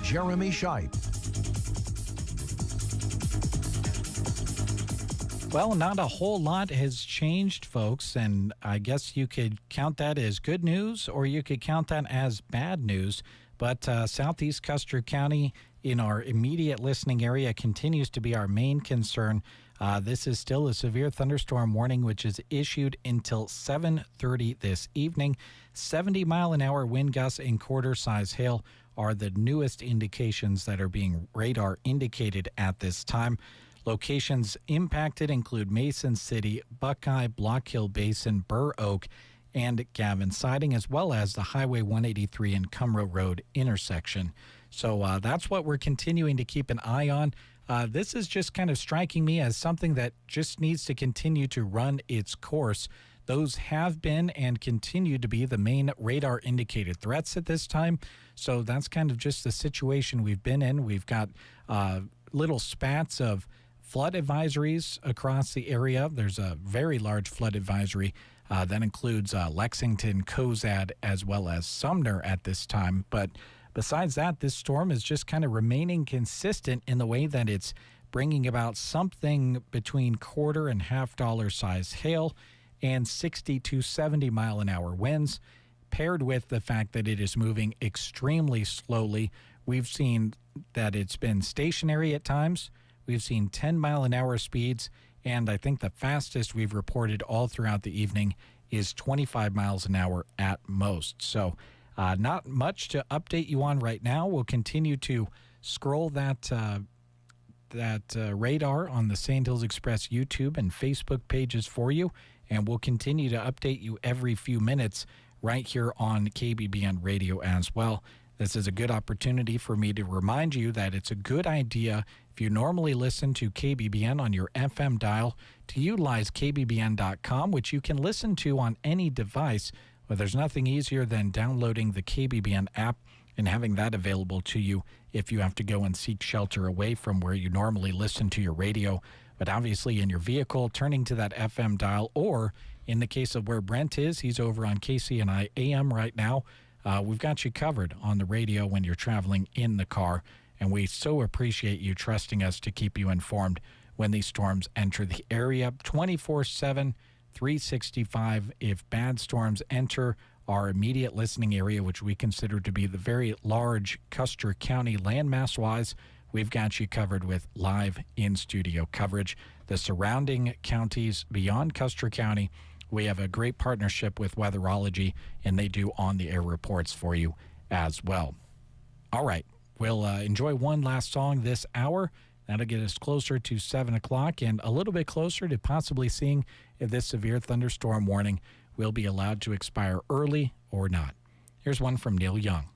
Jeremy Scheib. Well, not a whole lot has changed, folks, and I guess you could count that as good news or you could count that as bad news. But southeast Custer County in our immediate listening area continues to be our main concern. This is still a severe thunderstorm warning, which is issued until 7:30 this evening. 70-mile-an-hour wind gusts and quarter-size hail are the newest indications that are being radar indicated at this time. Locations impacted include Mason City, Buckeye, Block Hill Basin, Burr Oak, and Gavin Siding, as well as the Highway 183 and Cumro Road intersection. So that's what we're continuing to keep an eye on. This is just kind of striking me as something that just needs to continue to run its course. Those have been and continue to be the main radar indicated threats at this time. So that's kind of just the situation we've been in. We've got little spats of flood advisories across the area. There's a very large flood advisory that includes Lexington, Cozad, as well as Sumner at this time. But besides that, this storm is just kind of remaining consistent in the way that it's bringing about something between quarter and $half size hail and 60 to 70 mile an hour winds, paired with the fact that it is moving extremely slowly. We've seen that it's been stationary at times. We've seen 10-mile-an-hour speeds, and I think the fastest we've reported all throughout the evening is 25 miles an hour at most. So not much to update you on right now. We'll continue to scroll that radar on the Sand Hills Express YouTube and Facebook pages for you, and we'll continue to update you every few minutes right here on KBBN Radio as well. This is a good opportunity for me to remind you that it's a good idea, if you normally listen to KBBN on your FM dial, to utilize KBBN.com, which you can listen to on any device. But there's nothing easier than downloading the KBBN app and having that available to you if you have to go and seek shelter away from where you normally listen to your radio. But obviously in your vehicle, turning to that FM dial, or in the case of where Brent is, he's over on KCNI AM right now. We've got you covered on the radio when you're traveling in the car, and we so appreciate you trusting us to keep you informed when these storms enter the area 24/7, 365. If bad storms enter our immediate listening area, which we consider to be the very large Custer County landmass-wise, we've got you covered with live in-studio coverage. The surrounding counties beyond Custer County, we have a great partnership with Weatherology, and they do on-the-air reports for you as well. All right, we'll enjoy one last song this hour. That'll get us closer to 7 o'clock and a little bit closer to possibly seeing if this severe thunderstorm warning will be allowed to expire early or not. Here's one from Neil Young.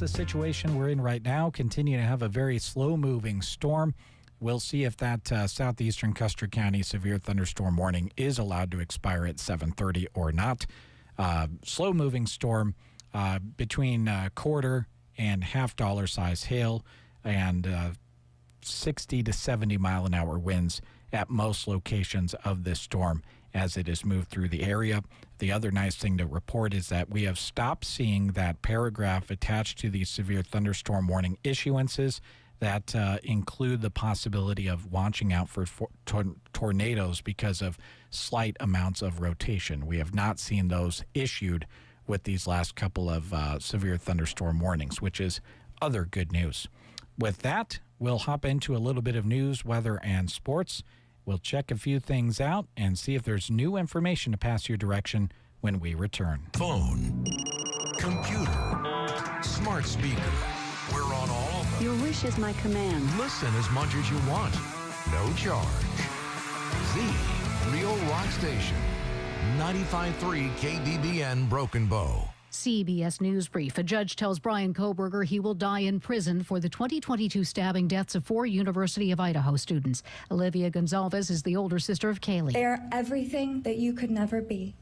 the situation we're in right now. Continue to have a very slow-moving storm. We'll see if that southeastern Custer County severe thunderstorm warning is allowed to expire at 7:30 or not. Slow-moving storm between quarter and half-dollar size hail and 60 to 70 mile an hour winds at most locations of this storm as it has moved through the area. The other nice thing to report is that we have stopped seeing that paragraph attached to these severe thunderstorm warning issuances that include the possibility of watching out for tornadoes because of slight amounts of rotation. We have not seen those issued with these last couple of severe thunderstorm warnings, which is other good news. With that, we'll hop into a little bit of news, weather, and sports. We'll check a few things out and see if there's new information to pass your direction when we return. Phone, computer, smart speaker. We're on all of them. Your wish is my command. Listen as much as you want. No charge. The Real Rock Station. 95.3 KBBN Broken Bow. CBS News Brief. A judge tells Brian Kohberger he will die in prison for the 2022 stabbing deaths of 4 University of Idaho students. Olivia Gonzalez is the older sister of Kaylee. They are everything that you could never be.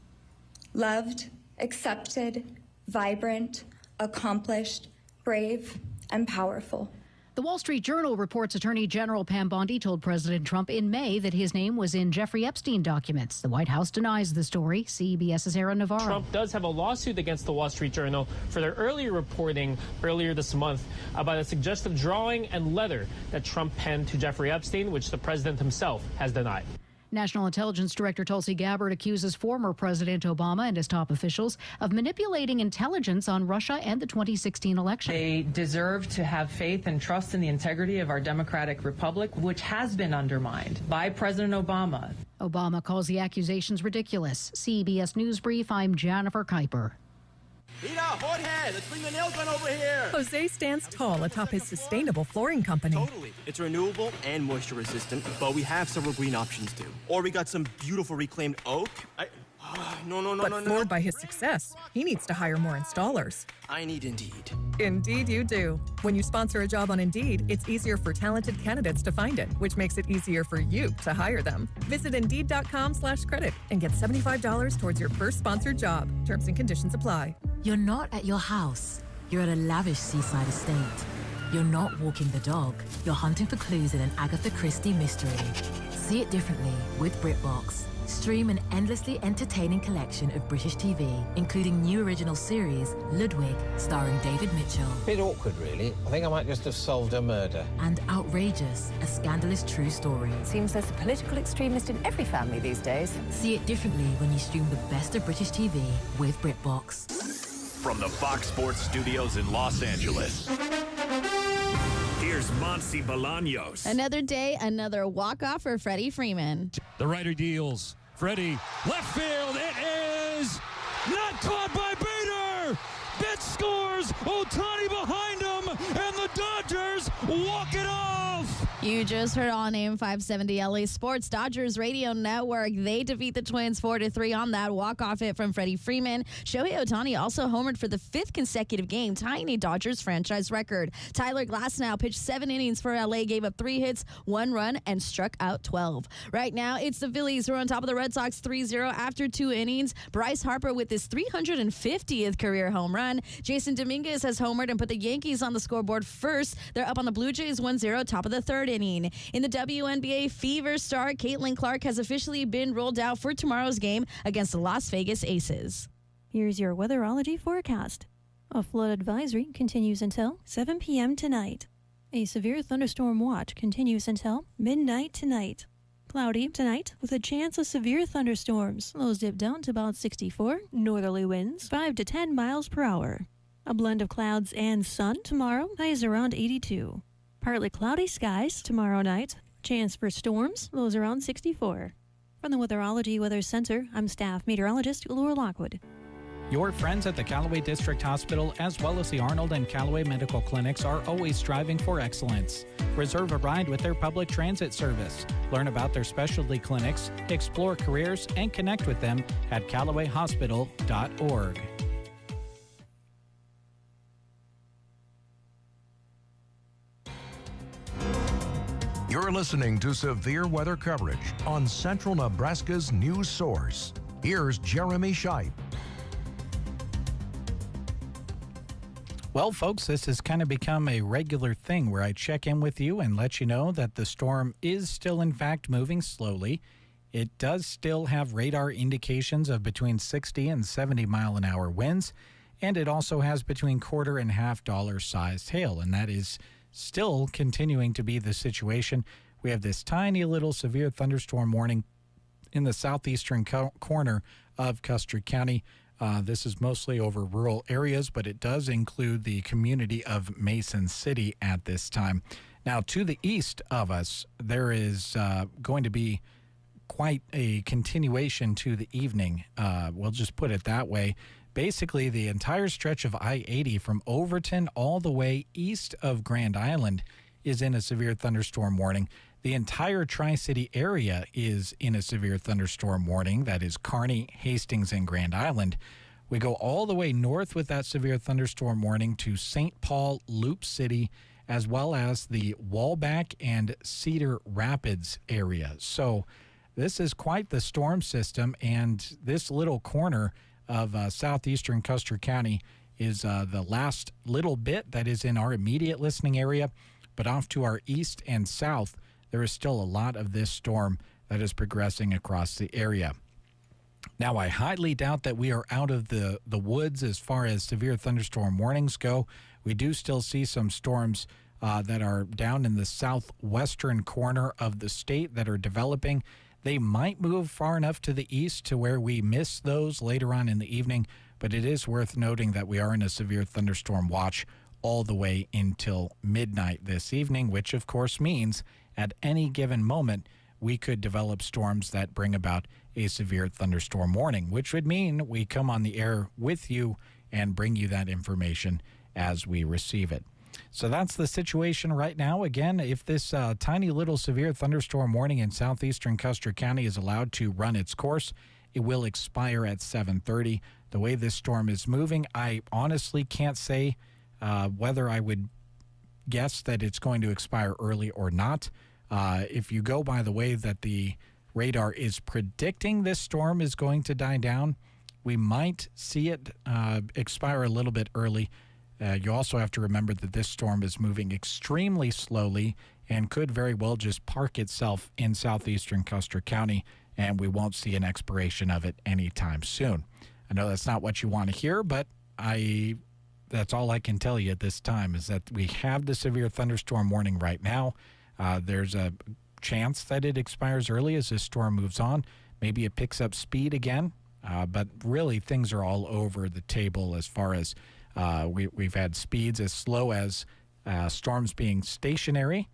Loved, accepted, vibrant, accomplished, brave, and powerful. The Wall Street Journal reports Attorney General Pam Bondi told President Trump in May that his name was in Jeffrey Epstein documents. The White House denies the story. CBS's Aaron Navarro. Trump does have a lawsuit against the Wall Street Journal for their earlier reporting earlier this month about a suggestive drawing and letter that Trump penned to Jeffrey Epstein, which the president himself has denied. National Intelligence Director Tulsi Gabbard accuses former President Obama and his top officials of manipulating intelligence on Russia and the 2016 election. They deserve to have faith and trust in the integrity of our democratic republic, which has been undermined by President Obama. Obama calls the accusations ridiculous. CBS News Brief, I'm Jennifer Kuiper. Rita, hot head. Let's bring the nail gun over here. Jose stands tall atop his sustainable flooring company. Totally. It's renewable and moisture resistant, but we have several green options too. Or we got some beautiful reclaimed oak. But floored by his success, he needs to hire more installers. I need Indeed. Indeed you do. When you sponsor a job on Indeed, it's easier for talented candidates to find it, which makes it easier for you to hire them. Visit Indeed.com/credit and get $75 towards your first sponsored job. Terms and conditions apply. You're not at your house. You're at a lavish seaside estate. You're not walking the dog. You're hunting for clues in an Agatha Christie mystery. See it differently with BritBox. Stream an endlessly entertaining collection of British TV, including new original series, Ludwig, starring David Mitchell. Bit awkward, really. I think I might just have solved a murder. And Outrageous, a scandalous true story. Seems there's a political extremist in every family these days. See it differently when you stream the best of British TV with BritBox. From the Fox Sports Studios in Los Angeles, here's Monty Bolaños. Another day, another walk-off for Freddie Freeman. The rider deals. Freddie, left field. It is not caught by Bader. Betts scores. Ohtani behind him, and the Dodgers walk it off. You just heard on AM 570 LA Sports Dodgers Radio Network. They defeat the Twins 4-3 on that walk-off hit from Freddie Freeman. Shohei Ohtani also homered for the 5th consecutive game, tying a Dodgers franchise record. Tyler Glasnow pitched 7 innings for LA, gave up 3 hits, 1 run, and struck out 12. Right now, it's the Phillies who are on top of the Red Sox 3-0 after 2 innings. Bryce Harper with his 350th career home run. Jason Dominguez has homered and put the Yankees on the scoreboard first. They're up on the Blue Jays 1-0, top of the 3rd inning. In the WNBA, Fever star Caitlin Clark has officially been rolled out for tomorrow's game against the Las Vegas Aces. Here's your weatherology forecast. A flood advisory continues until 7 p.m. tonight. A severe thunderstorm watch continues until midnight tonight. Cloudy tonight with a chance of severe thunderstorms. Lows dip down to about 64. Northerly winds 5 to 10 miles per hour. A blend of clouds and sun tomorrow. Highs around 82. Partly cloudy skies tomorrow night. Chance for storms. Lows around 64. From the Weatherology Weather Center, I'm staff meteorologist Laura Lockwood. Your friends at the Callaway District Hospital, as well as the Arnold and Callaway Medical Clinics, are always striving for excellence. Reserve a ride with their public transit service. Learn about their specialty clinics, explore careers, and connect with them at callawayhospital.org. You're listening to severe weather coverage on Central Nebraska's news source. Here's Jeremy Scheib. Well, folks, this has kind of become a regular thing where I check in with you and let you know that the storm is still, in fact, moving slowly. It does still have radar indications of between 60 and 70 mile an hour winds, and it also has between $quarter and $half sized hail, and that is still continuing to be the situation. We have this tiny little severe thunderstorm warning in the southeastern corner of Custer County. This is mostly over rural areas, but it does include the community of Mason City at this time. Now, to the east of us, there is going to be quite a continuation to the evening. We'll just put it that way. Basically, the entire stretch of I-80 from Overton all the way east of Grand Island is in a severe thunderstorm warning. The entire Tri-City area is in a severe thunderstorm warning. That is Kearney, Hastings, and Grand Island. We go all the way north with that severe thunderstorm warning to St. Paul, Loop City, as well as the Walback and Cedar Rapids area. So this is quite the storm system, and this little corner of southeastern Custer County is the last little bit that is in our immediate listening area. But off to our east and south, there is still a lot of this storm that is progressing across the area. Now, I highly doubt that we are out of the woods as far as severe thunderstorm warnings go. We do still see some storms that are down in the southwestern corner of the state that are developing. They might move far enough to the east to where we miss those later on in the evening, but it is worth noting that we are in a severe thunderstorm watch all the way until midnight this evening, which of course means at any given moment we could develop storms that bring about a severe thunderstorm warning, which would mean we come on the air with you and bring you that information as we receive it. So that's the situation right now. Again, if this tiny little severe thunderstorm warning in southeastern Custer County is allowed to run its course, it will expire at 7:30. The way this storm is moving, I honestly can't say whether I would guess that it's going to expire early or not. If you go by the way that the radar is predicting this storm is going to die down, we might see it expire a little bit early. You also have to remember that this storm is moving extremely slowly and could very well just park itself in southeastern Custer County, and we won't see an expiration of it anytime soon. I know that's not what you want to hear, but that's all I can tell you at this time is that we have the severe thunderstorm warning right now. There's a chance that it expires early as this storm moves on. Maybe it picks up speed again, but really things are all over the table as far as we've had speeds as slow as storms being stationary,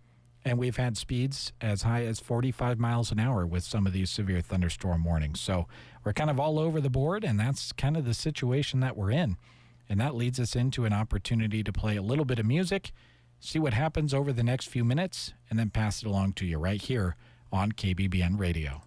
and we've had speeds as high as 45 miles an hour with some of these severe thunderstorm warnings. So we're kind of all over the board, and that's kind of the situation that we're in. And that leads us into an opportunity to play a little bit of music, see what happens over the next few minutes, and then pass it along to you right here on KBBN Radio.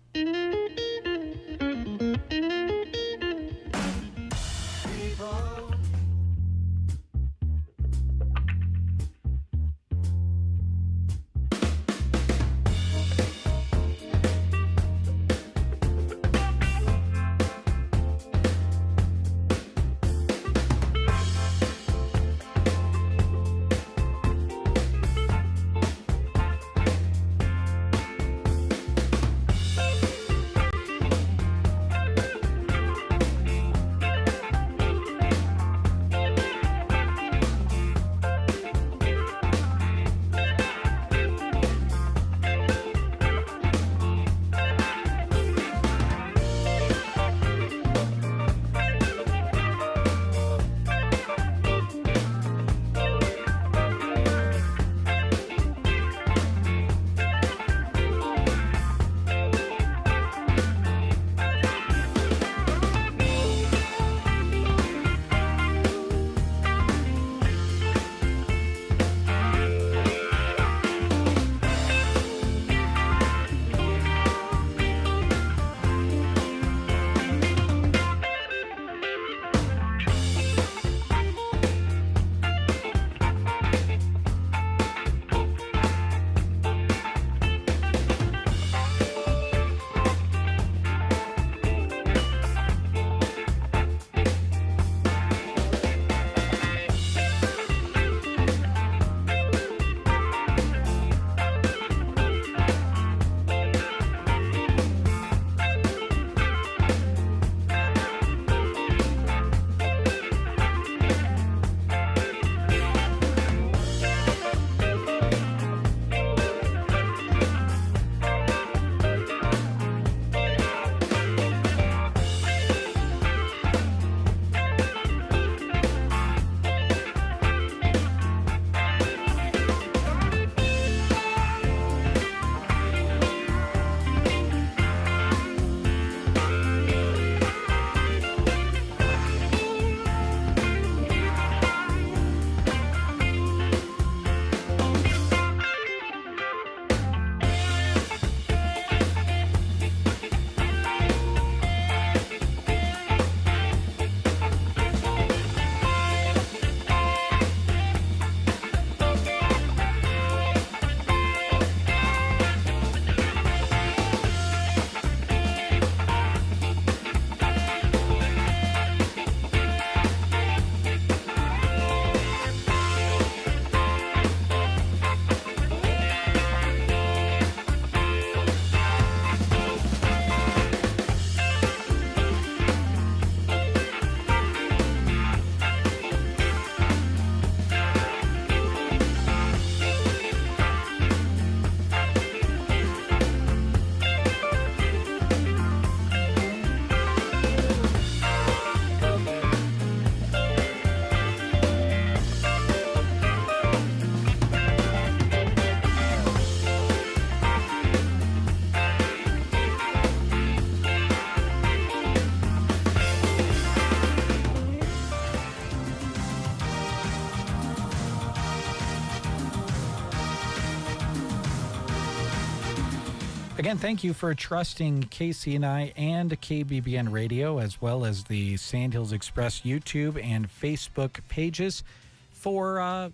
Again, thank you for trusting KCNI and KBBN Radio, as well as the Sandhills Express YouTube and Facebook pages for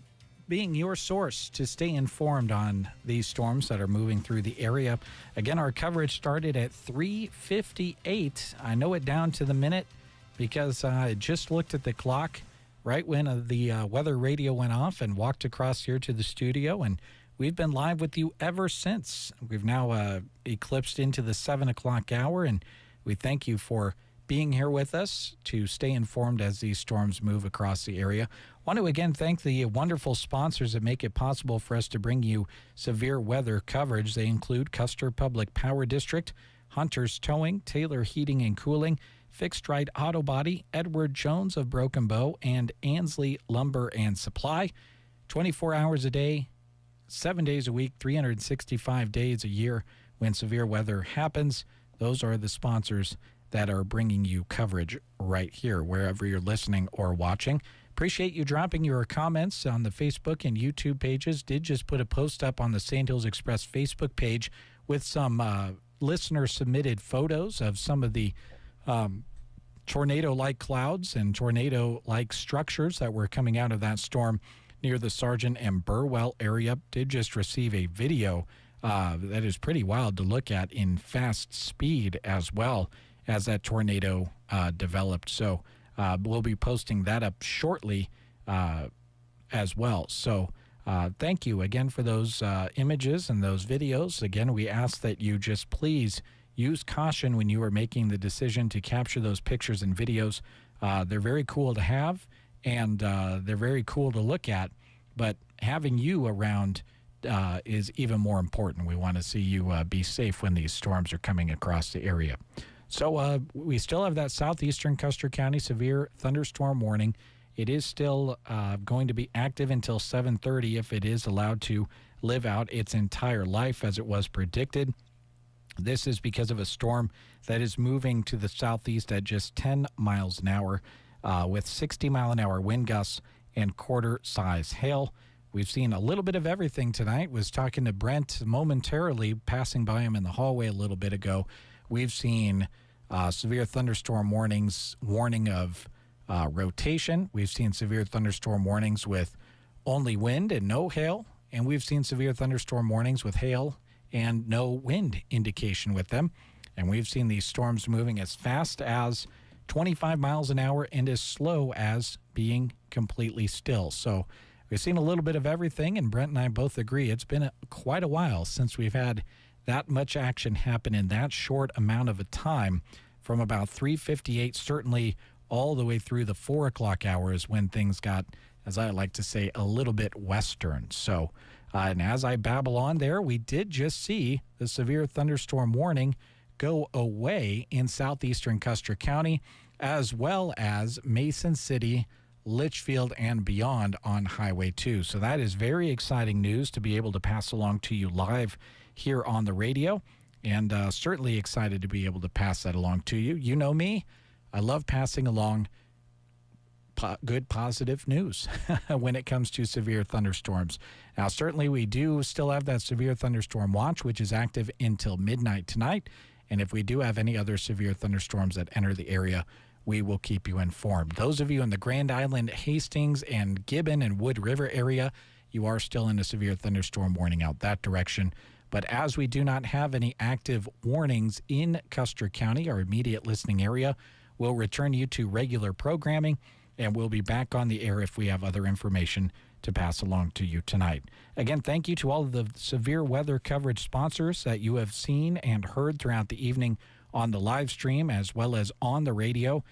being your source to stay informed on these storms that are moving through the area. Again, our coverage started at 3:58. I know it down to the minute because I just looked at the clock right when the weather radio went off and walked across here to the studio, and we've been live with you ever since. We've now eclipsed into the 7 o'clock hour, and we thank you for being here with us to stay informed as these storms move across the area. Want to again thank the wonderful sponsors that make it possible for us to bring you severe weather coverage. They include Custer Public Power District, Hunter's Towing, Taylor Heating and Cooling, Fixed Right Auto Body, Edward Jones of Broken Bow, and Ansley Lumber and Supply. 24 hours a day, 7 days a week, 365 days a year. When severe weather happens, those are the sponsors that are bringing you coverage right here, wherever you're listening or watching. Appreciate you dropping your comments on the Facebook and YouTube pages. Did just put a post up on the Sandhills Express Facebook page with some listener-submitted photos of some of the tornado-like clouds and tornado-like structures that were coming out of that storm near the Sargent and Burwell area. Did just receive a video that is pretty wild to look at in fast speed as well as that tornado developed. So we'll be posting that up shortly as well. So thank you again for those images and those videos. Again, we ask that you just please use caution when you are making the decision to capture those pictures and videos. They're very cool to have, and they're very cool to look at, but having you around is even more important. We want to see you be safe when these storms are coming across the area. So we still have that southeastern Custer County severe thunderstorm warning. It is still going to be active until 7:30 if it is allowed to live out its entire life as it was predicted. This is because of a storm that is moving to the southeast at just 10 miles an hour with 60-mile-an-hour wind gusts and quarter-size hail. We've seen a little bit of everything tonight. Was talking to Brent momentarily, passing by him in the hallway a little bit ago. We've seen severe thunderstorm warnings, warning of rotation. We've seen severe thunderstorm warnings with only wind and no hail. And we've seen severe thunderstorm warnings with hail and no wind indication with them. And we've seen these storms moving as fast as 25 miles an hour and as slow as being completely still. So we've seen a little bit of everything, and Brent and I both agree it's been quite a while since we've had that much action happen in that short amount of a time, from about 3:58 certainly all the way through the 4 o'clock hours when things got, as I like to say, a little bit western. So and as I babble on there, we did just see the severe thunderstorm warning go away in southeastern Custer County, as well as Mason City, Litchfield, and beyond on Highway 2. So that is very exciting news to be able to pass along to you live here on the radio, and certainly excited to be able to pass that along to you. You know me, I love passing along good positive news when it comes to severe thunderstorms. Now, certainly we do still have that severe thunderstorm watch, which is active until midnight tonight. And if we do have any other severe thunderstorms that enter the area, we will keep you informed. Those of you in the Grand Island, Hastings, and Gibbon and Wood River area, you are still in a severe thunderstorm warning out that direction. But as we do not have any active warnings in Custer County, our immediate listening area, we'll return you to regular programming, and we'll be back on the air if we have other information to pass along to you tonight. Again, thank you to all of the severe weather coverage sponsors that you have seen and heard throughout the evening on the live stream as well as on the radio.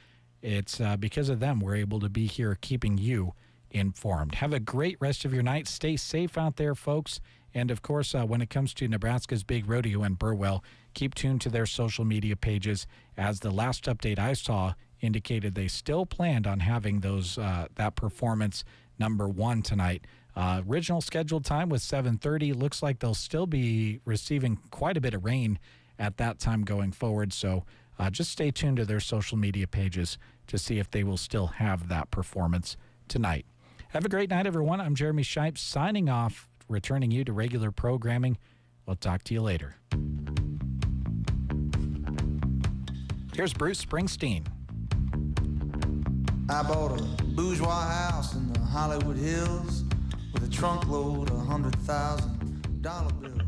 It's because of them we're able to be here keeping you informed. Have a great rest of your night. Stay safe out there, folks. And, of course, when it comes to Nebraska's Big Rodeo in Burwell, keep tuned to their social media pages, as the last update I saw indicated they still planned on having those that performance number one tonight. Original scheduled time was 7:30. Looks like they'll still be receiving quite a bit of rain at that time going forward. So just stay tuned to their social media pages to see if they will still have that performance tonight. Have a great night, everyone. I'm Jeremy Shipes signing off, returning you to regular programming. We'll talk to you later. Here's Bruce Springsteen. I bought a bourgeois house in the Hollywood Hills with a trunk load of $100,000 bills.